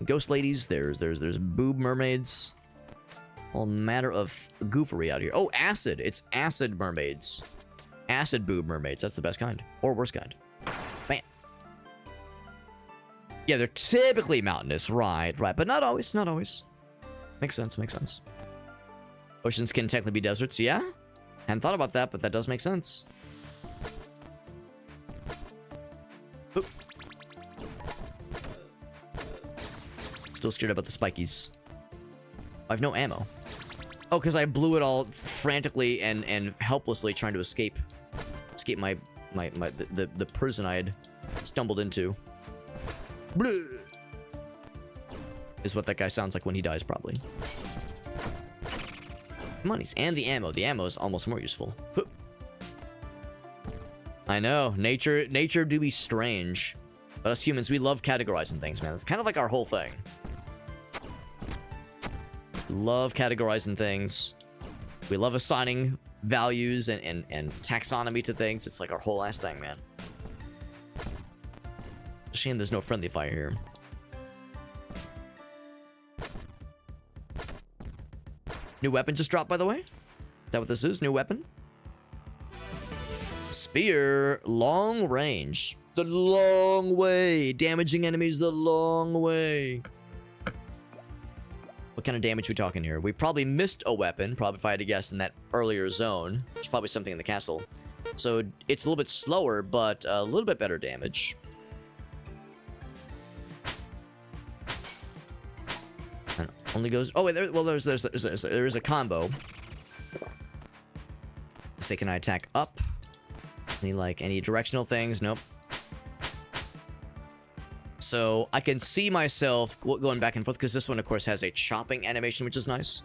ghost ladies, there's boob mermaids. All manner of goofery out here. Oh, acid. It's acid mermaids. Acid boob mermaids. That's the best kind. Or worst kind. Bam. Yeah, they're typically mountainous. Right. But not always. Makes sense. Oceans can technically be deserts. Yeah? Hadn't thought about that, but that does make sense. Oop. Still scared about the spikies. I have no ammo. Oh, because I blew it all frantically and helplessly trying to escape the prison I had stumbled into. Bleh. Is what that guy sounds like when he dies, probably. Monies and the ammo. The ammo is almost more useful. I know, nature do be strange, but us humans, we love categorizing things, man. It's kind of like our whole thing. Love categorizing things. We love assigning values and taxonomy to things. It's like our whole ass thing, man. It's a shame there's no friendly fire here. New weapon just dropped, by the way? Is that what this is? New weapon? Spear. Long range. The long way. Damaging enemies the long way. What kind of damage are we talking here? We probably missed a weapon, probably if I had to guess, in that earlier zone. There's probably something in the castle. So it's a little bit slower, but a little bit better damage. And only goes... Oh, wait, there is a combo. Say, can I attack up? Any directional things? Nope. So I can see myself going back and forth, because this one, of course, has a chopping animation, which is nice.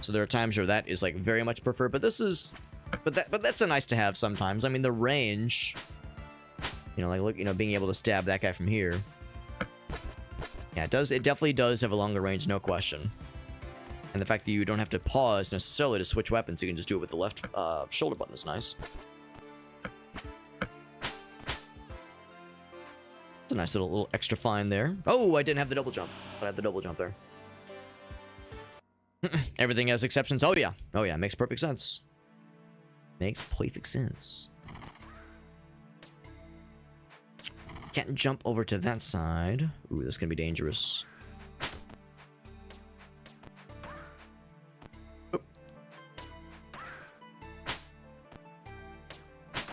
So there are times where that is, like, very much preferred. But this is... But that's a nice to have sometimes. I mean, the range... You know, like, look, you know, being able to stab that guy from here. Yeah, it does. It definitely does have a longer range, no question. And the fact that you don't have to pause necessarily to switch weapons, you can just do it with the left shoulder button is nice. It's a nice little extra find there. Oh, I didn't have the double jump, but I had the double jump there. Everything has exceptions. Oh, yeah. Oh, yeah. Makes perfect sense. Makes perfect sense. Can't jump over to that side. Ooh, this can be dangerous. Oh.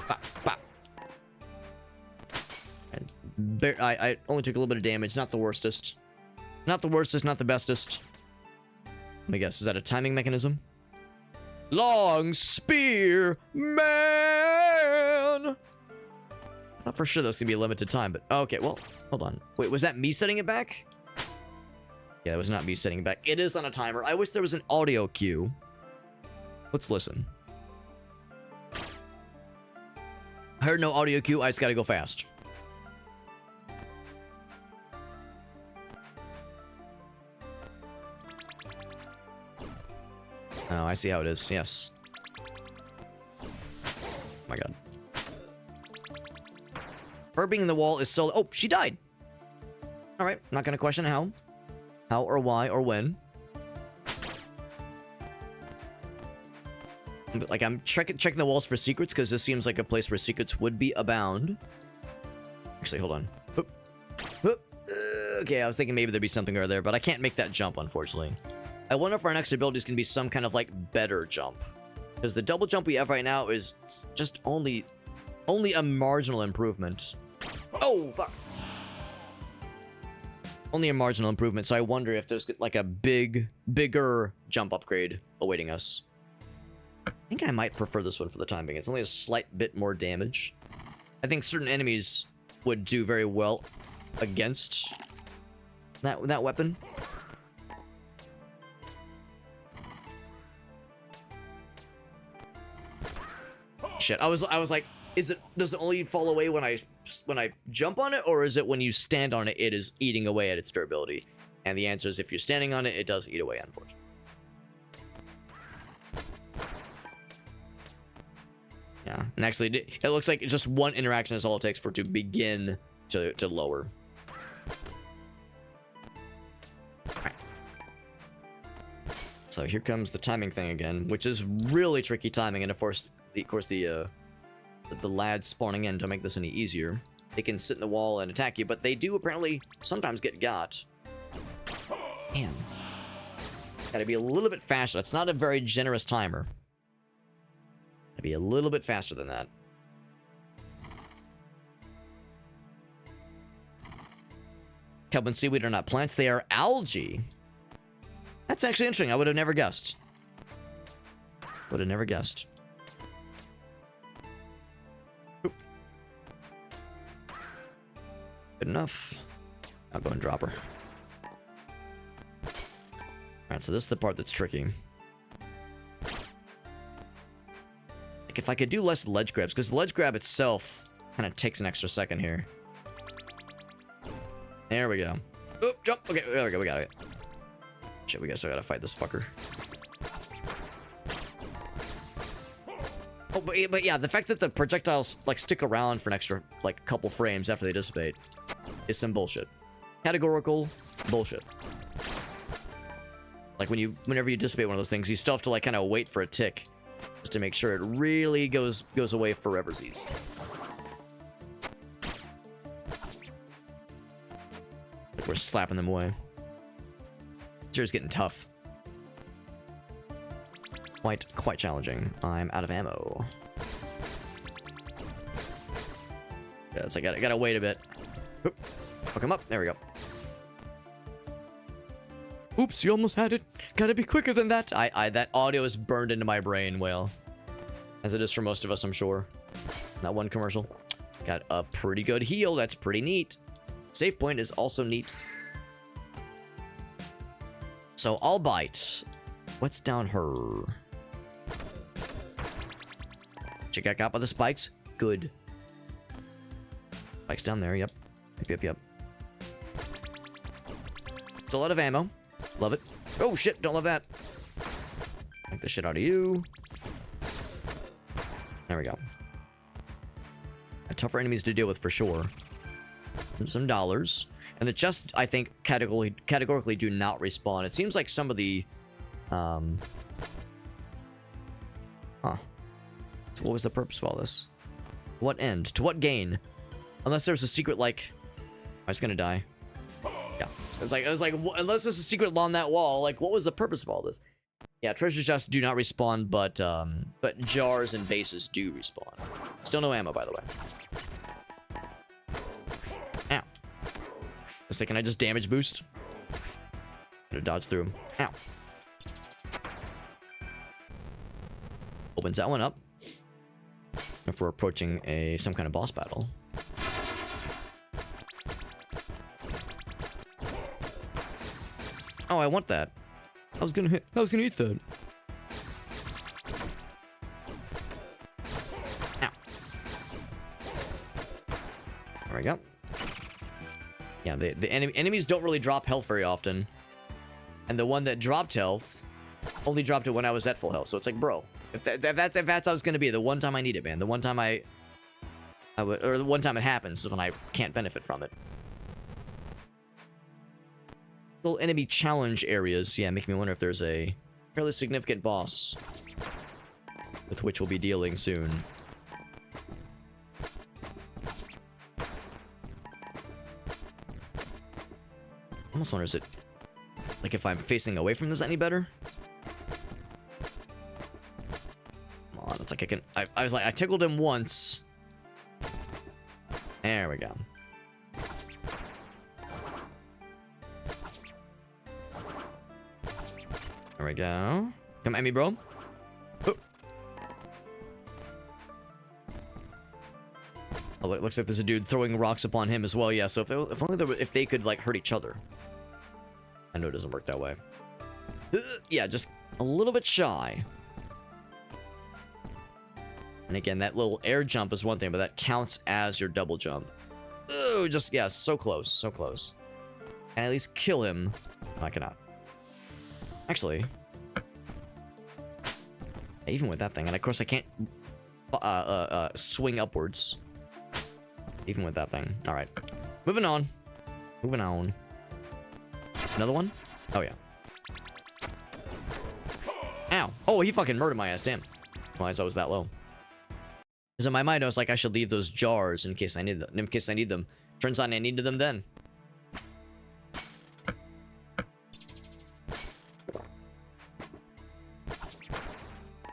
Bop, bop. I only took a little bit of damage. Not the worstest. Not the worstest, not the bestest. Let me guess. Is that a timing mechanism? Long spear man! I thought for sure that was going to be a limited time, but... Okay, well, hold on. Wait, was that me setting it back? Yeah, that was not me setting it back. It is on a timer. I wish there was an audio cue. Let's listen. I heard no audio cue. I just got to go fast. Oh, I see how it is. Yes. Oh my god. Her being in the wall is so... Oh, she died. Alright, not gonna question how. How or why or when. But, like, I'm checking the walls for secrets, because this seems like a place where secrets would be abound. Actually, hold on. Oop. Oop. Okay, I was thinking maybe there'd be something over there, but I can't make that jump, unfortunately. I wonder if our next ability is going to be some kind of, like, better jump. Because the double jump we have right now is just only a marginal improvement. Oh, fuck. Only a marginal improvement, so I wonder if there's, like, a bigger jump upgrade awaiting us. I think I might prefer this one for the time being. It's only a slight bit more damage. I think certain enemies would do very well against that weapon. Shit, I was like, does it only fall away when I jump on it, or is it when you stand on it, it is eating away at its durability? And the answer is, if you're standing on it, it does eat away, unfortunately. Yeah, and actually, it looks like just one interaction is all it takes for it to begin to lower. Alright. So here comes the timing thing again, which is really tricky timing, and of course the lads spawning in don't make this any easier. They can sit in the wall and attack you, but they do apparently sometimes get got. Man. Gotta be a little bit faster. That's not a very generous timer. Gotta be a little bit faster than that. Kelp and seaweed are not plants, they are algae. That's actually interesting. I would have never guessed. Would have never guessed. Oop. Good enough. I'll go and drop her. Alright, so this is the part that's tricky. Like, if I could do less ledge grabs, because ledge grab itself kind of takes an extra second here. There we go. Oop, jump. Okay, there we go. We got it. Shit, we still gotta fight this fucker. Oh, but yeah, the fact that the projectiles, like, stick around for an extra, like, couple frames after they dissipate is some bullshit. Categorical bullshit. Like, whenever you dissipate one of those things, you still have to, like, kind of wait for a tick just to make sure it really goes away foreversies. Like, we're slapping them away. It's getting tough. Quite challenging. I'm out of ammo. Yeah, it's like I gotta wait a bit. Oop. Hook him up. There we go. Oops, you almost had it. Gotta be quicker than that. That audio is burned into my brain, Whale. As it is for most of us, I'm sure. That one commercial. Got a pretty good heal. That's pretty neat. Save point is also neat. So I'll bite. What's down her? She got got by the spikes? Good. Spikes down there, yep. Yep. Still out of ammo. Love it. Oh shit, don't love that. Take the shit out of you. There we go. Tougher enemies to deal with for sure. Some dollars. And the chests, I think, categorically do not respawn. It seems like some of the... Huh. So what was the purpose of all this? What end? To what gain? Unless there's a secret, like... I'm just gonna die. Yeah. It was like, unless there's a secret on that wall, like, what was the purpose of all this? Yeah, treasure chests do not respawn, but jars and bases do respawn. Still no ammo, by the way. Ow. Let's say, can I just damage boost? I'm gonna dodge through him. Ow. Opens that one up. If we're approaching some kind of boss battle. Oh, I want that. I was gonna eat that. Ow. There we go. Yeah, the enemies don't really drop health very often. And the one that dropped health only dropped it when I was at full health. So it's like, bro, if that's how it's gonna be, the one time I need it, man. The one time I would, or the one time it happens is when I can't benefit from it. Little enemy challenge areas, yeah, make me wonder if there's a fairly significant boss with which we'll be dealing soon. Almost wonder, is it like if I'm facing away from this any better? Come on, it's like I was like, I tickled him once. There we go. There we go. Come at me, bro. Oh, it looks like there's a dude throwing rocks upon him as well. Yeah, so if only if they could, like, hurt each other. I know it doesn't work that way. Yeah, just a little bit shy. And again, that little air jump is one thing, but that counts as your double jump. Ooh, just, yeah, so close, so close. And at least kill him. No, I cannot. Actually, even with that thing, and of course I can't swing upwards. Even with that thing. All right, moving on. Moving on. Another one? Oh yeah. Ow! Oh, he fucking murdered my ass. Damn. Why is I was that low? Because in my mind I was like, I should leave those jars in case I need them. In case I need them. Turns out I needed them then.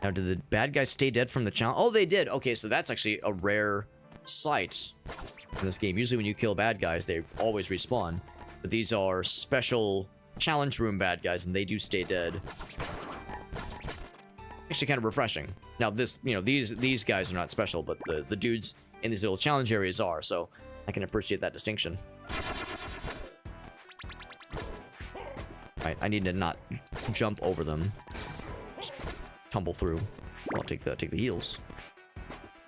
Now, did the bad guys stay dead from the challenge? Oh, they did. Okay, so that's actually a rare sight in this game. Usually when you kill bad guys, they always respawn. But these are special challenge room bad guys, and they do stay dead. Actually kind of refreshing. Now this, you know, these guys are not special, but the dudes in these little challenge areas are, so I can appreciate that distinction. Right, I need to not jump over them. Just tumble through. I'll take the heals.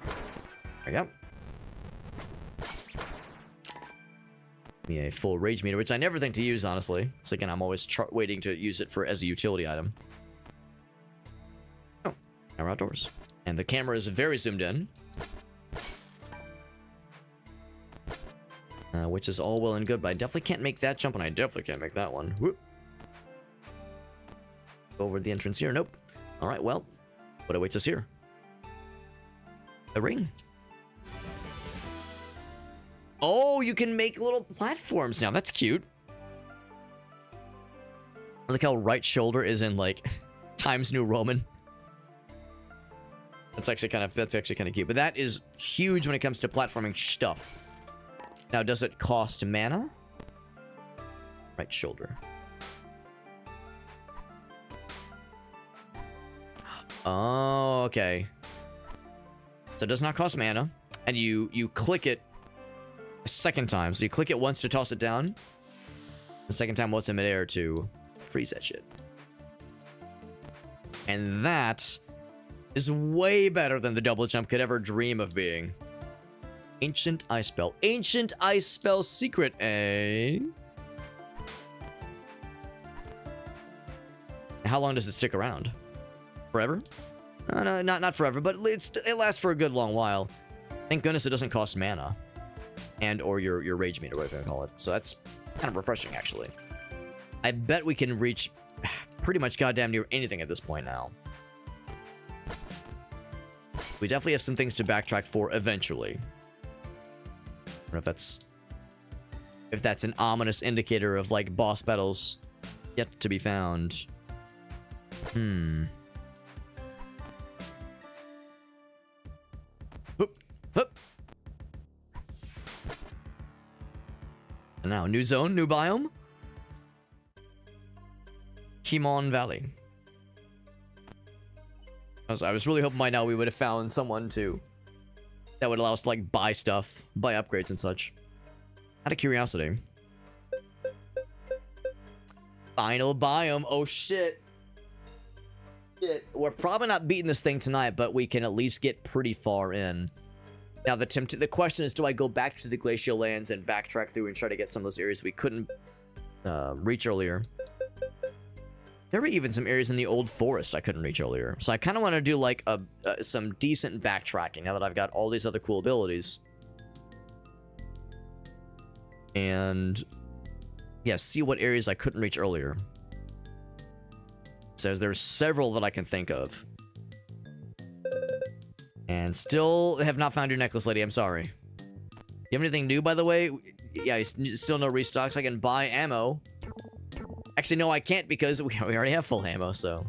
There we go. Give me a full rage meter, which I never think to use, honestly. So again, I'm always waiting to use it for as a utility item. Oh, now we're outdoors. And the camera is very zoomed in. Which is all well and good, but I definitely can't make that jump, and I definitely can't make that one. Whoop. Over the entrance here. Nope. All right, well, what awaits us here? A ring. Oh, you can make little platforms now. That's cute. I like how right shoulder is in like Times New Roman. That's actually kind of cute. But that is huge when it comes to platforming stuff. Now, does it cost mana? Right shoulder. Oh, okay. So it does not cost mana, and you click it a second time. So you click it once to toss it down, the second time once in midair to freeze that shit. And that is way better than the double jump could ever dream of being. Ancient Ice Spell. Ancient Ice Spell secret, eh? How long does it stick around? Forever? No, not forever, but it lasts for a good long while. Thank goodness it doesn't cost mana. And or your rage meter, whatever you call it. So that's kind of refreshing, actually. I bet we can reach pretty much goddamn near anything at this point now. We definitely have some things to backtrack for eventually. I don't know if that's an ominous indicator of like boss battles yet to be found. Hoop, hoop. And now, new zone, new biome. Kimon Valley. I was really hoping by now we would have found someone that would allow us to like buy stuff, buy upgrades and such. Out of curiosity. Final biome. Oh shit. We're probably not beating this thing tonight, but we can at least get pretty far in. Now the question is, do I go back to the glacial lands and backtrack through and try to get some of those areas we couldn't reach earlier? There were even some areas in the old forest I couldn't reach earlier. So I kind of want to do like some decent backtracking now that I've got all these other cool abilities. And yeah, see what areas I couldn't reach earlier. So there's several that I can think of. And still have not found your necklace, lady. I'm sorry. You have anything new, by the way? Yeah, still no restocks. I can buy ammo. Actually, no, I can't because we already have full ammo, so...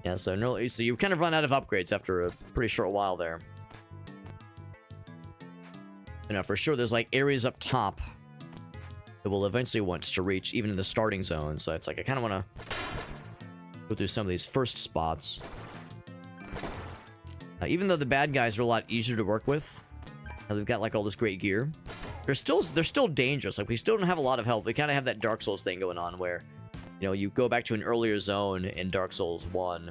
Yeah, so you kind of run out of upgrades after a pretty short while there. You know, for sure, there's like areas up top that we'll eventually want to reach, even in the starting zone. So it's like, I kind of want to go through some of these first spots. Even though the bad guys are a lot easier to work with, they've got like all this great gear. They're still dangerous. Like, we still don't have a lot of health. We kind of have that Dark Souls thing going on where, you know, you go back to an earlier zone in Dark Souls 1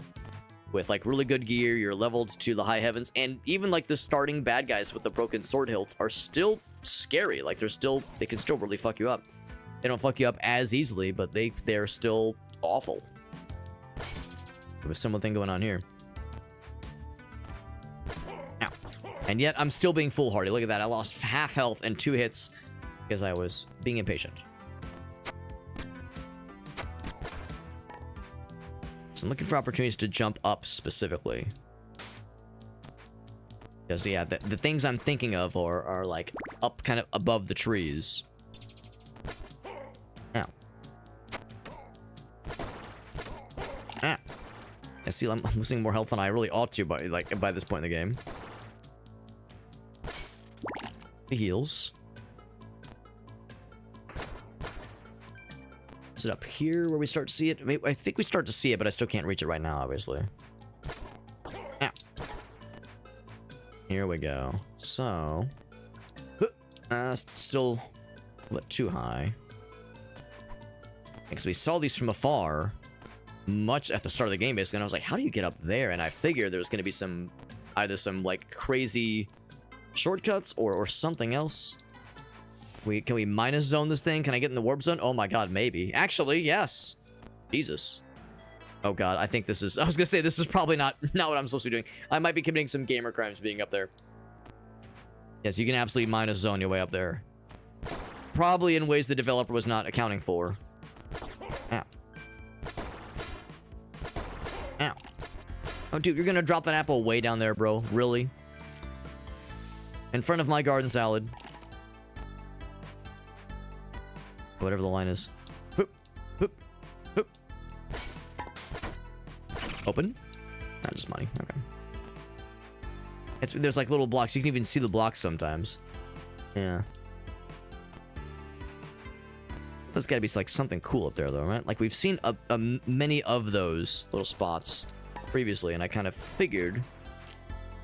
with like really good gear, you're leveled to the high heavens, and even like the starting bad guys with the broken sword hilts are still scary. Like, they can still really fuck you up. They don't fuck you up as easily, but they're still awful. There's a similar thing going on here. Now, and yet I'm still being foolhardy. Look at that. I lost half health and 2 hits because I was being impatient. So I'm looking for opportunities to jump up specifically. Because, yeah, the things I'm thinking of are like up kind of above the trees. Now. Ah. I see I'm losing more health than I really ought to by this point in the game. The heals. Is it up here where we start to see it? I think we start to see it, but I still can't reach it right now, obviously. Ow. Here we go. So... still... what, too high. Because we saw these from afar, much at the start of the game, basically, and I was like, how do you get up there? And I figured there was going to be some... either some, like, crazy shortcuts or something else. Can we minus zone this thing? Can I get in the warp zone? Oh my god, maybe. Actually, yes. Jesus. Oh god, I think this is... I was gonna say, this is probably not what I'm supposed to be doing. I might be committing some gamer crimes being up there. Yes, you can absolutely minus zone your way up there. Probably in ways the developer was not accounting for. Ow. Ow. Oh, dude, you're gonna drop that apple way down there, bro. Really? In front of my garden salad. Whatever the line is. Hoop, hoop, hoop. Open? Not just money. Okay. There's like little blocks. You can even see the blocks sometimes. Yeah. There's gotta be like something cool up there though, right? Like we've seen many of those little spots previously, and I kind of figured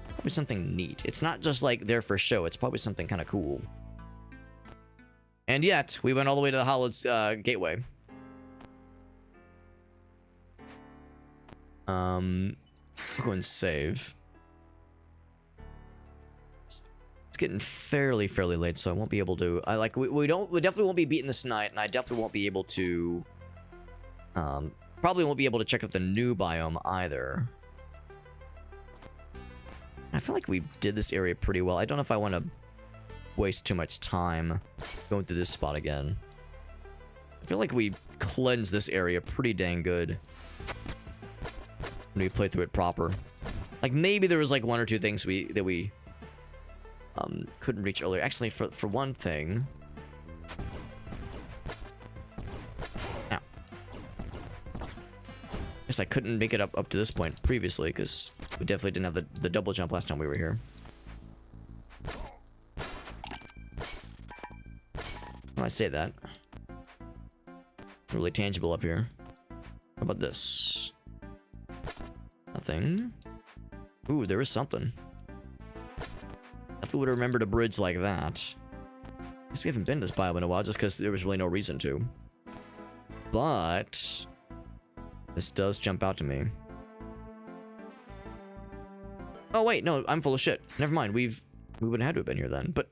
probably something neat. It's not just like there for show. It's probably something kind of cool. And yet, we went all the way to the Hollow's gateway. I'll go and save. It's getting fairly late, so I won't be able to. We definitely won't be beating this tonight, and I definitely won't be able to. Probably won't be able to check out the new biome either. I feel like we did this area pretty well. I don't know if I want to waste too much time going through this spot again. I feel like we cleansed this area pretty dang good when we played through it proper. Like maybe there was like one or two things that we couldn't reach earlier. Actually, for one thing. Ow. Guess I couldn't make it up to this point previously because we definitely didn't have the double jump last time we were here. Well, I say that. Really tangible up here. How about this? Nothing. Ooh, there is something. If we would have remembered a bridge like that. Guess we haven't been to this biome in a while just because there was really no reason to. But this does jump out to me. Oh wait, no, I'm full of shit. Never mind. We wouldn't have had to have been here then. But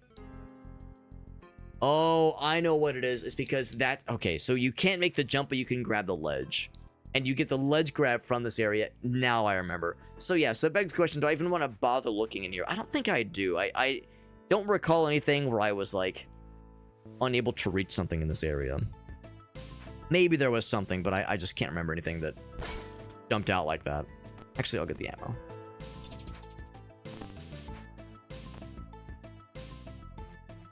oh, I know what it is. It's because that... okay, so you can't make the jump, but you can grab the ledge. And you get the ledge grab from this area. Now I remember. So yeah, so it begs the question, do I even want to bother looking in here? I don't think I do. I don't recall anything where I was, like, unable to reach something in this area. Maybe there was something, but I just can't remember anything that jumped out like that. Actually, I'll get the ammo.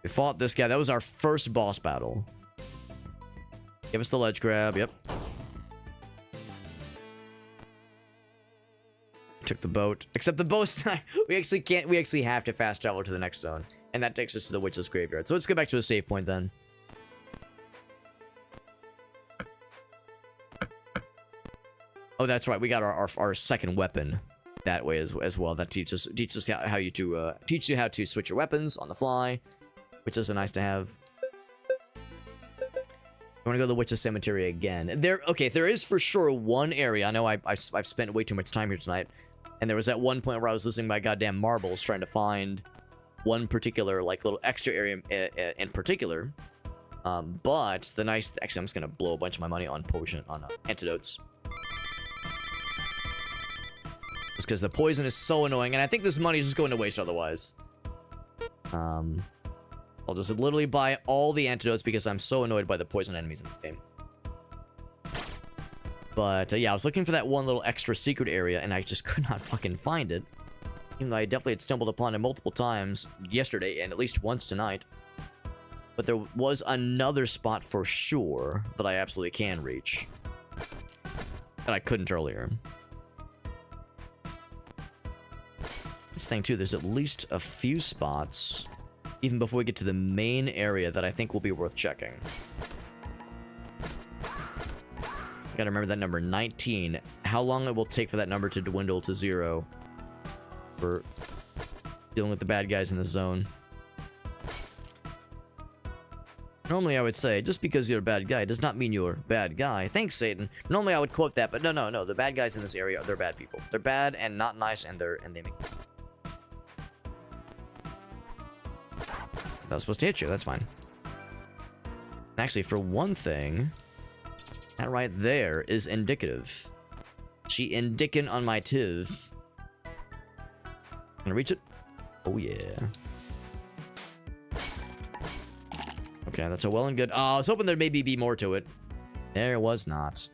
We fought this guy. That was our first boss battle. Give us the ledge grab. Yep. Took the boat. Except the boat's not... we actually can't... we actually have to fast travel to the next zone. And that takes us to the Witch's Graveyard. So let's go back to a save point then. Oh, that's right. We got our second weapon that way as well. That teaches how you to teach you how to switch your weapons on the fly, which is nice to have. I want to go to the Witch's Cemetery again. There is for sure one area. I know I've spent way too much time here tonight, and there was at one point where I was losing my goddamn marbles trying to find one particular like little extra area in particular. But the nice... actually, I'm just gonna blow a bunch of my money on antidotes. Just because the poison is so annoying, and I think this money is just going to waste otherwise. I'll just literally buy all the antidotes because I'm so annoyed by the poison enemies in this game. But yeah, I was looking for that one little extra secret area, and I just could not fucking find it. Even though I definitely had stumbled upon it multiple times yesterday, and at least once tonight. But there was another spot for sure that I absolutely can reach. That I couldn't earlier. This thing too, there's at least a few spots, even before we get to the main area, that I think will be worth checking. Gotta remember that number, 19. How long it will take for that number to dwindle to 0. For dealing with the bad guys in the zone. Normally I would say, just because you're a bad guy does not mean you're a bad guy. Thanks, Satan. Normally I would quote that, but no. The bad guys in this area, they're bad people. They're bad and not nice, and they make... That was supposed to hit you, that's fine. Actually, for one thing, that right there is indicative. She indicating on my tiv. Gonna reach it? Oh yeah. Okay, that's a well and good. I was hoping there'd maybe be more to it. There was not. So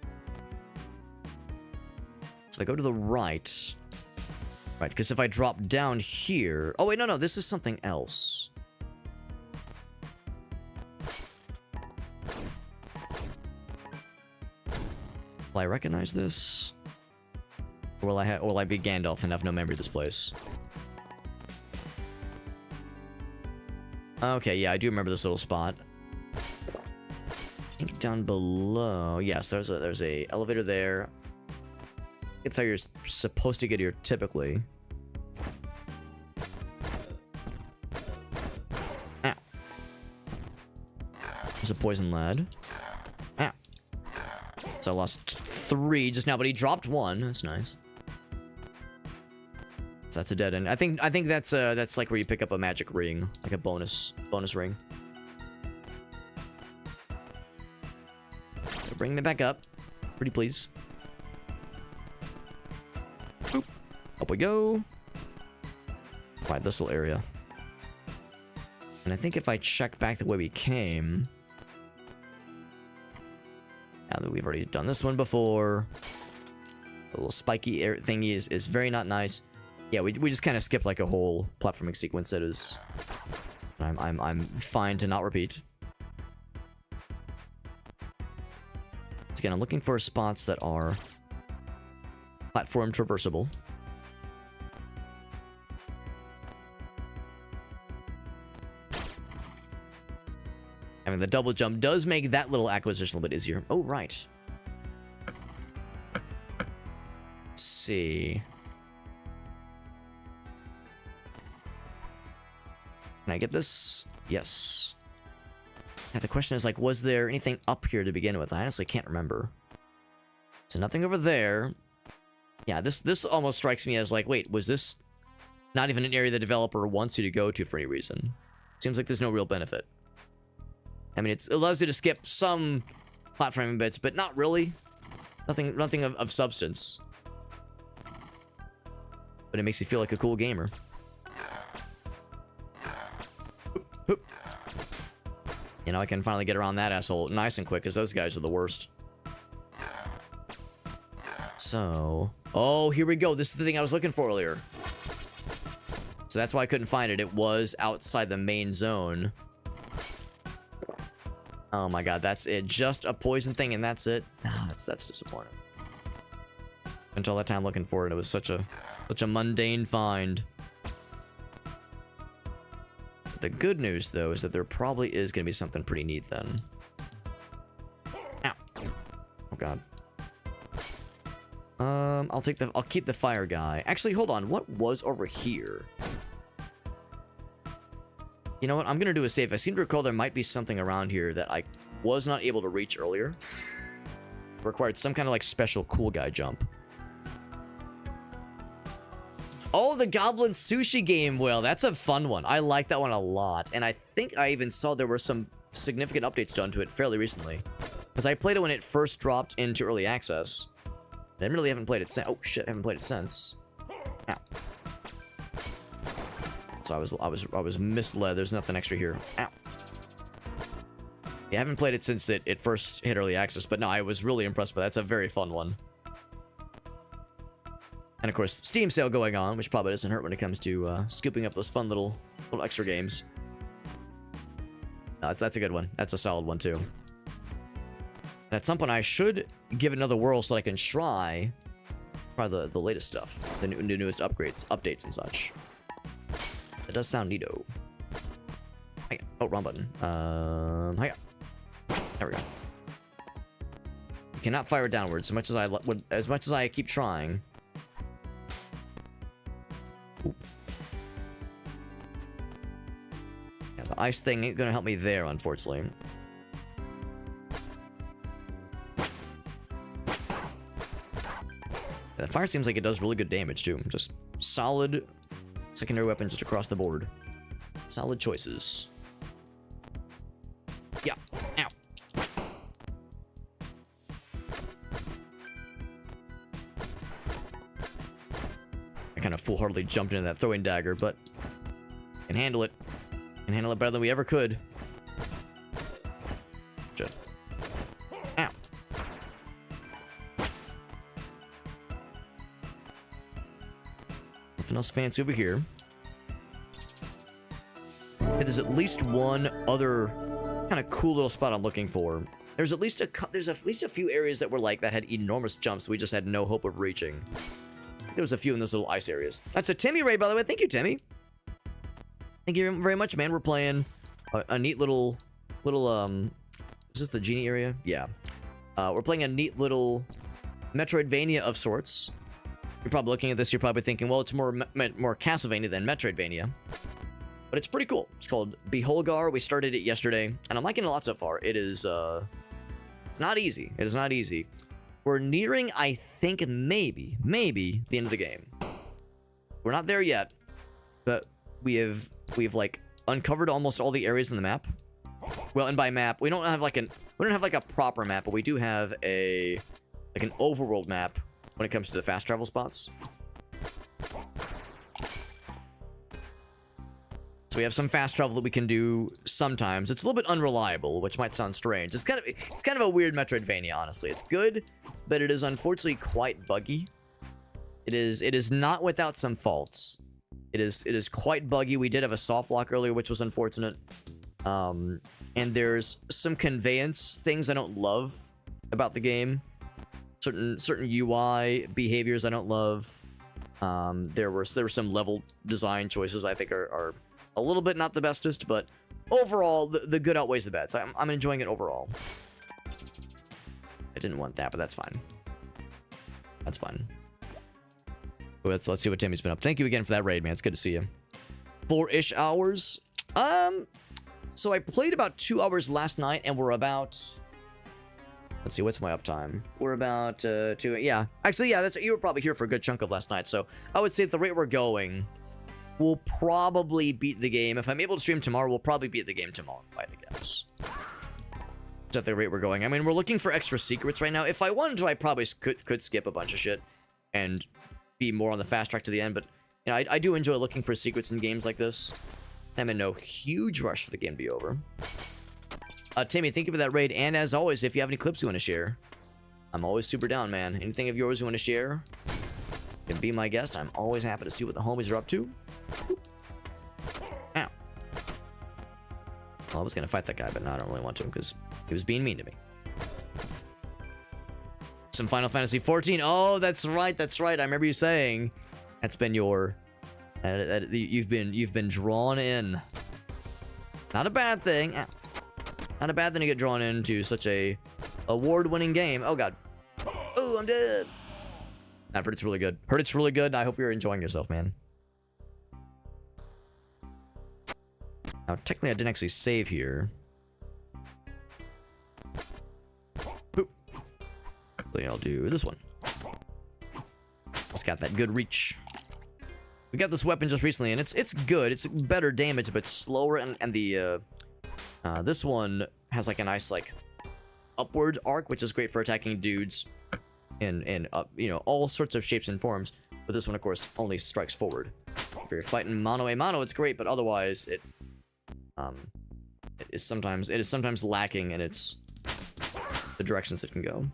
if I go to the right. Right, because if I drop down here... Oh wait, no, this is something else. Will I recognize this? Or will I be Gandalf and have no memory of this place? Okay, yeah, I do remember this little spot. I think down below... Yes, there's a elevator there. It's how you're supposed to get here, typically. Ow. There's a poison lead. Ow. So I lost 3 just now, but he dropped 1. That's nice. So that's a dead end. I think that's like where you pick up a magic ring, like a bonus ring. So bring me back up, pretty please. Boop. Up we go. Right, this little area. And I think if I check back the way we came... Now that we've already done this one before. The little spiky air thingy is very not nice. Yeah, we just kind of skipped like a whole platforming sequence that is... I'm fine to not repeat. Again, I'm looking for spots that are platform traversable. I mean, the double jump does make that little acquisition a little bit easier. Oh, right. Let's see. Can I get this? Yes. Yeah, the question is, like, was there anything up here to begin with? I honestly can't remember. So nothing over there. Yeah, this almost strikes me as, like, wait, was this not even an area the developer wants you to go to for any reason? Seems like there's no real benefit. I mean, it allows you to skip some platforming bits, but not really. Nothing of substance. But it makes you feel like a cool gamer. Hoop. You know, I can finally get around that asshole nice and quick, because those guys are the worst. So... Oh, here we go. This is the thing I was looking for earlier. So that's why I couldn't find it. It was outside the main zone. Oh my god, that's it. Just a poison thing and that's it. Ah, that's disappointing. Spent all that time looking for it. It was such a mundane find. The good news, though, is that there probably is going to be something pretty neat then. Ow. Oh god. I'll keep the fire guy. Actually, hold on. What was over here? You know what? I'm gonna do a save. I seem to recall there might be something around here that I was not able to reach earlier. Required some kind of like special cool guy jump. Oh, the Goblin Sushi game. Well, that's a fun one. I like that one a lot. And I think I even saw there were some significant updates done to it fairly recently. Because I played it when it first dropped into early access. I really haven't played it since. Oh shit, I haven't played it since. Ow. So I was misled. There's nothing extra here. Ow. Yeah, I haven't played it since it first hit early access, but no, I was really impressed by that. It's a very fun one. And of course, Steam sale going on, which probably doesn't hurt when it comes to scooping up those fun little extra games. No, that's a good one. That's a solid one too. And at some point, I should give it another whirl so that I can try the latest stuff, the newest updates and such. It does sound neato. Hiya. Oh, wrong button. Hiya. There we go. cannot fire it downwards as much as I keep trying. Ooh. Yeah, the ice thing ain't gonna help me there, unfortunately. The fire seems like it does really good damage too. Just solid secondary weapon just across the board. Solid choices. Yeah. Ow. I kind of foolhardily jumped into that throwing dagger, but can handle it. Can handle it better than we ever could. Just. Ow. Nothing else fancy over here. Okay, there's at least one other kind of cool little spot I'm looking for. There's at least a few areas that were like that had enormous jumps we just had no hope of reaching. There was a few in those little ice areas. That's a Timmy Ray, by the way. Thank you, Timmy. Thank you very much, man. We're playing a neat little is this the genie area? Yeah. We're playing a neat little Metroidvania of sorts. You're probably looking at this, you're probably thinking, well, it's more Castlevania than Metroidvania. But it's pretty cool. It's called Beholgar. We started it yesterday, and I'm liking it a lot so far. It is, it's not easy. It is not easy. We're nearing, I think, maybe, the end of the game. We're not there yet, but we've like uncovered almost all the areas in the map. Well, and by map, we don't have like a proper map, but we do have an overworld map when it comes to the fast travel spots. So we have some fast travel that we can do sometimes. It's a little bit unreliable, which might sound strange. It's kind of a weird Metroidvania, honestly. It's good, but it is unfortunately quite buggy. It is not without some faults. It is quite buggy. We did have a soft lock earlier, which was unfortunate. And there's some conveyance things I don't love about the game. Certain UI behaviors I don't love. There were some level design choices I think are a little bit not the bestest, but overall the good outweighs the bad. So I'm enjoying it overall. I didn't want that, but that's fine. That's fine. Let's see what Timmy's been up. Thank you again for that raid, man. It's good to see you. 4-ish hours. So I played about 2 hours last night, and we're about. Let's see, what's my uptime? We're about 2. Yeah, actually, yeah. You were probably here for a good chunk of last night, so I would say at the rate we're going, we'll probably beat the game. If I'm able to stream tomorrow, we'll probably beat the game tomorrow, I guess. At the rate we're going. I mean, we're looking for extra secrets right now. If I wanted to, I probably could skip a bunch of shit and be more on the fast track to the end, but you know, I do enjoy looking for secrets in games like this. I'm in no huge rush for the game to be over. Timmy, thank you for that raid, and as always, if you have any clips you want to share, I'm always super down, man. Anything of yours you want to share, you can be my guest. I'm always happy to see what the homies are up to. Ow. Well, I was gonna fight that guy, but no, I don't really want to because he was being mean to me. Some Final Fantasy 14. Oh, that's right. That's right. I remember you saying that's been your. You've been drawn in. Not a bad thing. Not a bad thing to get drawn into such a award-winning game. Oh god. Oh, I'm dead. I've heard it's really good. Heard it's really good. I hope you're enjoying yourself, man. Now, technically, I didn't actually save here. Boop. So I'll do this one. It's got that good reach. We got this weapon just recently, and it's good. It's better damage, but slower, and the this one has like a nice like upward arc, which is great for attacking dudes in you know, all sorts of shapes and forms. But this one, of course, only strikes forward. If you're fighting mano a mano, it's great, but otherwise it is sometimes lacking in its the directions it can go.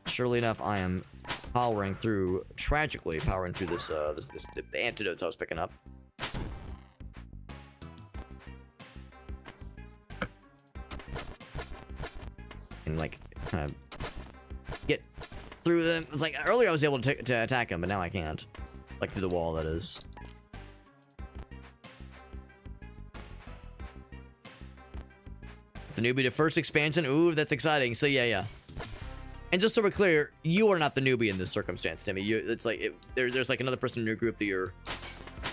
Surely enough, I am tragically powering through this the antidotes I was picking up. And like kind of get through them. It's like earlier I was able to attack him, but now I can't. Like through the wall, that is. The newbie to first expansion. Ooh, that's exciting. So yeah. And just so we're clear, you are not the newbie in this circumstance, Timmy. It's like there's like another person in your group that you're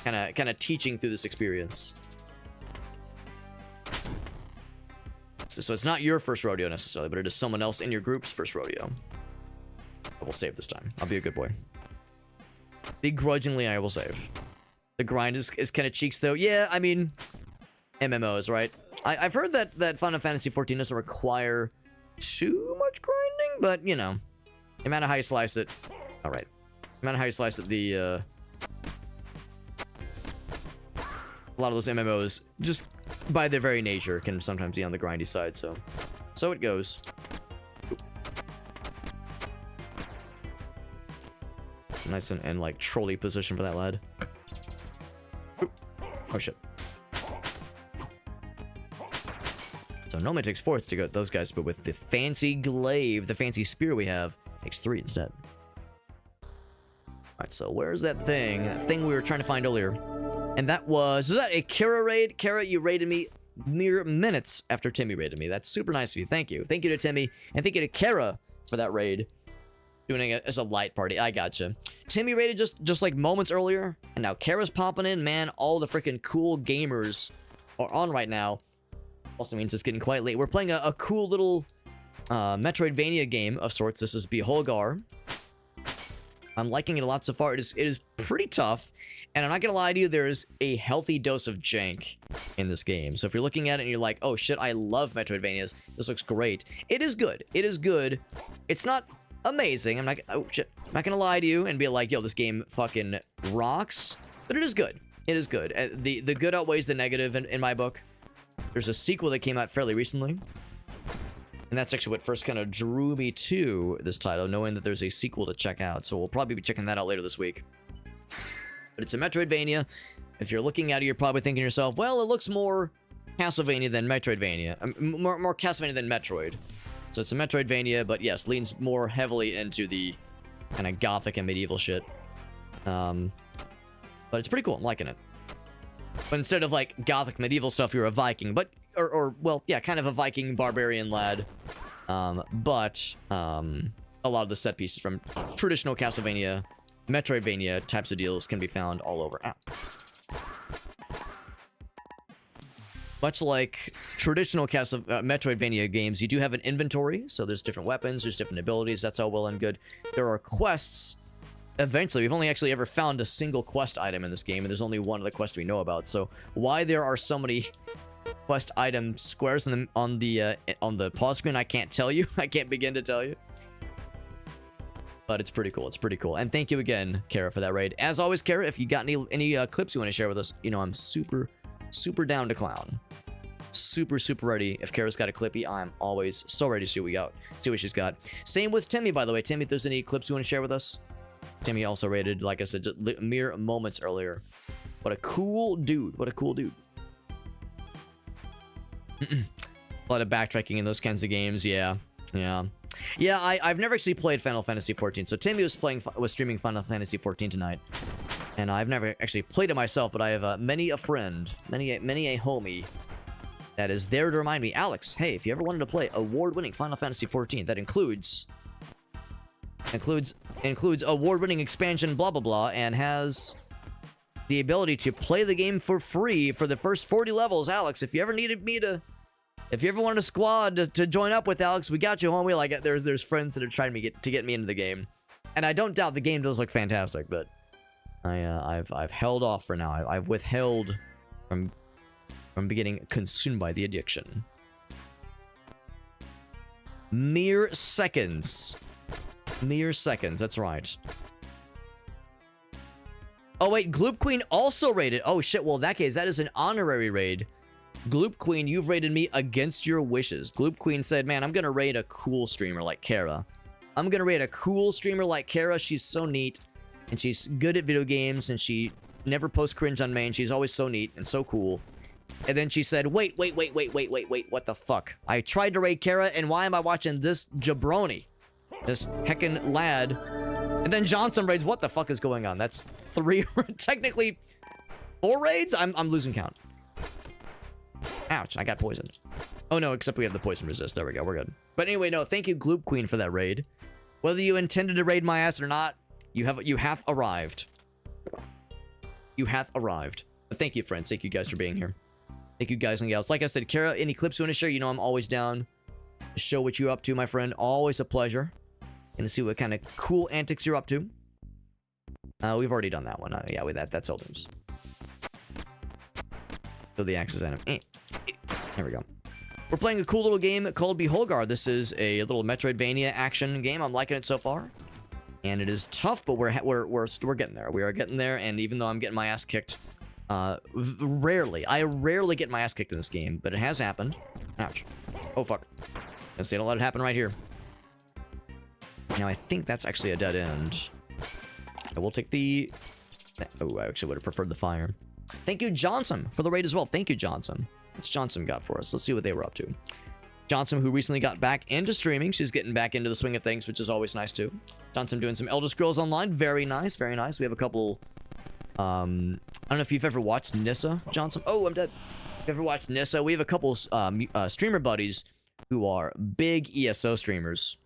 kind of teaching through this experience. So it's not your first rodeo necessarily, but it is someone else in your group's first rodeo. I will save this time. I'll be a good boy. Begrudgingly, I will save. The grind is kind of cheeks, though. Yeah, I mean, MMOs, right? I've heard that Final Fantasy XIV doesn't require too much grinding, but, you know, no matter how you slice it. All right. No matter how you slice it, a lot of those MMOs, just by their very nature, can sometimes be on the grindy side, so it goes. Nice and like trolley position for that lad. Oh shit. So normally it takes 4 to go at those guys, but with the fancy glaive, the fancy spear we have, takes 3 instead. Alright, so where's that thing? That thing we were trying to find earlier. And that was that a Kara raid? Kara, you raided me mere minutes after Timmy raided me. That's super nice of you. Thank you. Thank you to Timmy, and thank you to Kara for that raid. Doing it as a light party. I gotcha. Timmy raided just like moments earlier, and now Kara's popping in. Man, all the freaking cool gamers are on right now. Also means it's getting quite late. We're playing a cool little Metroidvania game of sorts. This is Beholgar. I'm liking it a lot so far. It is pretty tough, and I'm not gonna lie to you, there's a healthy dose of jank in this game. So if you're looking at it and you're like, oh shit, I love Metroidvanias, this looks great. It is good. It is good. It's not amazing. I'm not gonna lie to you and be like, yo, this game fucking rocks, but it is good. It is good. The good outweighs the negative in my book. There's a sequel that came out fairly recently, and that's actually what first kind of drew me to this title, knowing that there's a sequel to check out. So we'll probably be checking that out later this week. But it's a Metroidvania. If you're looking at it, you're probably thinking to yourself, well, it looks more Castlevania than Metroidvania. More Castlevania than Metroid. So it's a Metroidvania, but yes, leans more heavily into the kind of gothic and medieval shit. But it's pretty cool. I'm liking it. But instead of like gothic medieval stuff, you're a Viking, but well, yeah, kind of a Viking barbarian lad. But a lot of the set pieces from traditional Castlevania, Metroidvania types of deals can be found all over. Much like traditional Metroidvania games, you do have an inventory, so there's different weapons, there's different abilities, that's all well and good. There are quests. Eventually, we've only actually ever found a single quest item in this game, and there's only one of the quests we know about. So why there are so many quest item squares on the pause screen, I can't tell you. I can't begin to tell you. But it's pretty cool. It's pretty cool. And thank you again, Kara, for that raid. As always, Kara, if you got any clips you want to share with us, you know, I'm super down to clown. Super ready. If Kara's got a clippy, I'm always so ready to see what she's got. Same with Timmy, by the way. Timmy, if there's any clips you want to share with us. Timmy also rated, like I said, just mere moments earlier. What a cool dude. What a cool dude. A lot of backtracking in those kinds of games. Yeah. I've never actually played Final Fantasy XIV. So Timmy was streaming Final Fantasy XIV tonight, and I've never actually played it myself. But I have many a friend, many a homie that is there to remind me, Alex, hey, if you ever wanted to play award-winning Final Fantasy XIV, that includes award-winning expansion, blah blah blah, and has the ability to play the game for free for the first 40 levels. Alex, if you ever wanted a squad to join up with, Alex, we got you, homie. Like, there's friends that are trying to get me into the game, and I don't doubt the game does look fantastic, but I've held off for now. I've withheld from getting consumed by the addiction. Mere seconds, that's right. Oh wait, Gloop Queen also raided. Oh shit, well in that case, that is an honorary raid. Gloop Queen, you've raided me against your wishes. Gloop Queen said, man, I'm gonna raid a cool streamer like Kara. She's so neat, and she's good at video games, and she never posts cringe on main. She's always so neat and so cool. And then she said, wait, what the fuck? I tried to raid Kara, and why am I watching this jabroni? This heckin' lad. And then Johnson raids. What the fuck is going on? That's 3, technically 4 raids? I'm losing count. Ouch, I got poisoned. Oh no, except we have the poison resist. There we go, we're good. But anyway, no, thank you, Gloop Queen, for that raid. Whether you intended to raid my ass or not, you have arrived. You have arrived. But thank you, friends. Thank you guys for being here. Thank you guys and gals. Like I said, Kara, any clips you want to share, you know I'm always down to show what you're up to, my friend. Always a pleasure. And to see what kind of cool antics you're up to. We've already done that one. Yeah, with that's old news. So the axis item. There we go. We're playing a cool little game called Beholgar. This is a little Metroidvania action game. I'm liking it so far. And it is tough, but we're getting there. We are getting there, and even though I'm getting my ass kicked, I rarely get my ass kicked in this game, but it has happened. Ouch. Oh, fuck. Let's see, don't let it happen right here. Now, I think that's actually a dead end. I will take the... Oh, I actually would have preferred the fire. Thank you, Johnson, for the raid as well. Thank you, Johnson. What's Johnson got for us? Let's see what they were up to. Johnson, who recently got back into streaming. She's getting back into the swing of things, which is always nice, too. Johnson doing some Elder Scrolls Online. Very nice, very nice. We have a couple... I don't know if you've ever watched Nissa, Johnson. Oh, I'm dead. If you've ever watched Nissa, we have a couple streamer buddies who are big ESO streamers.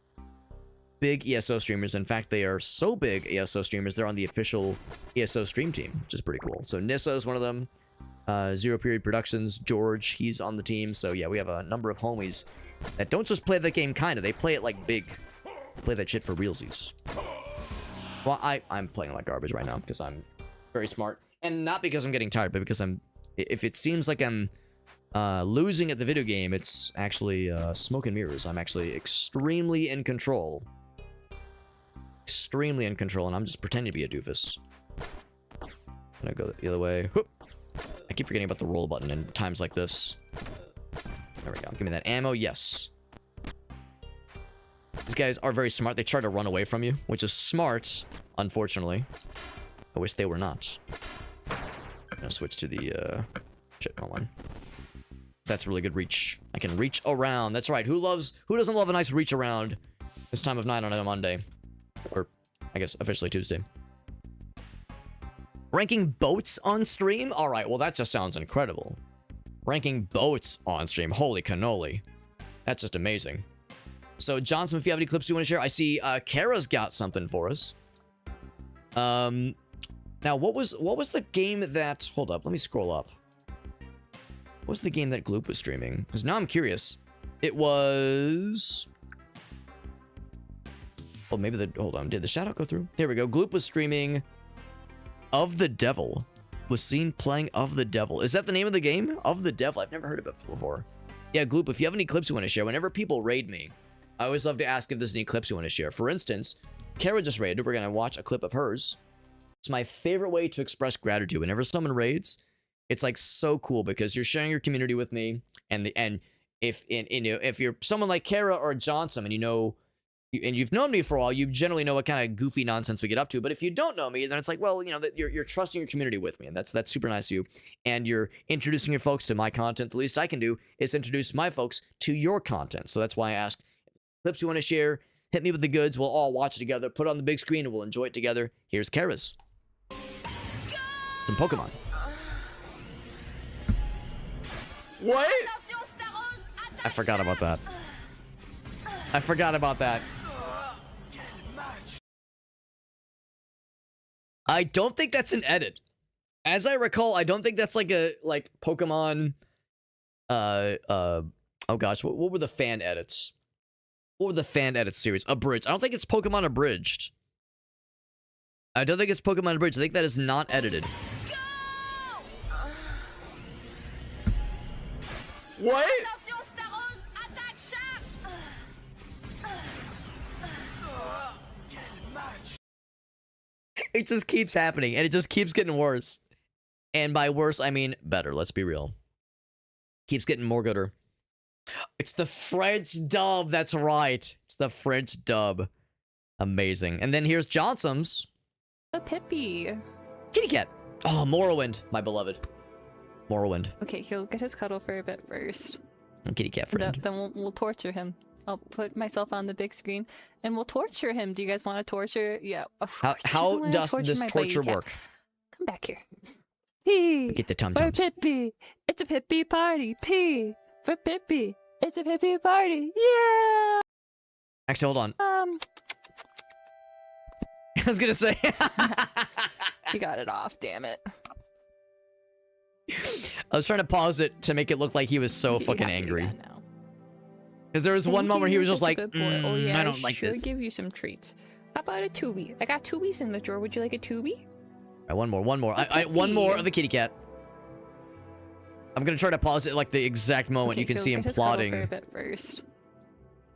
Big ESO streamers. In fact, they are so big ESO streamers, they're on the official ESO stream team, which is pretty cool. So Nissa is one of them. Zero Period Productions, George, he's on the team. So yeah, we have a number of homies that don't just play the game kinda, they play it like big. Play that shit for realsies. Well, I'm playing like garbage right now because I'm very smart. And not because I'm getting tired, but because if it seems like I'm losing at the video game, it's actually smoke and mirrors. I'm actually extremely in control. Extremely in control, and I'm just pretending to be a doofus. I'm gonna go the other way. Whoop. I keep forgetting about the roll button in times like this. There we go. Give me that ammo. Yes. These guys are very smart. They try to run away from you, which is smart, unfortunately. I wish they were not. I'm gonna switch to the, shit, wrong one. That's really good reach. I can reach around. That's right. Who doesn't love a nice reach around this time of night on a Monday? Or, I guess, officially Tuesday. Ranking boats on stream? Alright, well that just sounds incredible. Ranking boats on stream. Holy cannoli. That's just amazing. So, Johnson, if you have any clips you want to share, I see Kara's got something for us. Now, what was the game that... Hold up, let me scroll up. What was the game that Gloop was streaming? Because now I'm curious. It was... Oh, maybe the... Hold on, did the shout-out go through? Here we go. Gloop was streaming... Of the Devil. Was seen playing Of the Devil. Is that the name of the game? Of the Devil. I've never heard of it before. Yeah, Gloop, if you have any clips you want to share, whenever people raid me, I always love to ask if there's any clips you want to share. For instance, Kara just raided. We're going to watch a clip of hers. It's my favorite way to express gratitude. Whenever someone raids, it's like so cool because you're sharing your community with me. And if you're someone like Kara or Johnson and you've known me for a while, you generally know what kind of goofy nonsense we get up to. But if you don't know me, then it's like, well, that you're trusting your community with me, and that's super nice of you. And you're introducing your folks to my content. The least I can do is introduce my folks to your content. So that's why I asked, clips you want to share, hit me with the goods. We'll all watch it together, put it on the big screen, and we'll enjoy it together. Here's Kara's. Some Pokemon. What? I forgot about that. I forgot about that. I don't think that's an edit. As I recall, I don't think that's like Pokemon. Oh gosh, what were the fan edits? What were the fan edit series? Abridged. I don't think it's Pokemon Abridged. I don't think it's Pokemon Abridged. I think that is not edited. What? It just keeps happening, and it just keeps getting worse. And by worse, I mean better. Let's be real. Keeps getting more gooder. It's the French dub. That's right. It's the French dub. Amazing. And then here's Johnson's. A Pippi. Kitty cat. Oh, Morrowind, my beloved. Morrowind. Okay, he'll get his cuddle for a bit first. Kitty cat friend. Then we'll torture him. I'll put myself on the big screen and we'll torture him. Do you guys want to torture? Yeah, of course. How does this torture work? Come back here. P. Get the tum For tums. Pippi. It's a Pippi party. P. For Pippi. It's a Pippi party. Yeah. Actually, hold on. was gonna say. You got it off, damn it. I was trying to pause it to make it look like he was so fucking angry. Because there was one moment where he was just like, oh yeah, I don't like should this. give you some treats. How about a tubie? I got tubies in the drawer. Would you like a tubie? All right, one more. One more of the kitty cat. I'm gonna try to pause it like the exact moment Okay, you can so see him get his cuddle plotting for a bit first.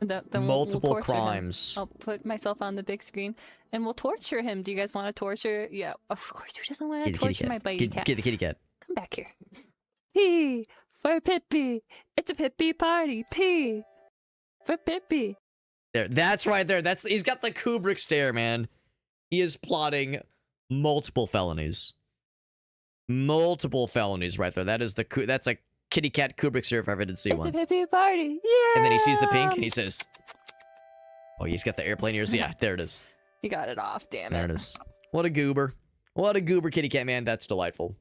Then multiple we'll torture him. crimes. I'll put myself on the big screen and we'll torture him. Do you guys want to torture? Yeah, of course. Who doesn't want to torture my baby cat? Get the kitty cat. Come back here. P for Pippi. It's a Pippi party. P for Pippi. There, that's right there. He's got the Kubrick stare, man. He is plotting multiple felonies. Multiple felonies right there. That's a kitty cat Kubrick stare if I ever did see It's one. a Pippi party. Yeah. And then he sees the pink and he says, "Oh, he's got the airplane ears." Yeah, there it is. You got it off, damn it. There it is. What a goober. What a goober kitty cat, man. That's delightful.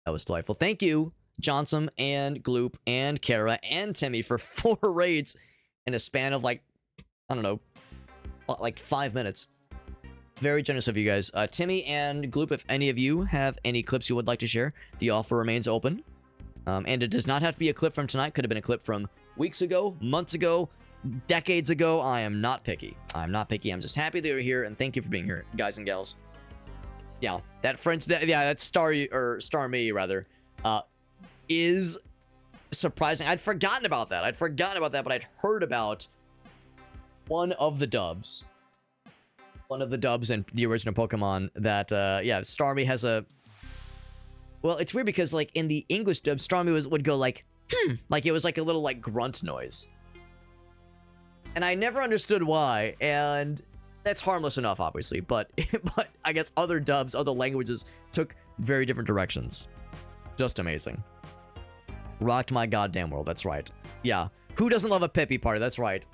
That was delightful. Thank you, Johnson and Gloop and Kara and Timmy for 4 raids in a span of like, I don't know, like 5 minutes. Very generous of you guys. Timmy and Gloop, if any of you have any clips you would like to share, the offer remains open. And it does not have to be a clip from tonight. Could have been a clip from weeks ago, months ago, decades ago. I am not picky. I'm not picky. I'm just happy that you're here, and thank you for being here, guys and gals. Yeah, that that Star Me rather, is surprising. I'd forgotten about that. But I'd heard about one of the dubs in the original Pokemon that, yeah, Starmie has a... Well, it's weird because, like, in the English dub, Starmie would go like, like it was like a little, like, grunt noise. And I never understood why, and that's harmless enough, obviously, but I guess other dubs, other languages took very different directions. Just amazing. Rocked my goddamn world, that's right. Yeah, who doesn't love a Pippi party? That's right.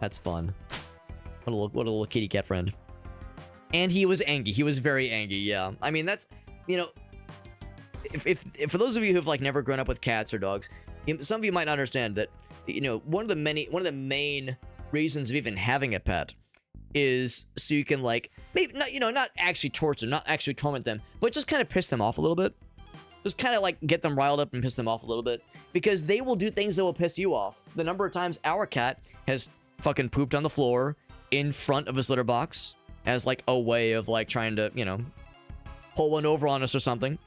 That's fun. What a little kitty cat friend. And he was angry. He was very angry, yeah. I mean, that's, you know, if for those of you who've, like, never grown up with cats or dogs, some of you might not understand that, you know, one of the main reasons of even having a pet is so you can, like, maybe not, you know, not actually torture them, not actually torment them, but just kind of piss them off a little bit. Just kind of, like, get them riled up and piss them off a little bit, because they will do things that will piss you off. The number of times our cat has fucking pooped on the floor in front of his litter box as, like, a way of, like, trying to, you know, pull one over on us or something.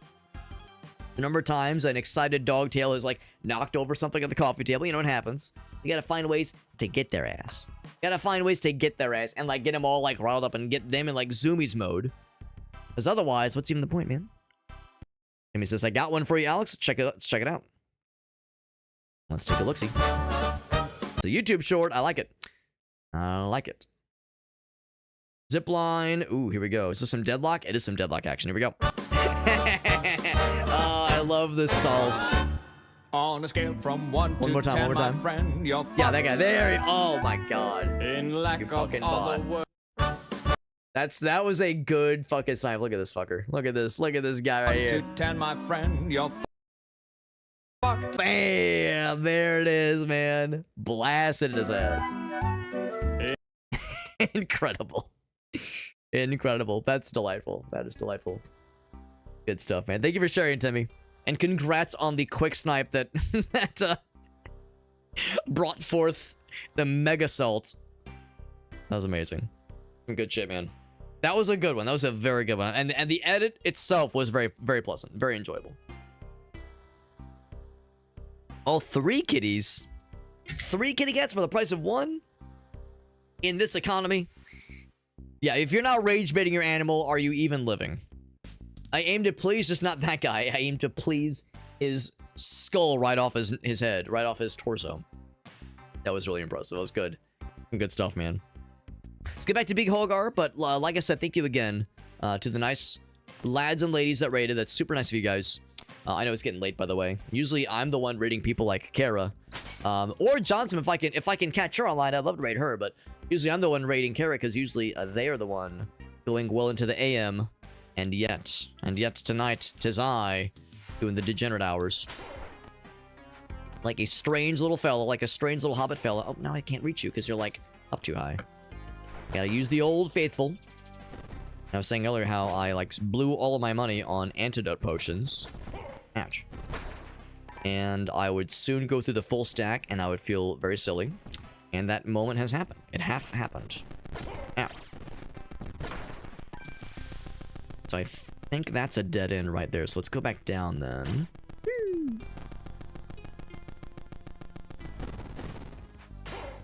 The number of times an excited dog tail is, like, knocked over something at the coffee table. You know what happens. So you gotta find ways to get their ass. Gotta find ways to get their ass and, like, get them all, like, riled up and get them in, like, zoomies mode. Because otherwise, what's even the point, man? Timmy says, "I got one for you, Alex. Check it out. Let's take a look-see. It's a YouTube short. I like it. I like it. Zipline. Ooh, here we go. Is this some Deadlock? It is some Deadlock action. Here we go. Oh, I love the salt. On a scale from 1 to 10, one more time. my friend, you're Yeah, that guy. There. Oh my god. in lack You of fucking other bot. words. That was a good fucking snipe. Look at this fucker. Look at this guy right here. 1 to 10, my friend, you're fucked. Bam! There it is, man. Blasted his ass. Incredible. Incredible. That's delightful. That is delightful. Good stuff, man. Thank you for sharing, Timmy. And congrats on the quick snipe that brought forth the mega salt. That was amazing. Some good shit, man. That was a good one. That was a very good one. And the edit itself was very, very pleasant. Very enjoyable. Oh, 3 kitties. 3 kitty cats for the price of 1? In this economy? Yeah, if you're not rage baiting your animal, are you even living? I aim to please just not that guy. I aim to please his skull right off his head, right off his torso. That was really impressive. That was good. Some good stuff, man. Let's get back to Beholgar, but like I said, thank you again to the nice lads and ladies that raided. That's super nice of you guys. I know it's getting late, by the way. Usually I'm the one raiding people like Kara. Or Johnson, if I can catch her online, I'd love to raid her, but usually I'm the one raiding Kara, because usually they are the one going well into the AM. And yet tonight, 'tis I doing the degenerate hours. Like a strange little fella, like a strange little hobbit fella. Oh, now I can't reach you because you're, like, up too high. Gotta use the old faithful. I was saying earlier how I, like, blew all of my money on antidote potions. Ouch. And I would soon go through the full stack, and I would feel very silly. And that moment has happened. It half happened. Ow. So I think that's a dead end right there. So let's go back down then.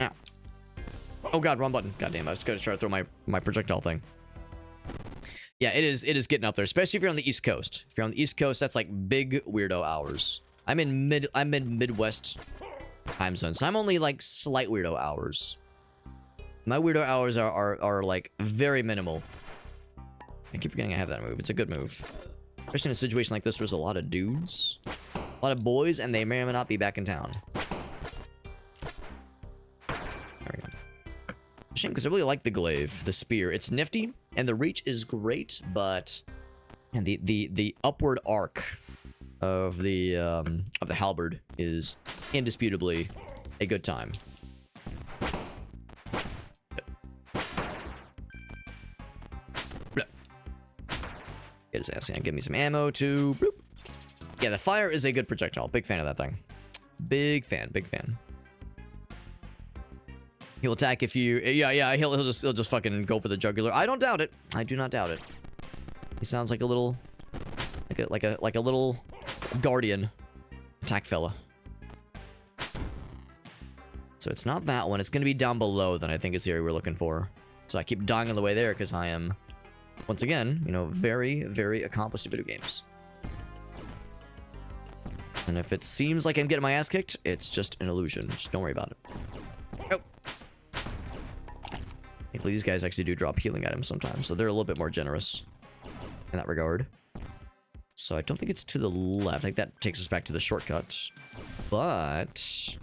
Ow. Oh god, wrong button. God damn, I was gonna try to throw my projectile thing. Yeah, it is getting up there, especially if you're on the East Coast. If you're on the East Coast, that's like big weirdo hours. I'm in Midwest time zone, so I'm only like slight weirdo hours. My weirdo hours are like very minimal. I keep forgetting I have that move. It's a good move. Especially in a situation like this, there's a lot of dudes, a lot of boys, and they may or may not be back in town. There we go. Shame, because I really like the glaive, the spear. It's nifty, and the reach is great, but and the upward arc of the halberd is indisputably a good time. Get his ass in. Give me some ammo too. Bloop. Yeah, the fire is a good projectile. Big fan of that thing. Big fan. Big fan. He'll attack if you. Yeah. He'll just fucking go for the jugular. I don't doubt it. I do not doubt it. He sounds like a little, like a little guardian attack fella. So it's not that one. It's gonna be down below. Then I think is the area we're looking for. So I keep dying on the way there because I am, once again, you know, very, very accomplished at video games. And if it seems like I'm getting my ass kicked, it's just an illusion. Just don't worry about it. Oh. Thankfully, these guys actually do drop healing items sometimes, so they're a little bit more generous in that regard. So I don't think it's to the left. I think that takes us back to the shortcut. But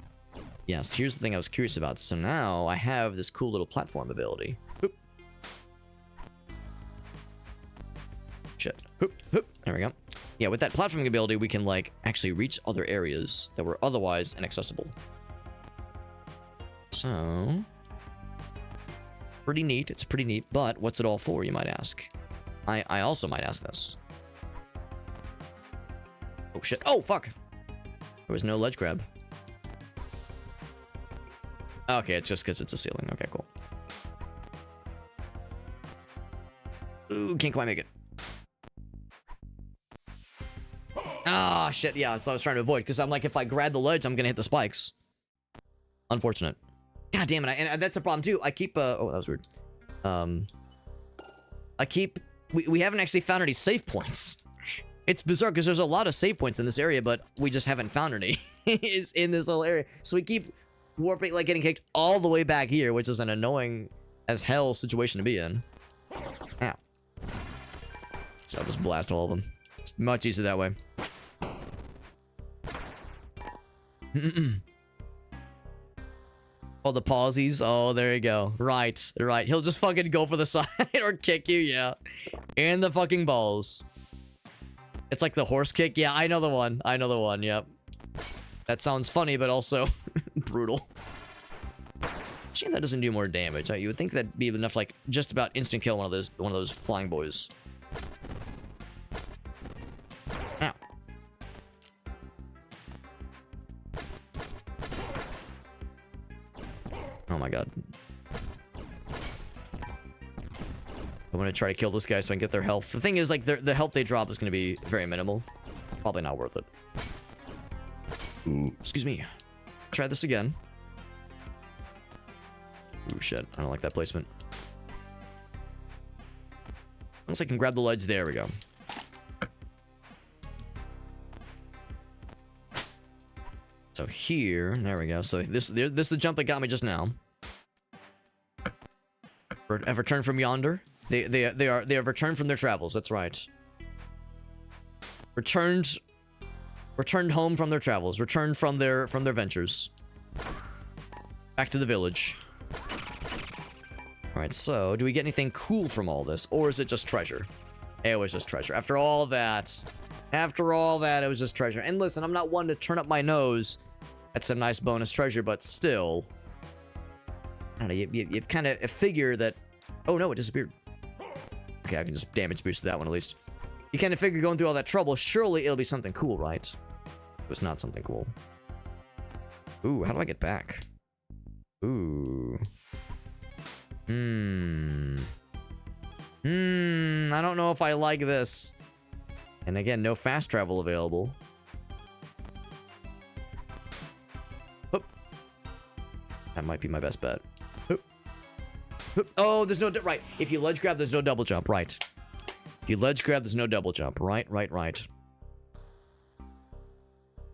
yes, here's the thing I was curious about. So now I have this cool little platform ability. Oop. Shit. Hoop, hoop. There we go. Yeah, with that platforming ability, we can, like, actually reach other areas that were otherwise inaccessible. So pretty neat. It's pretty neat, but what's it all for, you might ask? I also might ask this. Oh, shit. Oh, fuck! There was no ledge grab. Okay, it's just because it's a ceiling. Okay, cool. Ooh, can't quite make it. Ah, shit, yeah, that's what I was trying to avoid, because I'm like, if I grab the ledge, I'm gonna hit the spikes. Unfortunate. God damn it, and that's a problem, too. I keep, oh, that was weird. We haven't actually found any save points. It's bizarre, because there's a lot of save points in this area, but we just haven't found any is in this whole area. So we keep warping, like, getting kicked all the way back here, which is an annoying as hell situation to be in. Ow. So I'll just blast all of them. It's much easier that way. Oh, the pausies. Oh, there you go. Right. He'll just fucking go for the side or kick you, yeah. And the fucking balls. It's like the horse kick. Yeah, I know the one. Yep. That sounds funny, but also brutal. Shame that doesn't do more damage. You would think that'd be enough, like, just about instant kill one of those flying boys. Ow. Oh my god. I'm gonna try to kill this guy so I can get their health. The thing is, like, the health they drop is gonna be very minimal. Probably not worth it. Ooh, excuse me. Try this again. Ooh, shit. I don't like that placement. Looks like I can grab the ledge. There we go. So here, there we go. So this is the jump that got me just now. Have returned from yonder. They have returned from their travels. That's right. Returned home from their travels. Returned from their ventures. Back to the village. All right. So, do we get anything cool from all this, or is it just treasure? It was just treasure. After all that, it was just treasure. And listen, I'm not one to turn up my nose at some nice bonus treasure, but still, I don't know. You kind of figure that Oh no, it disappeared. Okay, I can just damage boost that one at least. You kind of figure going through all that trouble, surely it'll be something cool, right? It was not something cool. Ooh, how do I get back? Ooh. I don't know if I like this. And again, no fast travel available. Oop. That might be my best bet. Oop. Oop. Oh, there's no... Right. If you ledge grab, there's no double jump. Right. If you ledge grab, there's no double jump. Right.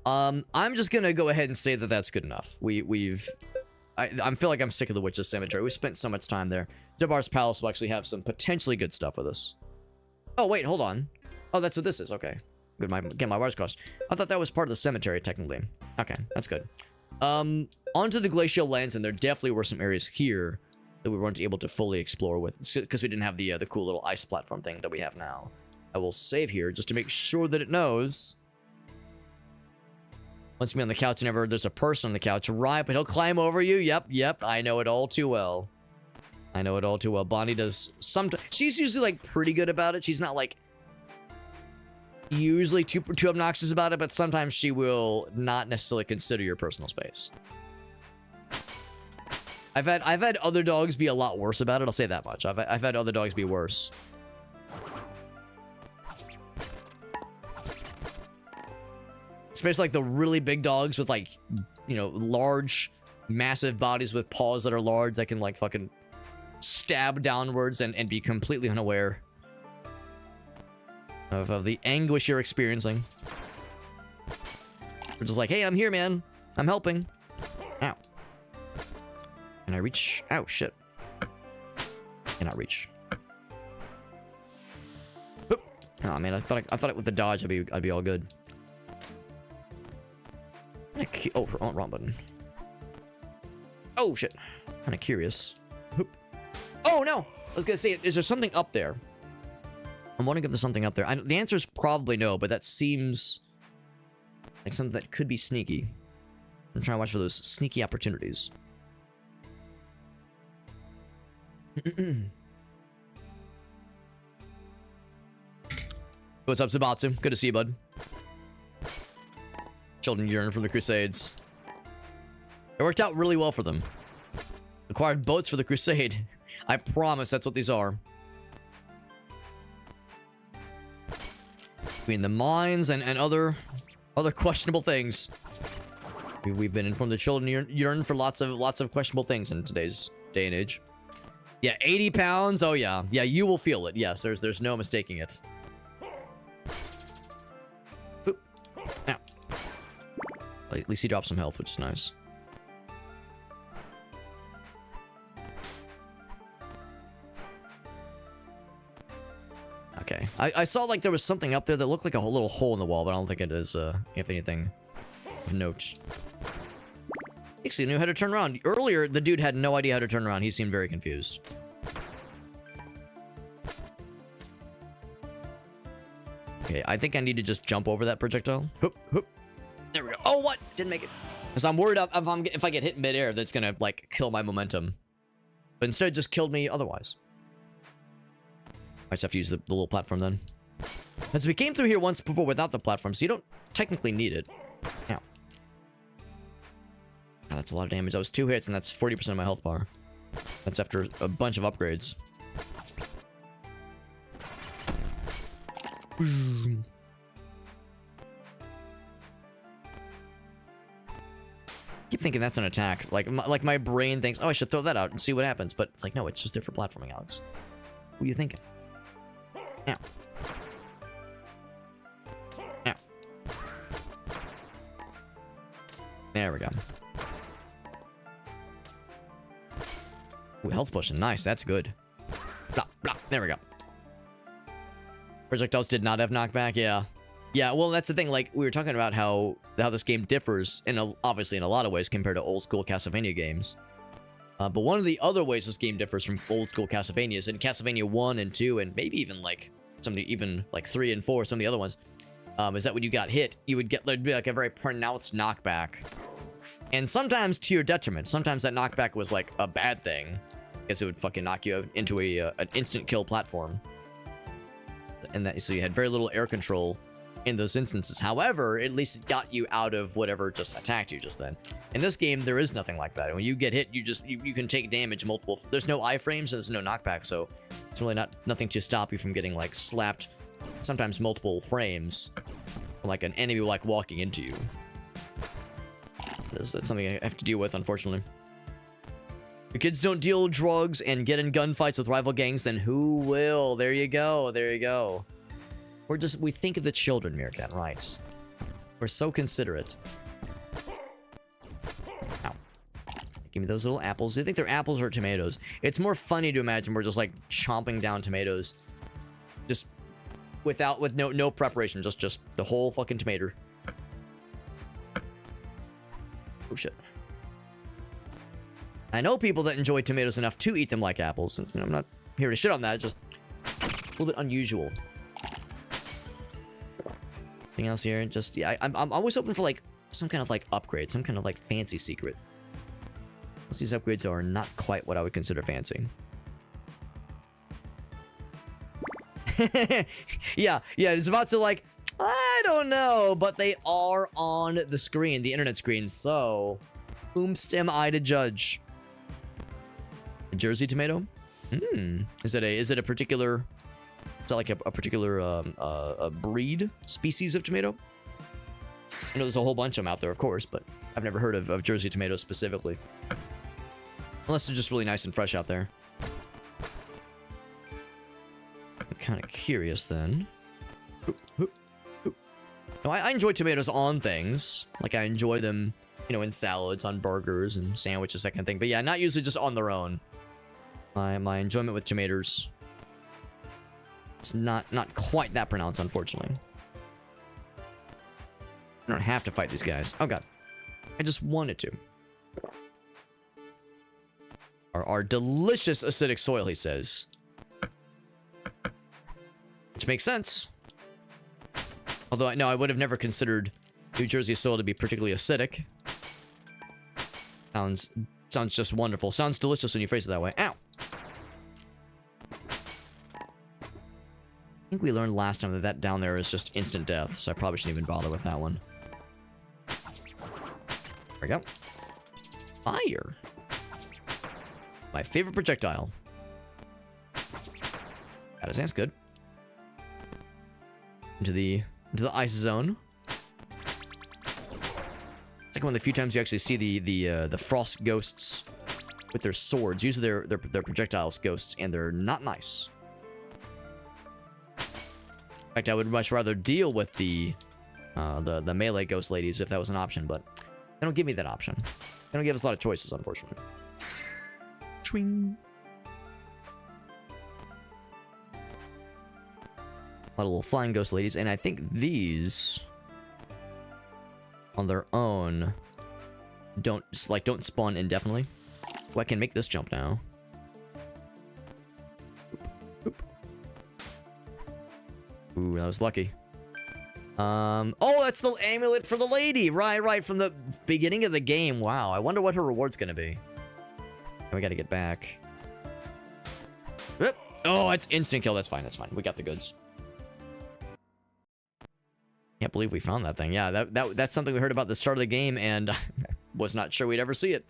I'm just gonna go ahead and say that that's good enough. I feel like I'm sick of the Witch's Cemetery. We spent so much time there. Jabbar's Palace will actually have some potentially good stuff with us. Oh, wait, hold on. Oh, that's what this is. Okay. Good, get my wires crossed. I thought that was part of the cemetery, technically. Okay, that's good. Onto the glacial lands, and there definitely were some areas here that we weren't able to fully explore with, because we didn't have the cool little ice platform thing that we have now. I will save here just to make sure that it knows. Wants me on the couch whenever there's a person on the couch. Right, but he'll climb over you. Yep. I know it all too well. Bonnie does sometimes. She's usually, like, pretty good about it. She's not, like, usually too obnoxious about it, but sometimes she will not necessarily consider your personal space. I've had other dogs be a lot worse about it. I'll say that much. I've had other dogs be worse. Especially like the really big dogs with, like, you know, large, massive bodies with paws that are large that can, like, fucking stab downwards and be completely unaware of the anguish you're experiencing. We're just like, hey, I'm here, man. I'm helping. Ow. Can I reach? Ow, shit. Cannot reach. Oop. Oh man, I thought with the dodge I'd be all good. Oh, wrong button. Oh shit. Kind of curious. Oop. Oh no! I was gonna say, is there something up there? I'm wondering if there's something up there. The answer is probably no, but that seems like something that could be sneaky. I'm trying to watch for those sneaky opportunities. What's up, Sabatsu? Good to see you, bud. Children yearn from the Crusades. It worked out really well for them. Acquired boats for the Crusade. I promise that's what these are. Between the mines and other questionable things. We've been informed the children yearn for lots of questionable things in today's day and age. Yeah, 80 pounds. Oh yeah. Yeah, you will feel it. Yes, there's no mistaking it. Oop. Ow. At least he dropped some health, which is nice. Okay. I saw like there was something up there that looked like a little hole in the wall, but I don't think it is, if anything, of note. Actually, knew how to turn around. Earlier, the dude had no idea how to turn around. He seemed very confused. Okay, I think I need to just jump over that projectile. Hoop, hoop. There we go. Oh, what? Didn't make it. Because I'm worried if I get hit midair, that's gonna, like, kill my momentum. But instead, it just killed me otherwise. I just have to use the little platform then. Because we came through here once before without the platform, so you don't technically need it. Ow. Oh, that's a lot of damage. That was 2 hits, and that's 40% of my health bar. That's after a bunch of upgrades. Keep thinking that's an attack. Like my brain thinks, oh, I should throw that out and see what happens. But it's like, no, it's just there for platforming, Alex. What are you thinking? Ow. Ow. There we go. Ooh, health potion. Nice. That's good. Blah, blah. There we go. Projectiles did not have knockback. Yeah. Yeah, well, that's the thing. Like, we were talking about how this game differs, obviously in a lot of ways, compared to old-school Castlevania games. But one of the other ways this game differs from old-school Castlevanias, in Castlevania 1 and 2, and maybe even, like, even 3 and 4, some of the other ones, is that when you got hit, you would get, there'd be, like, a very pronounced knockback. And sometimes to your detriment. Sometimes that knockback was, like, a bad thing. guess it would fucking knock you into an instant kill platform. And that, so you had very little air control in those instances. However, at least it got you out of whatever just attacked you just then. In this game, there is nothing like that. When you get hit, you can take damage multiple. There's no iframes, so there's no knockback, so it's really nothing to stop you from getting like slapped, sometimes multiple frames, like an enemy like walking into you. That's something I have to deal with, unfortunately. If kids don't deal drugs and get in gunfights with rival gangs, then who will? There you go. There you go. We think of the children, Meerkat, right? We're so considerate. Ow. Give me those little apples. Do you think they're apples or tomatoes? It's more funny to imagine we're just like chomping down tomatoes. Just with no preparation. Just the whole fucking tomato. Oh shit. I know people that enjoy tomatoes enough to eat them like apples. And, you know, I'm not here to shit on that. Just it's a little bit unusual. Anything else here? Just yeah, I'm always hoping for like some kind of like upgrade, some kind of like fancy secret. Most these upgrades are not quite what I would consider fancy. yeah, it's about to like I don't know, but they are on the screen, the internet screen. So, whomst am I to judge? A Jersey tomato? Is it a particular? Is that like a particular a breed species of tomato? I know there's a whole bunch of them out there, of course, but I've never heard of Jersey tomatoes specifically. Unless they're just really nice and fresh out there. I'm kind of curious then. No, I enjoy tomatoes on things. Like I enjoy them, you know, in salads, on burgers and sandwiches, that kind of thing. But yeah, not usually just on their own. My enjoyment with tomatoes, it's not quite that pronounced, unfortunately. I don't have to fight these guys. Oh god, I just wanted to. Our delicious acidic soil, he says, which makes sense. Although I would have never considered New Jersey soil to be particularly acidic. Sounds just wonderful. Sounds delicious when you phrase it that way. Ow. I think we learned last time that down there is just instant death, so I probably shouldn't even bother with that one. There we go. Fire. My favorite projectile. That's good. Into the ice zone. It's like one of the few times you actually see the frost ghosts with their swords. Usually they're projectiles ghosts, and they're not nice. In fact, I would much rather deal with the melee ghost ladies if that was an option, but they don't give me that option. They don't give us a lot of choices, unfortunately. Swing. A lot of little flying ghost ladies, and I think these on their own don't spawn indefinitely. Oh, I can make this jump now. Oop. Ooh, that was lucky. Oh, that's the amulet for the lady. Right, from the beginning of the game. Wow, I wonder what her reward's gonna be. We gotta get back. Oop. Oh, it's instant kill. That's fine. We got the goods. Can't believe we found that thing. Yeah, that's something we heard about at the start of the game, and I was not sure we'd ever see it.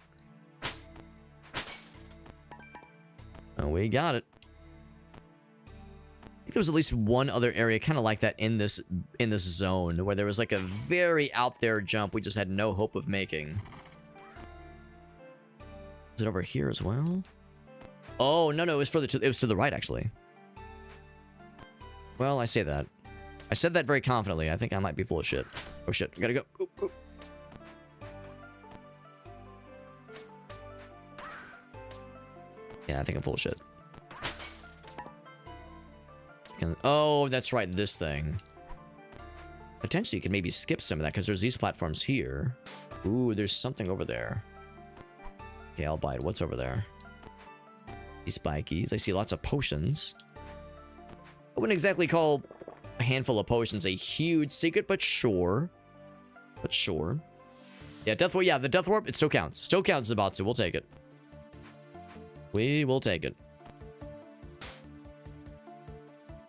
Oh, we got it. I think there was at least one other area kind of like that in this zone, where there was like a very out there jump we just had no hope of making. Is it over here as well? Oh, no, it was further to, it was to the right, actually. Well, I say that. I said that very confidently. I think I might be full of shit. Oh shit, I gotta go. Oop, oop. Yeah, I think I'm full of shit. Oh, that's right, this thing. Potentially you could maybe skip some of that, because there's these platforms here. Ooh, there's something over there. Okay, I'll buy it. What's over there? These spikies. I see lots of potions. I wouldn't exactly call a handful of potions a huge secret, but sure. Yeah, death warp. Yeah, the death warp, it still counts. Still counts, Zabatsu. We'll take it. We will take it.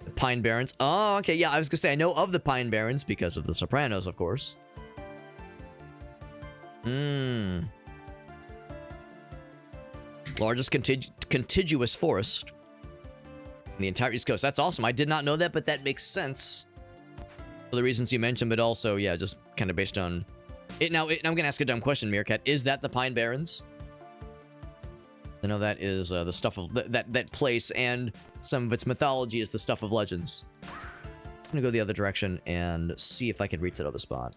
The Pine Barrens. Oh, okay. Yeah, I was gonna say I know of the Pine Barrens because of The Sopranos, of course. Largest contiguous forest in the entire East Coast. That's awesome. I did not know that, but that makes sense for the reasons you mentioned, but also, yeah, just kind of based on it. Now, I'm gonna ask a dumb question, Meerkat. Is that the Pine Barrens? I know that is the stuff of that place, and some of its mythology is the stuff of legends. I'm gonna go the other direction and see if I can reach that other spot.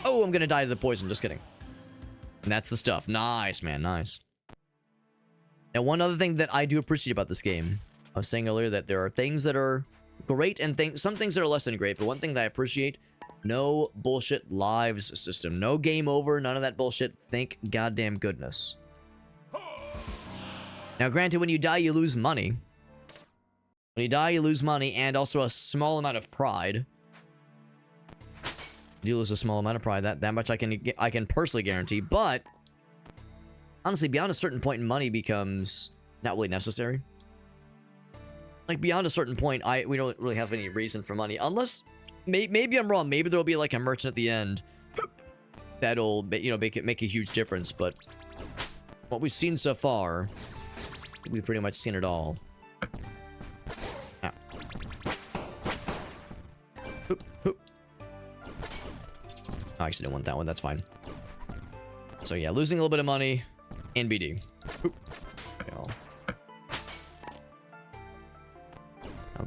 Oh, I'm gonna die to the poison. Just kidding. And that's the stuff. Nice, man. Nice. Now, one other thing that I do appreciate about this game, I was saying earlier that there are things that are great and some things that are less than great, but one thing that I appreciate, no bullshit lives system. No game over, none of that bullshit. Thank goddamn goodness. Now, granted, when you die, you lose money. When you die, you lose money and also a small amount of pride. You do lose a small amount of pride. That much I can personally guarantee, but honestly, beyond a certain point, money becomes not really necessary. Like, beyond a certain point, we don't really have any reason for money. Unless, maybe I'm wrong. Maybe there'll be, like, a merchant at the end that'll, you know, make a huge difference. But what we've seen so far, we've pretty much seen it all. Ow. Hoop, hoop. I actually didn't want that one. That's fine. So, yeah, losing a little bit of money. NBD.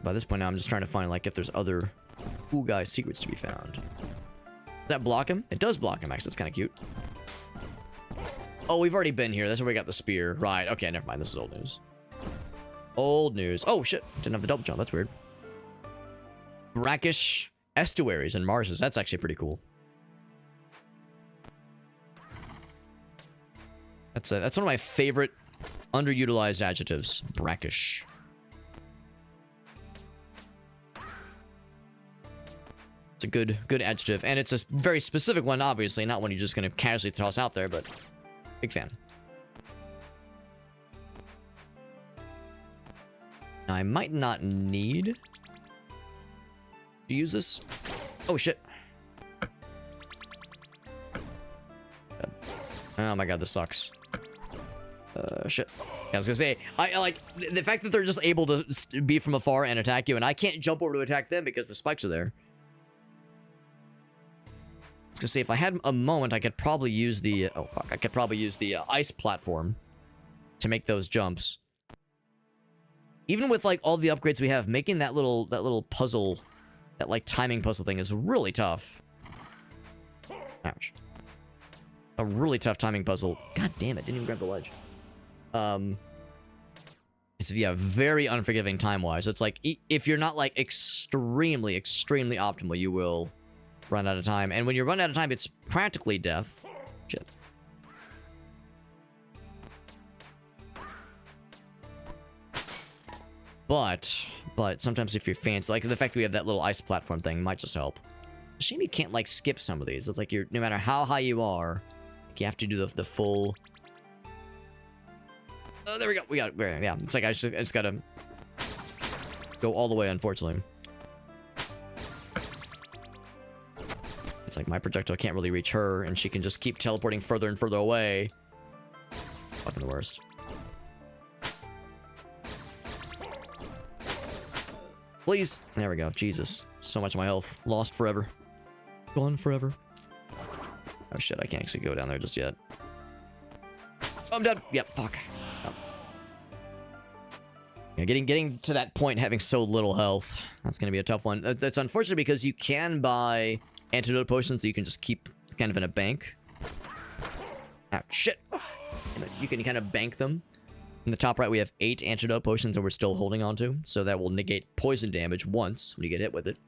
By this point now, I'm just trying to find, like, if there's other cool guy secrets to be found. Does that block him? It does block him, actually. That's kind of cute. Oh, we've already been here. That's where we got the spear. Right. Okay, never mind. This is old news. Old news. Oh, shit. Didn't have the double jump. That's weird. Brackish estuaries and marshes. That's actually pretty cool. That's one of my favorite underutilized adjectives. Brackish. It's a good adjective, and it's a very specific one, obviously, not one you're just gonna casually toss out there, but big fan. Now, I might not need to use this. Oh shit. Oh my god, this sucks. Shit. Yeah, I was gonna say, I like the fact that they're just able to be from afar and attack you, and I can't jump over to attack them because the spikes are there. I was gonna say, if I had a moment, I could probably use the I could probably use the ice platform to make those jumps. Even with like all the upgrades we have, making that little puzzle, that like timing puzzle thing is really tough. Ouch. A really tough timing puzzle. God damn it, didn't even grab the ledge. It's, yeah, very unforgiving time-wise. It's like, if you're not like extremely optimal, you will run out of time. And when you run out of time, it's practically death. Shit. But sometimes if you're fancy, like the fact that we have that little ice platform thing might just help. Shame you can't like skip some of these. It's like no matter how high you are, you have to do the full. Oh, there we go. We got it. Yeah, it's like I just gotta go all the way, unfortunately. It's like my projectile can't really reach her, and she can just keep teleporting further and further away. Fucking the worst. Please. There we go. Jesus. So much of my health. Lost forever. Gone forever. Oh shit, I can't actually go down there just yet. Oh, I'm dead. Yep, fuck. Oh. Yeah, getting to that point, having so little health, that's gonna be a tough one. That's unfortunate because you can buy antidote potions that you can just keep kind of in a bank. Ah, shit. You can kind of bank them. In the top right, we have 8 antidote potions that we're still holding on to, so that will negate poison damage once when you get hit with it.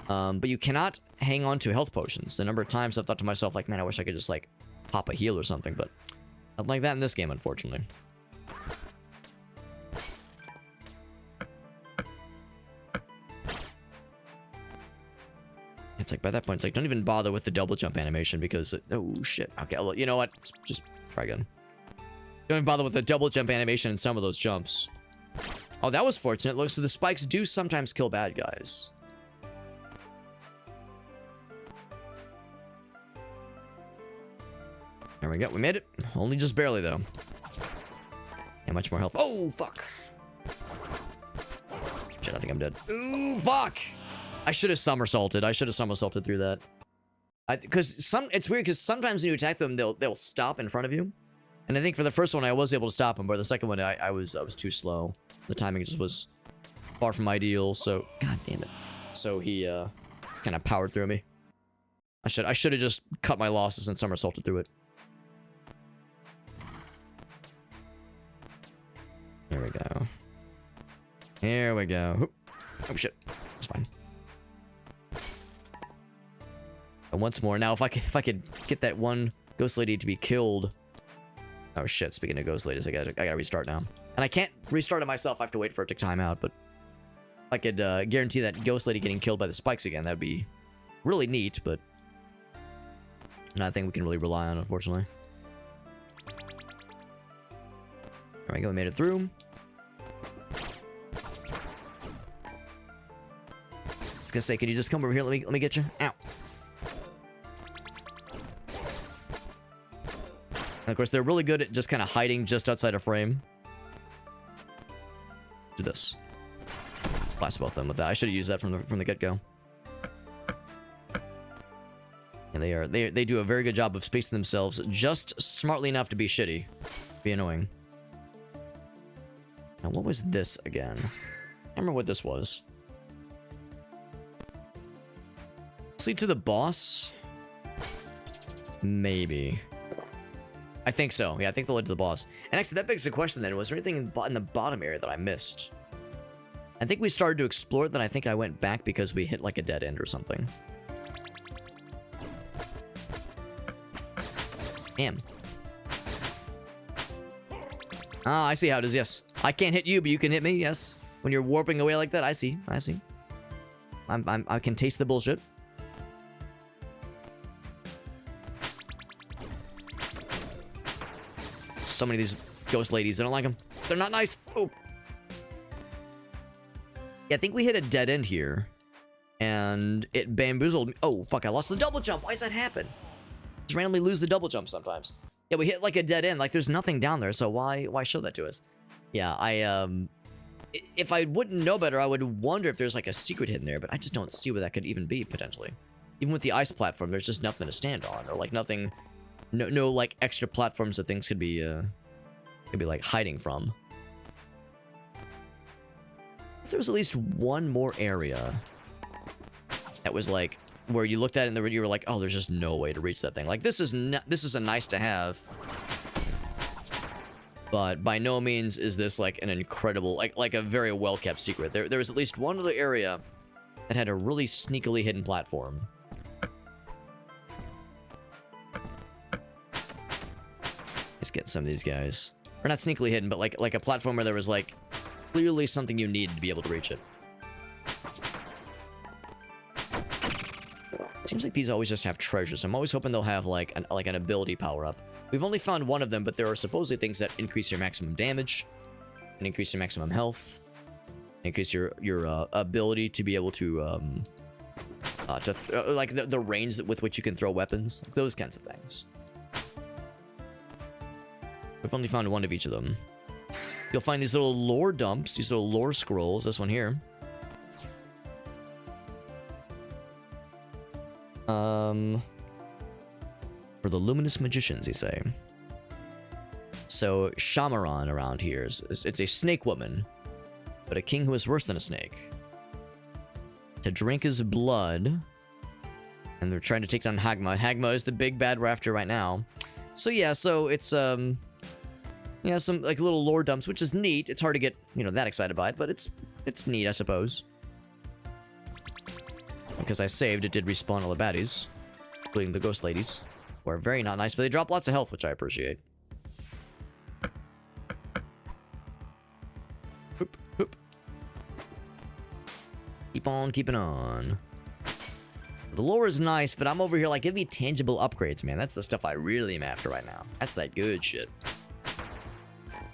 But you cannot hang on to health potions. The number of times I've thought to myself, like, man, I wish I could just, like, pop a heal or something, but not like that in this game, unfortunately. It's like, by that point, it's like, don't even bother with the double jump animation because, oh, shit. Okay, well, you know what? Just try again. Don't even bother with the double jump animation in some of those jumps. Oh, that was fortunate. Look, so the spikes do sometimes kill bad guys. There we go. We made it. Only just barely, though. And much more health. Oh, fuck. Shit, I think I'm dead. Ooh, fuck. I should have somersaulted. I should have somersaulted through that. Because it's weird because sometimes when you attack them, they'll stop in front of you. And I think for the first one, I was able to stop him, but the second one, I was too slow. The timing just was far from ideal. So, god damn it. So he kind of powered through me. I should have just cut my losses and somersaulted through it. Here we go. Here we go. Oh shit. It's fine. And once more. Now, if I could get that one ghost lady to be killed. Oh shit, speaking of ghost ladies, I gotta restart now. And I can't restart it myself, I have to wait for it to time out, but if I could guarantee that ghost lady getting killed by the spikes again, that'd be really neat, but not a thing we can really rely on, unfortunately. There we go, we made it through. I was gonna say, can you just come over here? Let me get you. Ow. And of course, they're really good at just kind of hiding just outside a frame. Do this. Blast both of them with that. I should have used that from the get-go. And they do a very good job of spacing themselves just smartly enough to be shitty. Be annoying. Now, what was this again? I don't remember what this was. Let's lead to the boss? Maybe. I think so. Yeah, I think they'll lead to the boss. And actually, that begs the question then. Was there anything in the bottom area that I missed? I think we started to explore it, then I think I went back because we hit like a dead end or something. Damn. Ah, I see how it is, yes. I can't hit you, but you can hit me, yes. When you're warping away like that, I see. I see. I can taste the bullshit. So many of these ghost ladies, I don't like them. They're not nice. Oh. Yeah, I think we hit a dead end here. And it bamboozled me. Oh, fuck, I lost the double jump. Why does that happen? Just randomly lose the double jump sometimes. Yeah, we hit like a dead end. Like, there's nothing down there, so why show that to us? Yeah, if I wouldn't know better, I would wonder if there's like a secret hidden there, but I just don't see where that could even be, potentially. Even with the ice platform, there's just nothing to stand on, or like nothing... No, like, extra platforms that things could be like, hiding from. If there was at least one more area that was, like, where you looked at it and you were like, oh, there's just no way to reach that thing. Like, this is a nice to have. But by no means is this, like, an incredible, like a very well-kept secret. There was at least one other area that had a really sneakily hidden platform. Let's get some of these guys. Or not sneakily hidden, but like a platform where there was like clearly something you needed to be able to reach it. Seems like these always just have treasures. I'm always hoping they'll have like an ability power up. We've only found one of them, but there are supposedly things that increase your maximum damage, and increase your maximum health, increase your ability to be able to like the range with which you can throw weapons, like those kinds of things. We've only found one of each of them. You'll find these little lore dumps, these little lore scrolls. This one here. For the luminous magicians, you say. So Shamaran around here it's a snake woman, but a king who is worse than a snake. To drink his blood, and they're trying to take down Hagma. Hagma is the big bad we're after right now. So yeah, so it's yeah, some like little lore dumps, which is neat. It's hard to get, you know, that excited by it, but it's neat, I suppose. Because I saved, it did respawn all the baddies, including the ghost ladies, who are very not nice, but they drop lots of health, which I appreciate. Boop, boop. Keep on keeping on. The lore is nice, but I'm over here like, give me tangible upgrades, man. That's the stuff I really am after right now. That's that good shit.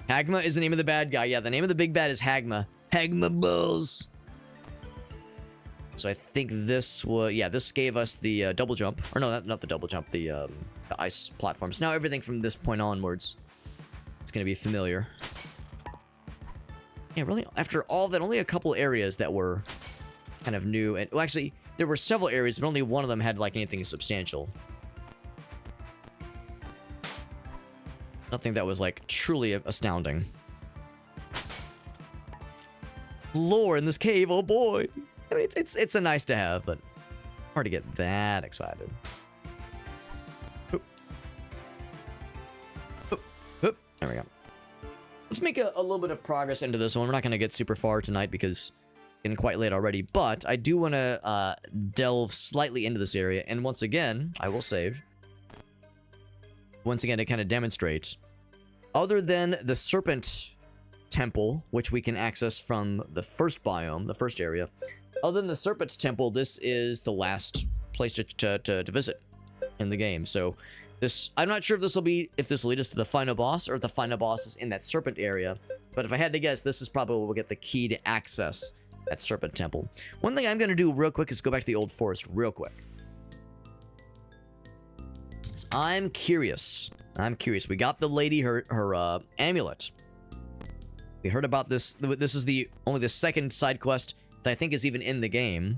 Hagma is the name of the bad guy. Yeah, the name of the big bad is Hagma. Hagma Bulls. So I think this was... Yeah, this gave us the double jump. Or no, not the double jump. The ice platforms. Now everything from this point onwards is going to be familiar. Yeah, really, after all that, only a couple areas that were kind of new. And well, actually, there were several areas, but only one of them had, like, anything substantial. Nothing that was, like, truly astounding. Lore in this cave, oh boy! I mean, it's a nice to have, but hard to get that excited. Oop. Oop. Oop. There we go. Let's make a little bit of progress into this one. We're not going to get super far tonight because it's getting quite late already, but I do want to delve slightly into this area, and once again, I will save. Once again, to kind of demonstrate, other than the Serpent Temple, which we can access from the first biome, the first area, other than the Serpent Temple, this is the last place to visit in the game. So this, I'm not sure if this will lead us to the final boss, or if the final boss is in that Serpent area, but if I had to guess, this is probably where we'll get the key to access that Serpent Temple. One thing I'm going to do real quick is go back to the Old Forest real quick. I'm curious. We got the lady her amulet. We heard about this. This is only the second side quest that I think is even in the game.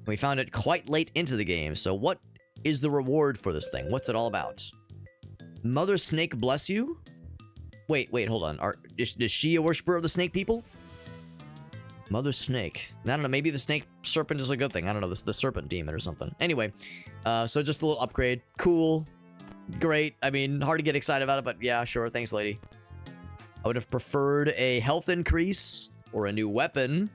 We found it quite late into the game. So what is the reward for this thing? What's it all about? Mother Snake bless you? Wait, hold on. Is she a worshiper of the snake people? Mother Snake. I don't know, maybe the snake serpent is a good thing. I don't know, the serpent demon or something. Anyway, so just a little upgrade. Cool. Great. I mean, hard to get excited about it, but yeah, sure. Thanks, lady. I would have preferred a health increase, or a new weapon,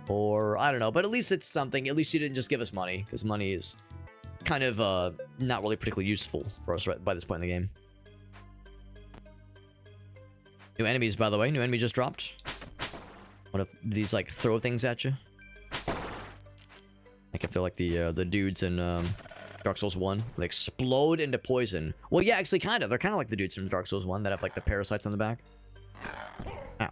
or I don't know, but at least it's something. At least she didn't just give us money, because money is kind of not really particularly useful for us right by this point in the game. New enemies, by the way. New enemy just dropped. What if these, like, throw things at you? Like, if they're like the dudes in Dark Souls 1. They explode into poison. Well, yeah, actually, kind of. They're kind of like the dudes from Dark Souls 1 that have, like, the parasites on the back. Ow.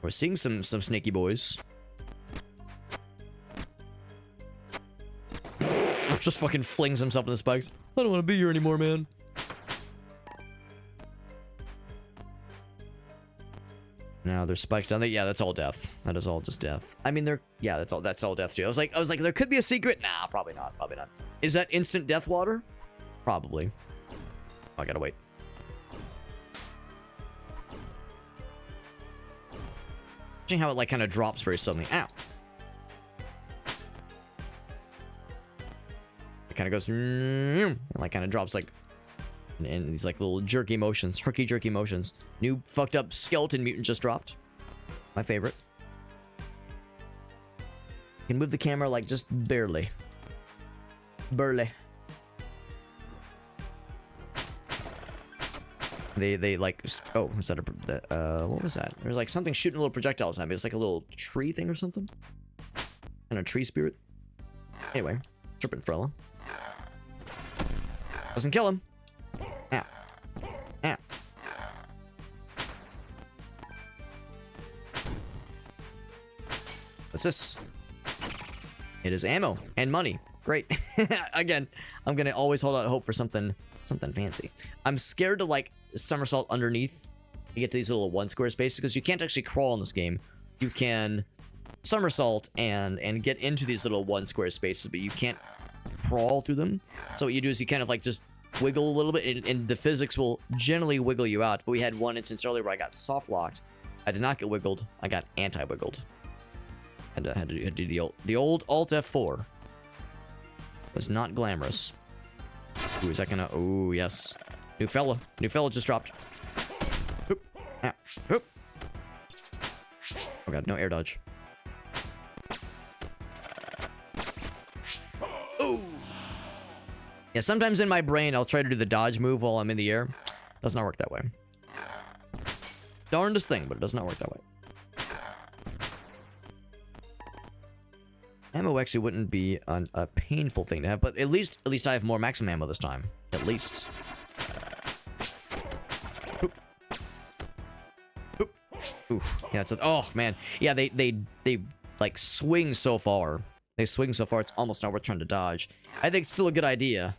We're seeing some snaky boys. Just fucking flings himself in the spikes. I don't want to be here anymore, man. Now there's spikes down there. Yeah, that's all death. That is all just death. I mean, yeah, that's all death too. I was like, there could be a secret. Nah, probably not. Probably not. Is that instant death water? Probably. Oh, I gotta wait. Watching how it like kind of drops very suddenly. Ow. It kind of goes and like kind of drops like. And these like little jerky motions, herky-jerky motions. New fucked up skeleton mutant just dropped. My favorite. Can move the camera like just barely. Burly. They like, oh, is that what was that? There's like something shooting little projectiles at me. It was like a little tree thing or something. And a tree spirit. Anyway, Serpent Frella. Doesn't kill him. Ow. Ow. What's this? It is ammo and money. Great. Again, I'm gonna always hold out hope for something fancy. I'm scared to like somersault underneath to get to these little 1 square spaces because you can't actually crawl in this game. You can somersault and get into these little 1 square spaces, but you can't crawl through them. So what you do is you kind of like just wiggle a little bit, and the physics will generally wiggle you out. But we had one instance earlier where I got soft locked. I did not get wiggled. I got anti-wiggled. And I had to do the old Alt F4. Was not glamorous. Ooh, is that gonna? Ooh, yes. New fella just dropped. Oop. Ah. Oop. Oh god, no air dodge. Ooh. Yeah, sometimes in my brain, I'll try to do the dodge move while I'm in the air. Does not work that way. Darndest thing, but it does not work that way. Ammo actually wouldn't be a painful thing to have, but at least I have more maximum ammo this time. At least. Oof. Yeah, it's a, oh man. Yeah, they like swing so far. They swing so far, it's almost not worth trying to dodge. I think it's still a good idea.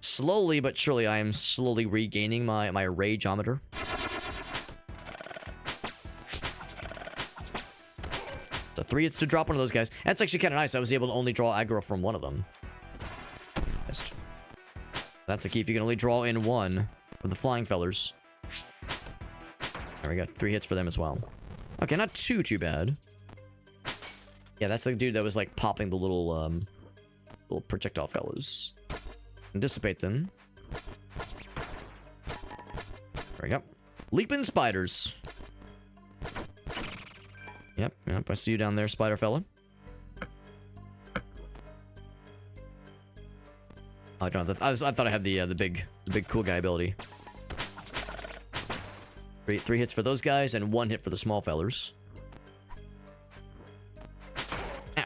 Slowly but surely, I am slowly regaining my rageometer. So 3 hits to drop one of those guys. That's actually kind of nice. I was able to only draw aggro from one of them. That's the key. If you can only draw in one with the flying fellers. There we go. 3 hits for them as well. Okay, not too bad. Yeah, that's the dude that was like popping the little projectile fellas. And dissipate them. There we go. Leaping spiders. Yep, I see you down there, spider fella. I don't know. I thought I had the big cool guy ability. Three hits for those guys and 1 hit for the small fellers. Ow.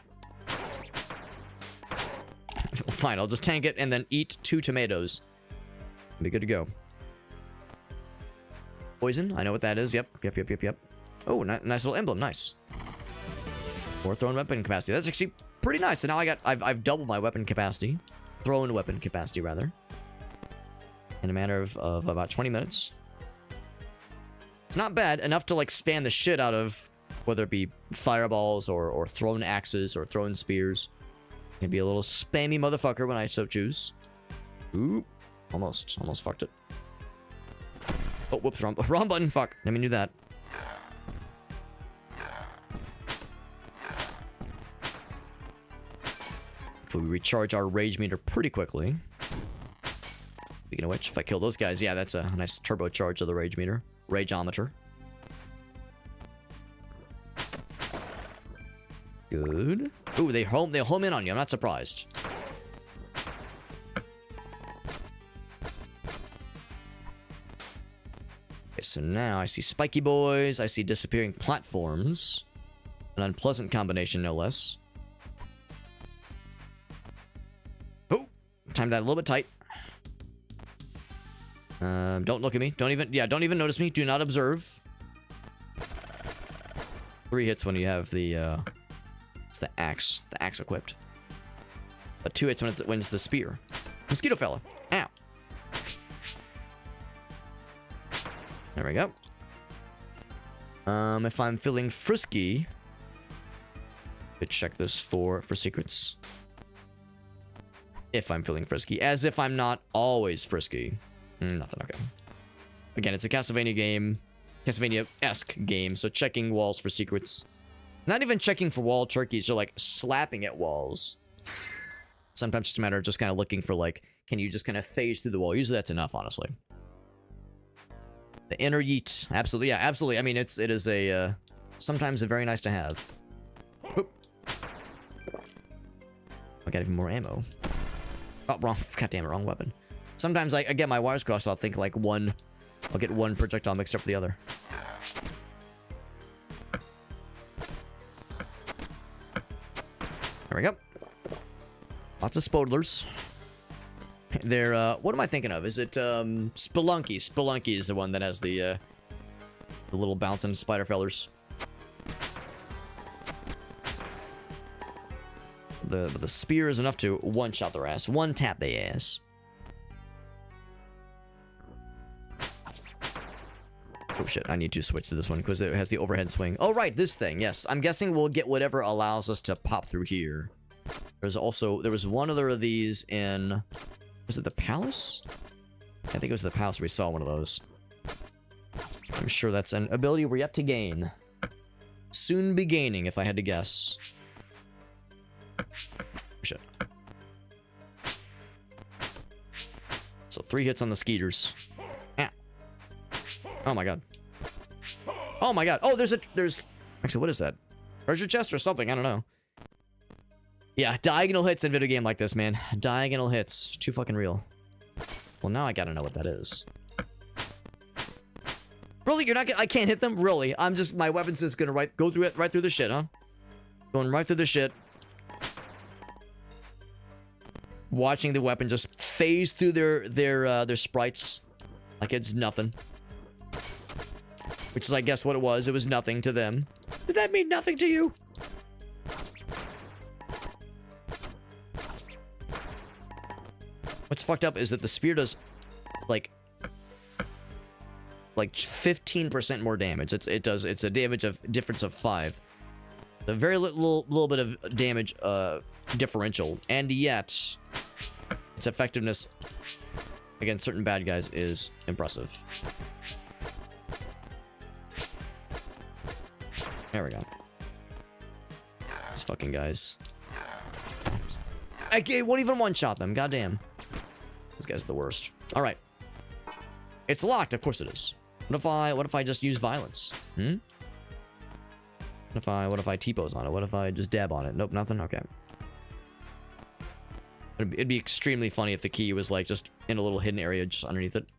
Fine, I'll just tank it and then eat 2 tomatoes. Be good to go. Poison, I know what that is. Yep. Oh, nice little emblem. Nice. More thrown weapon capacity. That's actually pretty nice. So now I've doubled my weapon capacity. Thrown weapon capacity, rather. In a matter of about 20 minutes. It's not bad. Enough to, like, span the shit out of whether it be fireballs or thrown axes or thrown spears. Can be a little spammy motherfucker when I so choose. Ooh. Almost fucked it. Oh, whoops. Wrong button. Fuck. Let me do that. We recharge our rage meter pretty quickly. Speaking of which, if I kill those guys, yeah, that's a nice turbocharge of the rage meter. Rageometer. Good. Ooh, they home in on you. I'm not surprised. Okay, so now I see spiky boys. I see disappearing platforms. An unpleasant combination, no less. Time that a little bit tight. Don't look at me. Don't even notice me. Do not observe. 3 hits when you have the axe equipped. But 2 hits when it's the spear. Mosquito fella. Ow. There we go. If I'm feeling frisky, could check this for secrets. If I'm feeling frisky. As if I'm not always frisky. Nothing, okay. Again, it's a Castlevania game. Castlevania-esque game, so checking walls for secrets. Not even checking for wall turkeys, or like slapping at walls. Sometimes it's a matter of just kind of looking for like, can you just kind of phase through the wall? Usually that's enough, honestly. The inner yeet. Absolutely, yeah, absolutely. I mean, it is a, sometimes a very nice to have. Oop. I got even more ammo. Oh, wrong. Goddamn it, wrong weapon. Sometimes I get my wires crossed. I'll think like I'll get one projectile mixed up with the other. There we go. Lots of spodlers. They're, what am I thinking of? Is it, Spelunky? Spelunky is the one that has the little bouncing spider fellers. The spear is enough to one-shot their ass. One-tap their ass. Oh shit, I need to switch to this one because it has the overhead swing. Oh right, this thing, yes. I'm guessing we'll get whatever allows us to pop through here. There was one other of these in... Was it the palace? I think it was the palace where we saw one of those. I'm sure that's an ability we're yet to gain. Soon be gaining, if I had to guess. Shit. So 3 hits on the skeeters. Ah. Oh my god. Oh my god. Oh, there's... Actually, what is that? Treasure chest or something? I don't know. Yeah, diagonal hits in a video game like this, man. Diagonal hits. Too fucking real. Well, now I gotta know what that is. Really? You're not gonna... I can't hit them? Really? I'm just... My weapon's just gonna go through it, right through the shit, huh? Going right through the shit. Watching the weapon just phase through their sprites. Like it's nothing. Which is, I guess, what it was. It was nothing to them. Did that mean nothing to you? What's fucked up is that the spear does, like 15% more damage. It's a damage of difference of 5. A very little bit of damage differential, and yet its effectiveness against certain bad guys is impressive. There we go. These fucking guys. I won't even one-shot them. Goddamn. This guy's the worst. All right. It's locked. Of course it is. What if I just use violence? What if I T-pose on it? What if I just dab on it? Nope, nothing? Okay. It'd be extremely funny if the key was like just in a little hidden area just underneath it.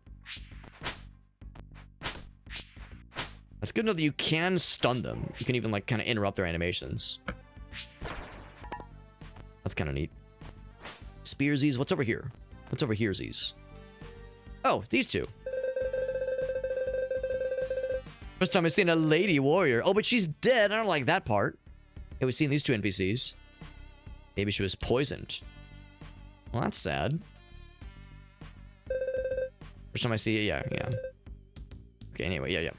That's good to know that you can stun them. You can even like kind of interrupt their animations. That's kind of neat. Spearsies, what's over here? What's over here'sies? Oh, these two. First time I've seen a lady warrior. Oh, but she's dead. I don't like that part. Yeah, we've seen these two NPCs. Maybe she was poisoned. Well, that's sad. First time I see it, yeah. Okay, anyway, yeah.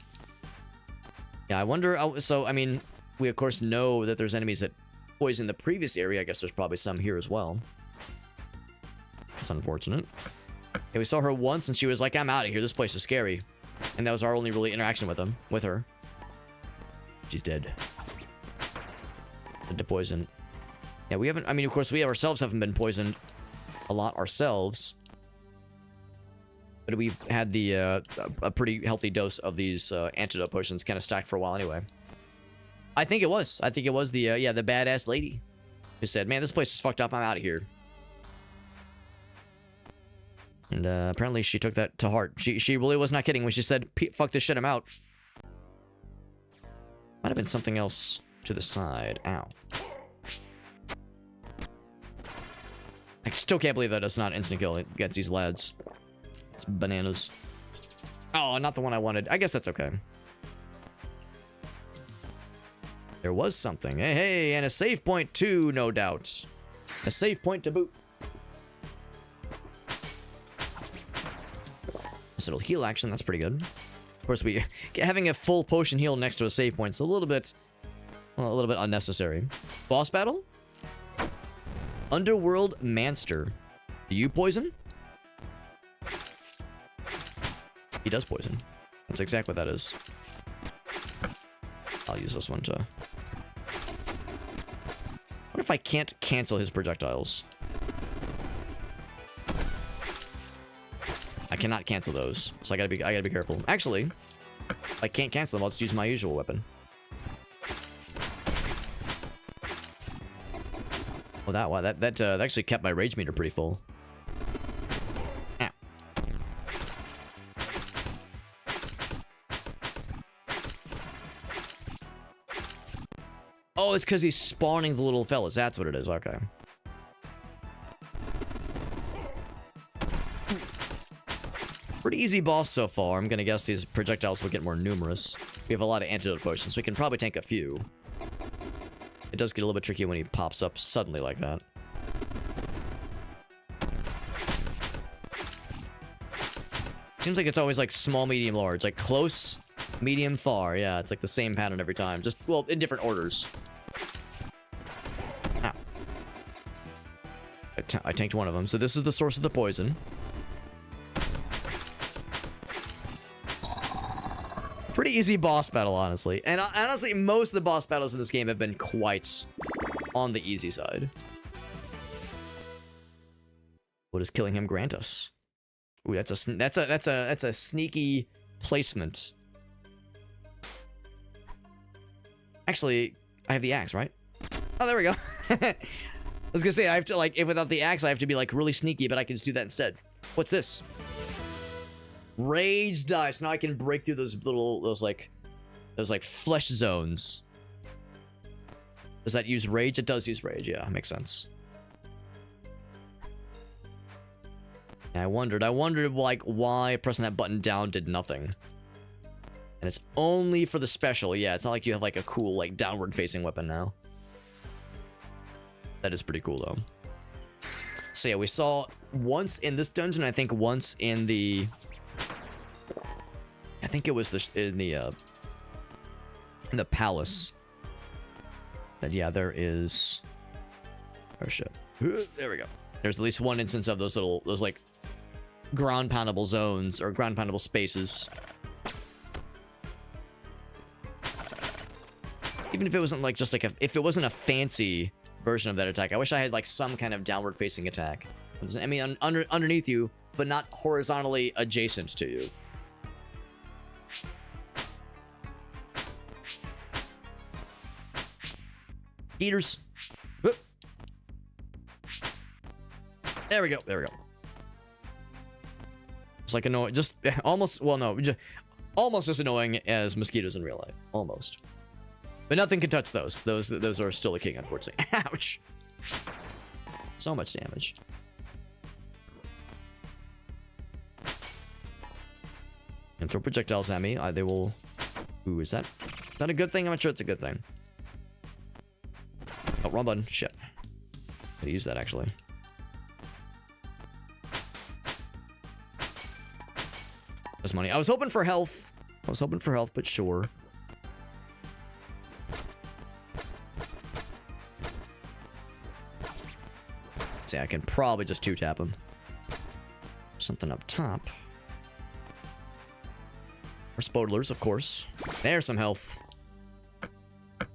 Yeah, I wonder, so, I mean, we of course know that there's enemies that poison the previous area. I guess there's probably some here as well. That's unfortunate. Yeah, we saw her once and she was like, I'm out of here. This place is scary. And that was our only really interaction with her. She's dead. Dead to poison. Yeah, we haven't, I mean, of course, we ourselves haven't been poisoned a lot ourselves. But we've had the, a pretty healthy dose of these antidote potions kind of stacked for a while anyway. I think it was the, the badass lady who said, man, this place is fucked up. I'm out of here. And apparently she took that to heart. She really was not kidding when she said, fuck this shit, I'm out. Might have been something else to the side. Ow. I still can't believe that it's not instant kill against these lads. It's bananas. Oh, not the one I wanted. I guess that's okay. There was something. Hey, and a save point too, no doubt. A save point to boot. This little heal action, that's pretty good. Of course, having a full potion heal next to a save point is a little bit unnecessary. Boss battle? Underworld Manster. Do you poison? He does poison. That's exactly what that is. I'll use this one to... What if I can't cancel his projectiles? I cannot cancel those, so I gotta be careful. Actually, if I can't cancel them, I'll just use my usual weapon. Oh, that actually kept my rage meter pretty full. Ow. Oh, it's because he's spawning the little fellas. That's what it is. Okay. Pretty easy boss so far. I'm gonna guess these projectiles will get more numerous. We have a lot of antidote potions, so we can probably tank a few. It does get a little bit tricky when he pops up suddenly like that. Seems like it's always like small, medium, large. Like close, medium, far. Yeah, it's like the same pattern every time. Just, well, in different orders. Ow. I tanked one of them. So this is the source of the poison. Pretty easy boss battle, honestly. And honestly, most of the boss battles in this game have been quite on the easy side. What does killing him grant us? Ooh, that's a sneaky placement. Actually, I have the axe, right? Oh, there we go. I was gonna say I have to like, if without the axe, I have to be like really sneaky, but I can just do that instead. What's this? Rage dice. Now I can break through those flesh zones. Does that use rage? It does use rage. Yeah, makes sense. I wondered like why pressing that button down did nothing. And it's only for the special. Yeah, it's not like you have like a cool like downward facing weapon now. That is pretty cool though. So yeah, we saw once in this dungeon, I think once in the I think it was in the palace. That yeah, there is oh shit. There we go. There's at least one instance of those like ground poundable zones or ground poundable spaces. Even if it wasn't like just like if it wasn't a fancy version of that attack, I wish I had like some kind of downward facing attack. I mean, underneath you, but not horizontally adjacent to you. Heaters. Whoop. There we go. There we go. It's like annoying, just almost, well, no, just almost as annoying as mosquitoes in real life. Almost. But nothing can touch those. Those are still a king, unfortunately. Ouch. So much damage. And throw projectiles at me. They will... Ooh, is that a good thing? I'm not sure it's a good thing. Oh, wrong button. Shit. Could use that, actually. That's money. I was hoping for health. But sure. See, I can probably just two-tap him. Something up top. Or spodlers, of course. There's some health. Can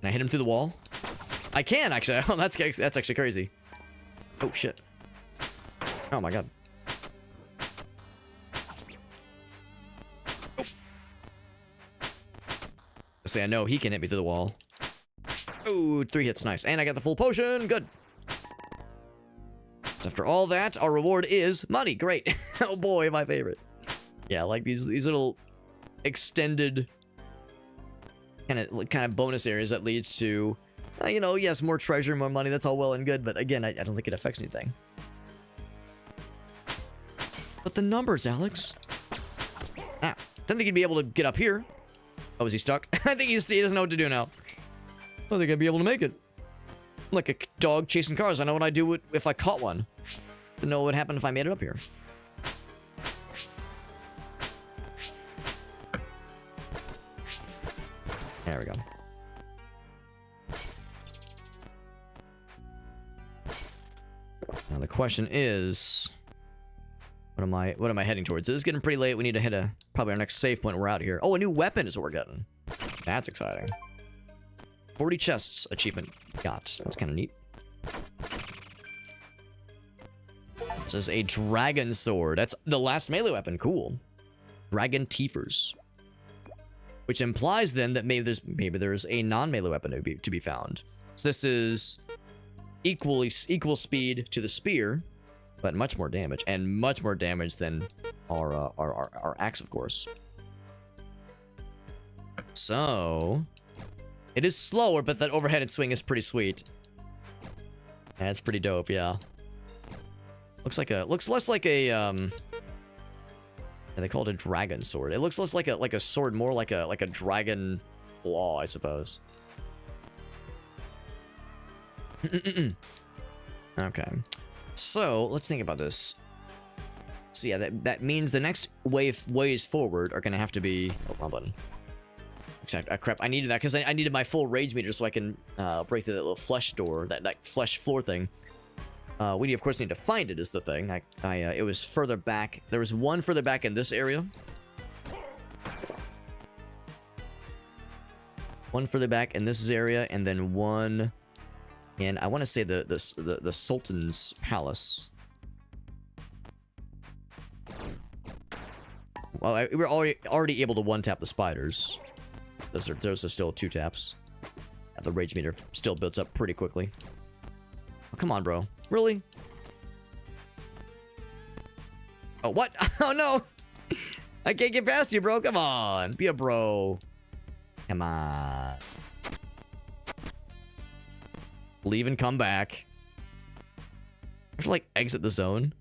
I hit him through the wall? I can, actually. Oh, that's actually crazy. Oh, shit. Oh, my God. Oh. See, I know he can hit me through the wall. Oh, 3 hits, nice. And I got the full potion, good. After all that, our reward is money, great. Oh boy, my favorite. Yeah, like these little extended kind of bonus areas that leads to, you know, yes, more treasure, more money, that's all well and good, but again, I don't think it affects anything. But the numbers, Alex. Ah, didn't think he'd be able to get up here. Oh, is he stuck? I think he doesn't know what to do now. I don't think I'd be able to make it. I'm like a dog chasing cars. I know what I'd do if I caught one. I know what would happen if I made it up here. There we go. Now the question is, what am I heading towards? This is getting pretty late. We need to hit probably our next save point. We're out here. Oh, a new weapon is what we're getting. That's exciting. 40 chests achievement got. That's kind of neat. This is a dragon sword. That's the last melee weapon. Cool. Dragon teethers. Which implies then that maybe there's a non-melee weapon to be found. So this is equal speed to the spear, but much more damage, and much more damage than our axe, of course. So it is slower, but that overheaded swing is pretty sweet. Yeah, it's pretty dope, yeah. Looks less like a they call it a dragon sword. It looks less like a sword, more like a dragon claw, I suppose. Okay. So, let's think about this. So yeah, that means the next ways forward are gonna have to be... Oh, wrong button. Crap, I needed that because I needed my full rage meter so I can break through that little flesh door, that flesh floor thing. We of course need to find it is the thing. It was further back. There was one further back in this area. One further back in this area, and then one in, I want to say the Sultan's palace. Well, we were already able to one-tap the spiders. Those are still 2 taps. And the rage meter still builds up pretty quickly. Oh, come on, bro. Really? Oh, what? Oh, no! I can't get past you, bro. Come on. Be a bro. Come on. Leave and come back. have to, like, exit the zone.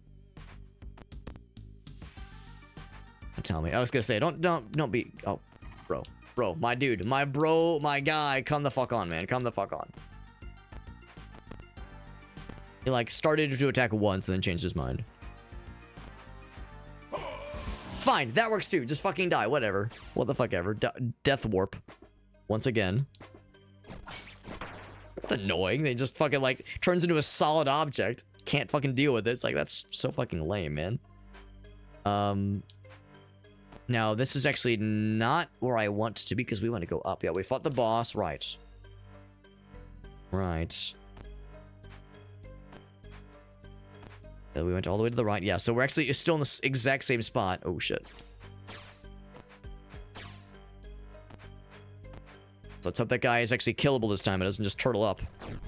Tell me. I was gonna say, don't be... Oh, bro, my dude, my guy, come the fuck on, man. Come the fuck on. He, like, started to attack once and then changed his mind. Fine, that works too. Just fucking die, whatever. What the fuck ever. Death warp. Once again. That's annoying. They just fucking, like, turns into a solid object. Can't fucking deal with it. It's like, that's so fucking lame, man. Now, this is actually not where I want to be, because we want to go up. Yeah, we fought the boss. Right. Right. We went all the way to the right. Yeah, so we're actually still in the exact same spot. Oh, shit. So let's hope that guy is actually killable this time. It doesn't just turtle up. Am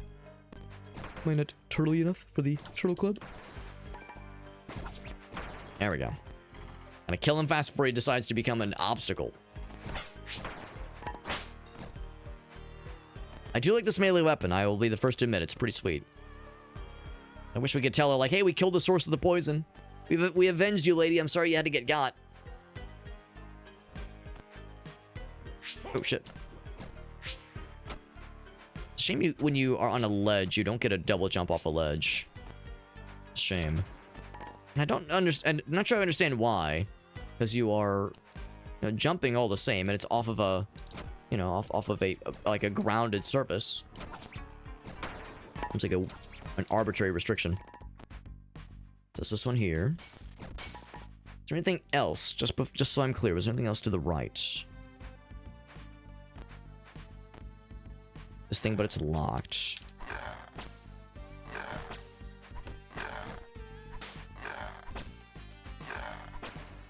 I not turtly enough for the turtle club? There we go. Gonna kill him fast before he decides to become an obstacle. I do like this melee weapon. I will be the first to admit it's pretty sweet. I wish we could tell her, like, hey, we killed the source of the poison. We avenged you, lady. I'm sorry you had to get got. Oh, shit. Shame when you are on a ledge, you don't get a double jump off a ledge. Shame. And I don't understand. I'm not sure I understand why. Because you are, you know, jumping all the same, and it's off of a, you know, off of a like a grounded surface. It's like an arbitrary restriction. So it's this one here. Is there anything else? Just so I'm clear, was there anything else to the right? This thing, but it's locked.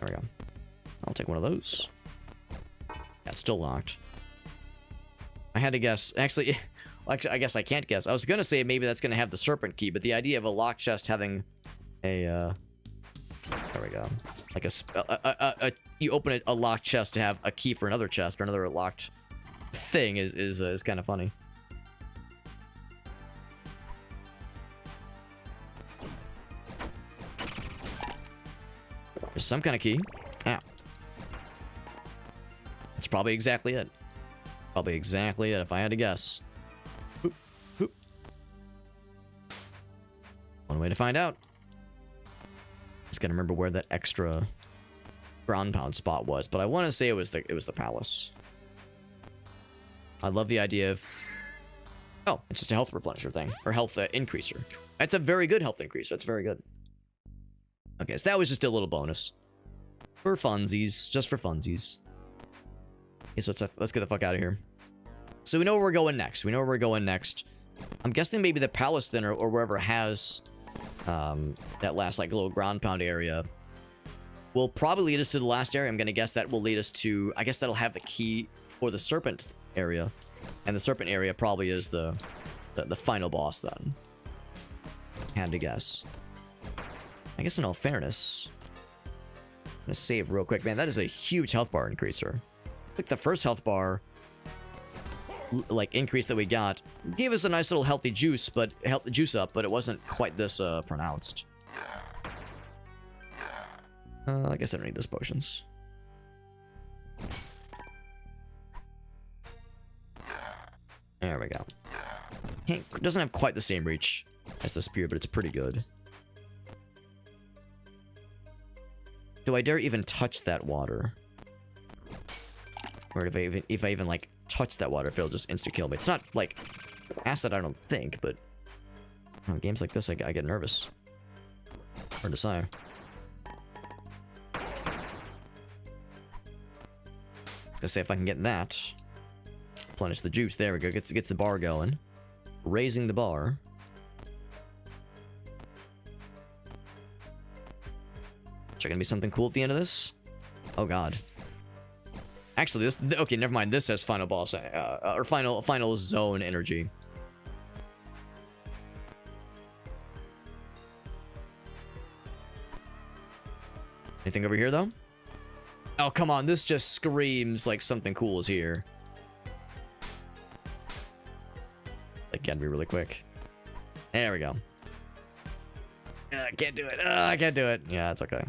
There we go. I'll take one of those. That's still locked. I had to guess. Actually, I guess I can't guess. I was gonna say maybe that's gonna have the serpent key, but the idea of a locked chest having a there we go. Like you open a locked chest to have a key for another chest or another locked thing is kind of funny. There's some kind of key. Ow. That's probably exactly it. Probably exactly it if I had to guess. Boop, boop. One way to find out. Just gotta remember where that extra ground pound spot was, but I want to say it was the palace. I love the idea of, oh, it's just a health replenisher thing, or health increaser. That's a very good health increaser. That's very good. Okay, so that was just a little bonus. For funsies. Just for funsies. Okay, so let's get the fuck out of here. So we know where we're going next. I'm guessing maybe the palace then, or wherever has that last, like, little ground pound area will probably lead us to the last area. I'm gonna guess that will lead us to, I guess that'll have the key for the serpent area. And the serpent area probably is the final boss then. Had to guess. I guess in all fairness, I'm gonna save real quick. Man, that is a huge health bar increaser. I think the first health bar, like, increase that we got gave us a nice little healthy juice, but juice up, but it wasn't quite this pronounced. I guess I don't need those potions. There we go. Doesn't have quite the same reach as the spear, but it's pretty good. Do I dare even touch that water? Or if I even like touch that water, if it'll just insta kill me. It's not like acid, I don't think, but you know, games like this, I get nervous. Hard to say. I was gonna say if I can get that, replenish the juice. There we go. Gets the bar going, raising the bar. Is there gonna be something cool at the end of this? Oh god. Actually, this, okay, never mind. This has final boss or final zone energy. Anything over here though? Oh come on, this just screams like something cool is here. Like, gotta be really quick. There we go. I can't do it. I can't do it. Yeah, it's okay.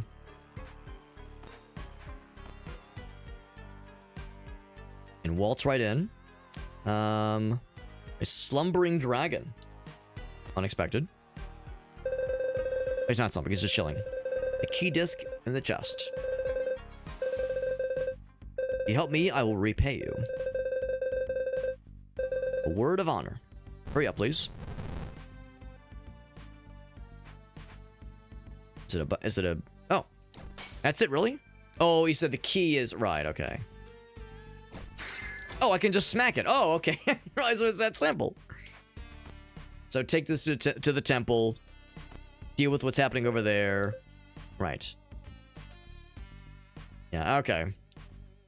And waltz right in. A slumbering dragon. Unexpected. He's not slumbering, he's just chilling. The key disc in the chest. You help me, I will repay you. A word of honor. Hurry up, please. Is it a... Oh. That's it, really? Oh, he said the key is... Right, okay. Oh, I can just smack it. Oh, okay. I didn't realize it was that simple. So take this to the temple. Deal with what's happening over there. Right. Yeah, okay.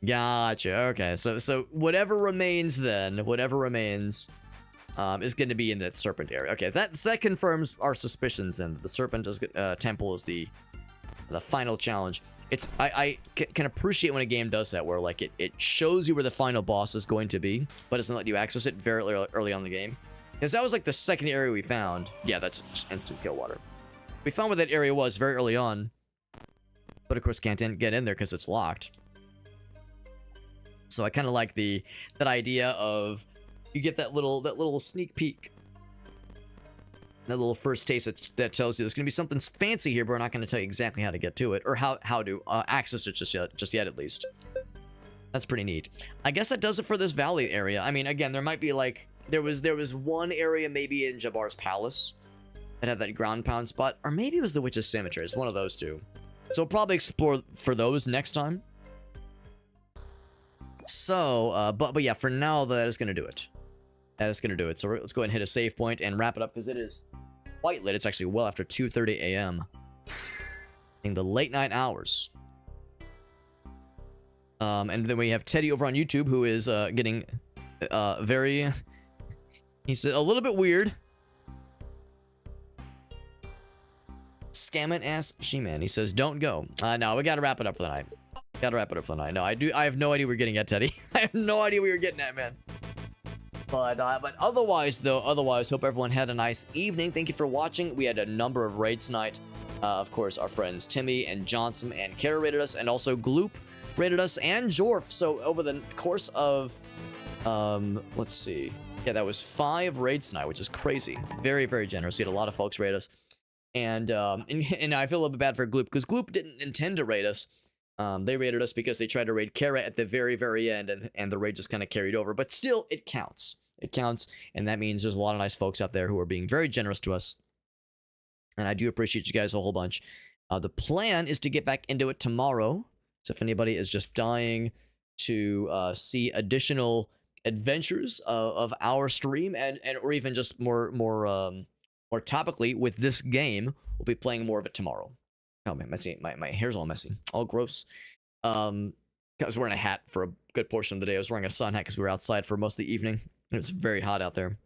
Gotcha. Okay, so whatever remains then, whatever remains, is going to be in that serpent area. Okay, that confirms our suspicions, and the serpent temple is the final challenge. I can appreciate when a game does that, where like it shows you where the final boss is going to be, but doesn't let you access it very early on in the game. Because that was like the second area we found. Yeah, that's just instant kill water. We found where that area was very early on, but of course can't get in there because it's locked. So I kind of like that idea of you get that little sneak peek, that little first taste that tells you there's gonna be something fancy here, but we're not gonna tell you exactly how to get to it or how to access it just yet at least. That's pretty neat. I guess that does it for this valley area. I mean, again, there might be like there was one area maybe in Jabbar's palace that had that ground pound spot, or maybe it was the Witch's Cemetery. It's one of those two. So we'll probably explore for those next time. So, but yeah, for now, that is going to do it. That is going to do it. So let's go ahead and hit a save point and wrap it up, because it is quite late. It's actually well after 2:30 a.m. in the late night hours. And then we have Teddy over on YouTube, who is getting very... He's a little bit weird. Scamming ass She-Man. He says, don't go. No, we gotta wrap it up for the night. Gotta wrap it up for the night. No, I have no idea we're getting at, Teddy. I have no idea what you're getting at, man. But otherwise, hope everyone had a nice evening. Thank you for watching. We had a number of raids tonight. Of course, our friends Timmy and Johnson and Kara rated us, and also Gloop rated us, and Jorf. So over the course of, let's see. Yeah, that was 5 raids tonight, which is crazy. Very, very generous. We had a lot of folks rate us. And I feel a little bit bad for Gloop, because Gloop didn't intend to raid us. They raided us because they tried to raid Kara at the very, very end, and the raid just kind of carried over. But still, it counts. It counts, and that means there's a lot of nice folks out there who are being very generous to us. And I do appreciate you guys a whole bunch. The plan is to get back into it tomorrow. So if anybody is just dying to see additional adventures of our stream, and or even just more topically with this game, we'll be playing more of it tomorrow. Oh man, messy. My hair's all messy, all gross. I was wearing a hat for a good portion of the day. I was wearing a sun hat because we were outside for most of the evening. It was very hot out there.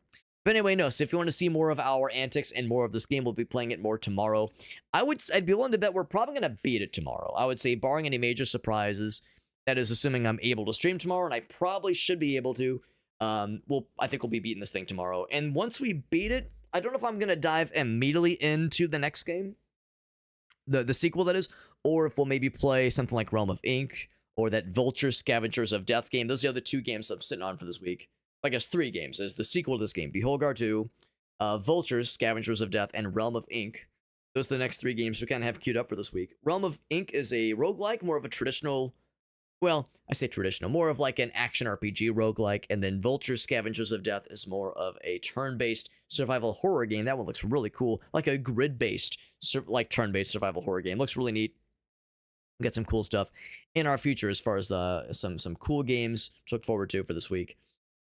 But anyway, no. So if you want to see more of our antics and more of this game, we'll be playing it more tomorrow. I'd be willing to bet we're probably gonna beat it tomorrow. I would say, barring any major surprises. That is assuming I'm able to stream tomorrow, and I probably should be able to. I think we'll be beating this thing tomorrow. And once we beat it, I don't know if I'm gonna dive immediately into the next game, the sequel that is, or if we'll maybe play something like Realm of Ink or that Vulture Scavengers of Death game. Those are the other 2 games I'm sitting on for this week. I guess 3 games is the sequel to this game: Beholgar 2, Vultures Scavengers of Death, and Realm of Ink. Those are the next 3 games we kind of have queued up for this week. Realm of Ink is a roguelike, more of a traditional. Well, I say traditional, more of like an action RPG roguelike, and then Vulture Scavengers of Death is more of a turn-based survival horror game. That one looks really cool, like a grid-based, like turn-based survival horror game. Looks really neat. We'll get some cool stuff in our future as far as some cool games to look forward to for this week.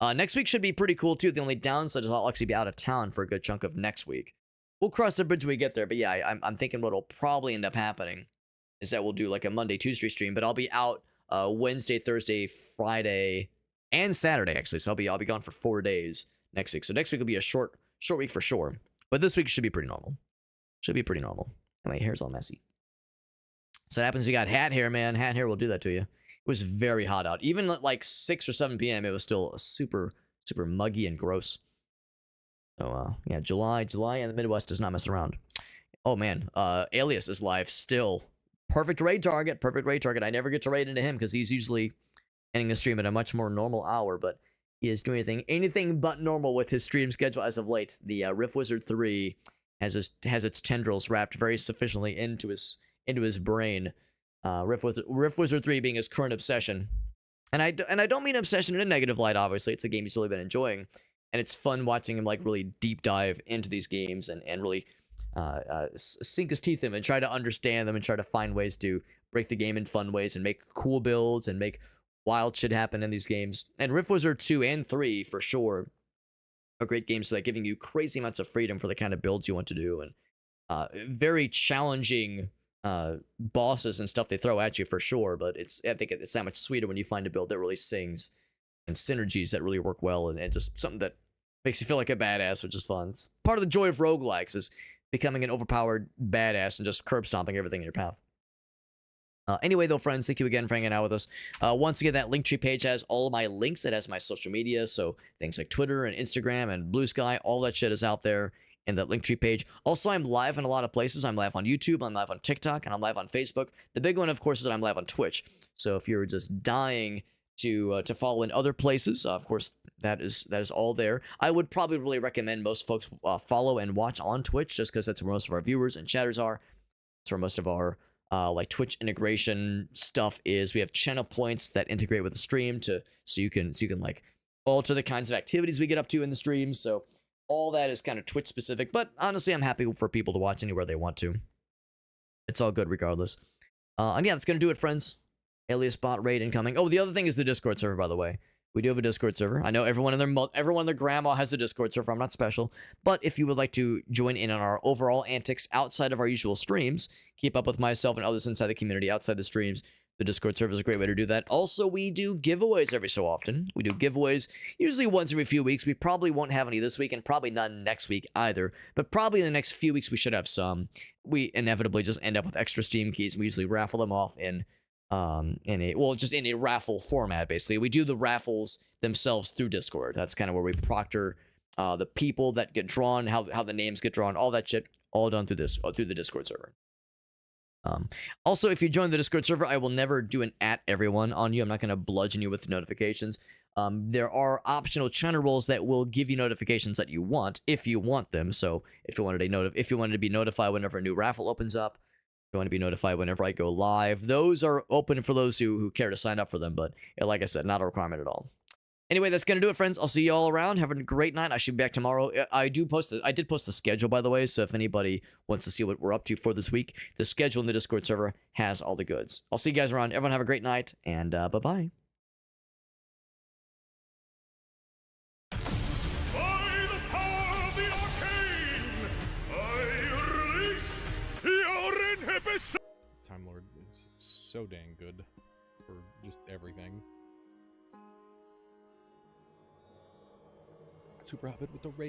Next week should be pretty cool too. The only downside is I'll actually be out of town for a good chunk of next week. We'll cross the bridge when we get there, but yeah, I'm thinking what'll probably end up happening is that we'll do like a Monday, Tuesday stream, but I'll be out Wednesday, Thursday, Friday, and Saturday actually. So I'll be gone for 4 days next week. So next week will be a short week for sure. But this week should be pretty normal. Should be pretty normal. And my hair's all messy. So that happens. You got hat hair, man. Hat hair will do that to you. It was very hot out. Even at like 6 or 7 p.m. it was still super muggy and gross. So yeah, July in the Midwest does not mess around. Oh man, Alias is live still. Perfect raid target, perfect raid target. I never get to raid into him because he's usually ending the stream at a much more normal hour, but he is doing anything but normal with his stream schedule as of late. The Rift Wizard 3 has its tendrils wrapped very sufficiently into his brain. Rift Wizard 3 being his current obsession. And I don't mean obsession in a negative light, obviously. It's a game he's really been enjoying. And it's fun watching him like really deep dive into these games and really sink his teeth in them and try to understand them and try to find ways to break the game in fun ways and make cool builds and make wild shit happen in these games. And Rift Wizard 2 and 3 for sure are great games that giving you crazy amounts of freedom for the kind of builds you want to do, and very challenging bosses and stuff they throw at you for sure. But I think it's that much sweeter when you find a build that really sings and synergies that really work well, and just something that makes you feel like a badass, which is fun. It's part of the joy of roguelikes is becoming an overpowered badass and just curb stomping everything in your path. Anyway, though, friends, thank you again for hanging out with us. Once again, that Linktree page has all of my links. It has my social media, so things like Twitter and Instagram and Blue Sky, all that shit is out there in that Linktree page. Also, I'm live in a lot of places. I'm live on YouTube, I'm live on TikTok, and I'm live on Facebook. The big one, of course, is that I'm live on Twitch. So if you're just dying to follow in other places, of course, that is all there. I would probably really recommend most folks follow and watch on Twitch, just because that's where most of our viewers and chatters are. That's where most of our like Twitch integration stuff is. We have channel points that integrate with the stream so you can like alter the kinds of activities we get up to in the stream. So all that is kind of Twitch specific, but honestly, I'm happy for people to watch anywhere they want to. It's all good regardless. And yeah, that's gonna do it, friends. Alias bot raid incoming. Oh, the other thing is the Discord server, by the way. We do have a Discord server. I know everyone and their grandma has a Discord server. I'm not special. But if you would like to join in on our overall antics outside of our usual streams, keep up with myself and others inside the community outside the streams, the Discord server is a great way to do that. Also, we do giveaways every so often. We do giveaways usually once every few weeks. We probably won't have any this week and probably none next week either. But probably in the next few weeks, we should have some. We inevitably just end up with extra Steam keys. We usually raffle them off in a raffle format. Basically, we do the raffles themselves through Discord. That's kind of where we proctor the people that get drawn, how the names get drawn, all that shit, all done through the Discord server. Also, if you join the Discord server, I will never do an @ everyone on you. I'm not going to bludgeon you with notifications. There are optional channel roles that will give you notifications that you want, if you want them. So if you wanted to be notified whenever a new raffle opens up, if you want to be notified whenever I go live, those are open for those who care to sign up for them. But like I said, not a requirement at all. Anyway, that's going to do it, friends. I'll see you all around. Have a great night. I should be back tomorrow. I did post the schedule, by the way, so if anybody wants to see what we're up to for this week, the schedule in the Discord server has all the goods. I'll see you guys around. Everyone have a great night, and bye-bye. By the power of the arcane, I release your inhibition! Time Lord is so dang good for just everything. Super Hobbit with the raid.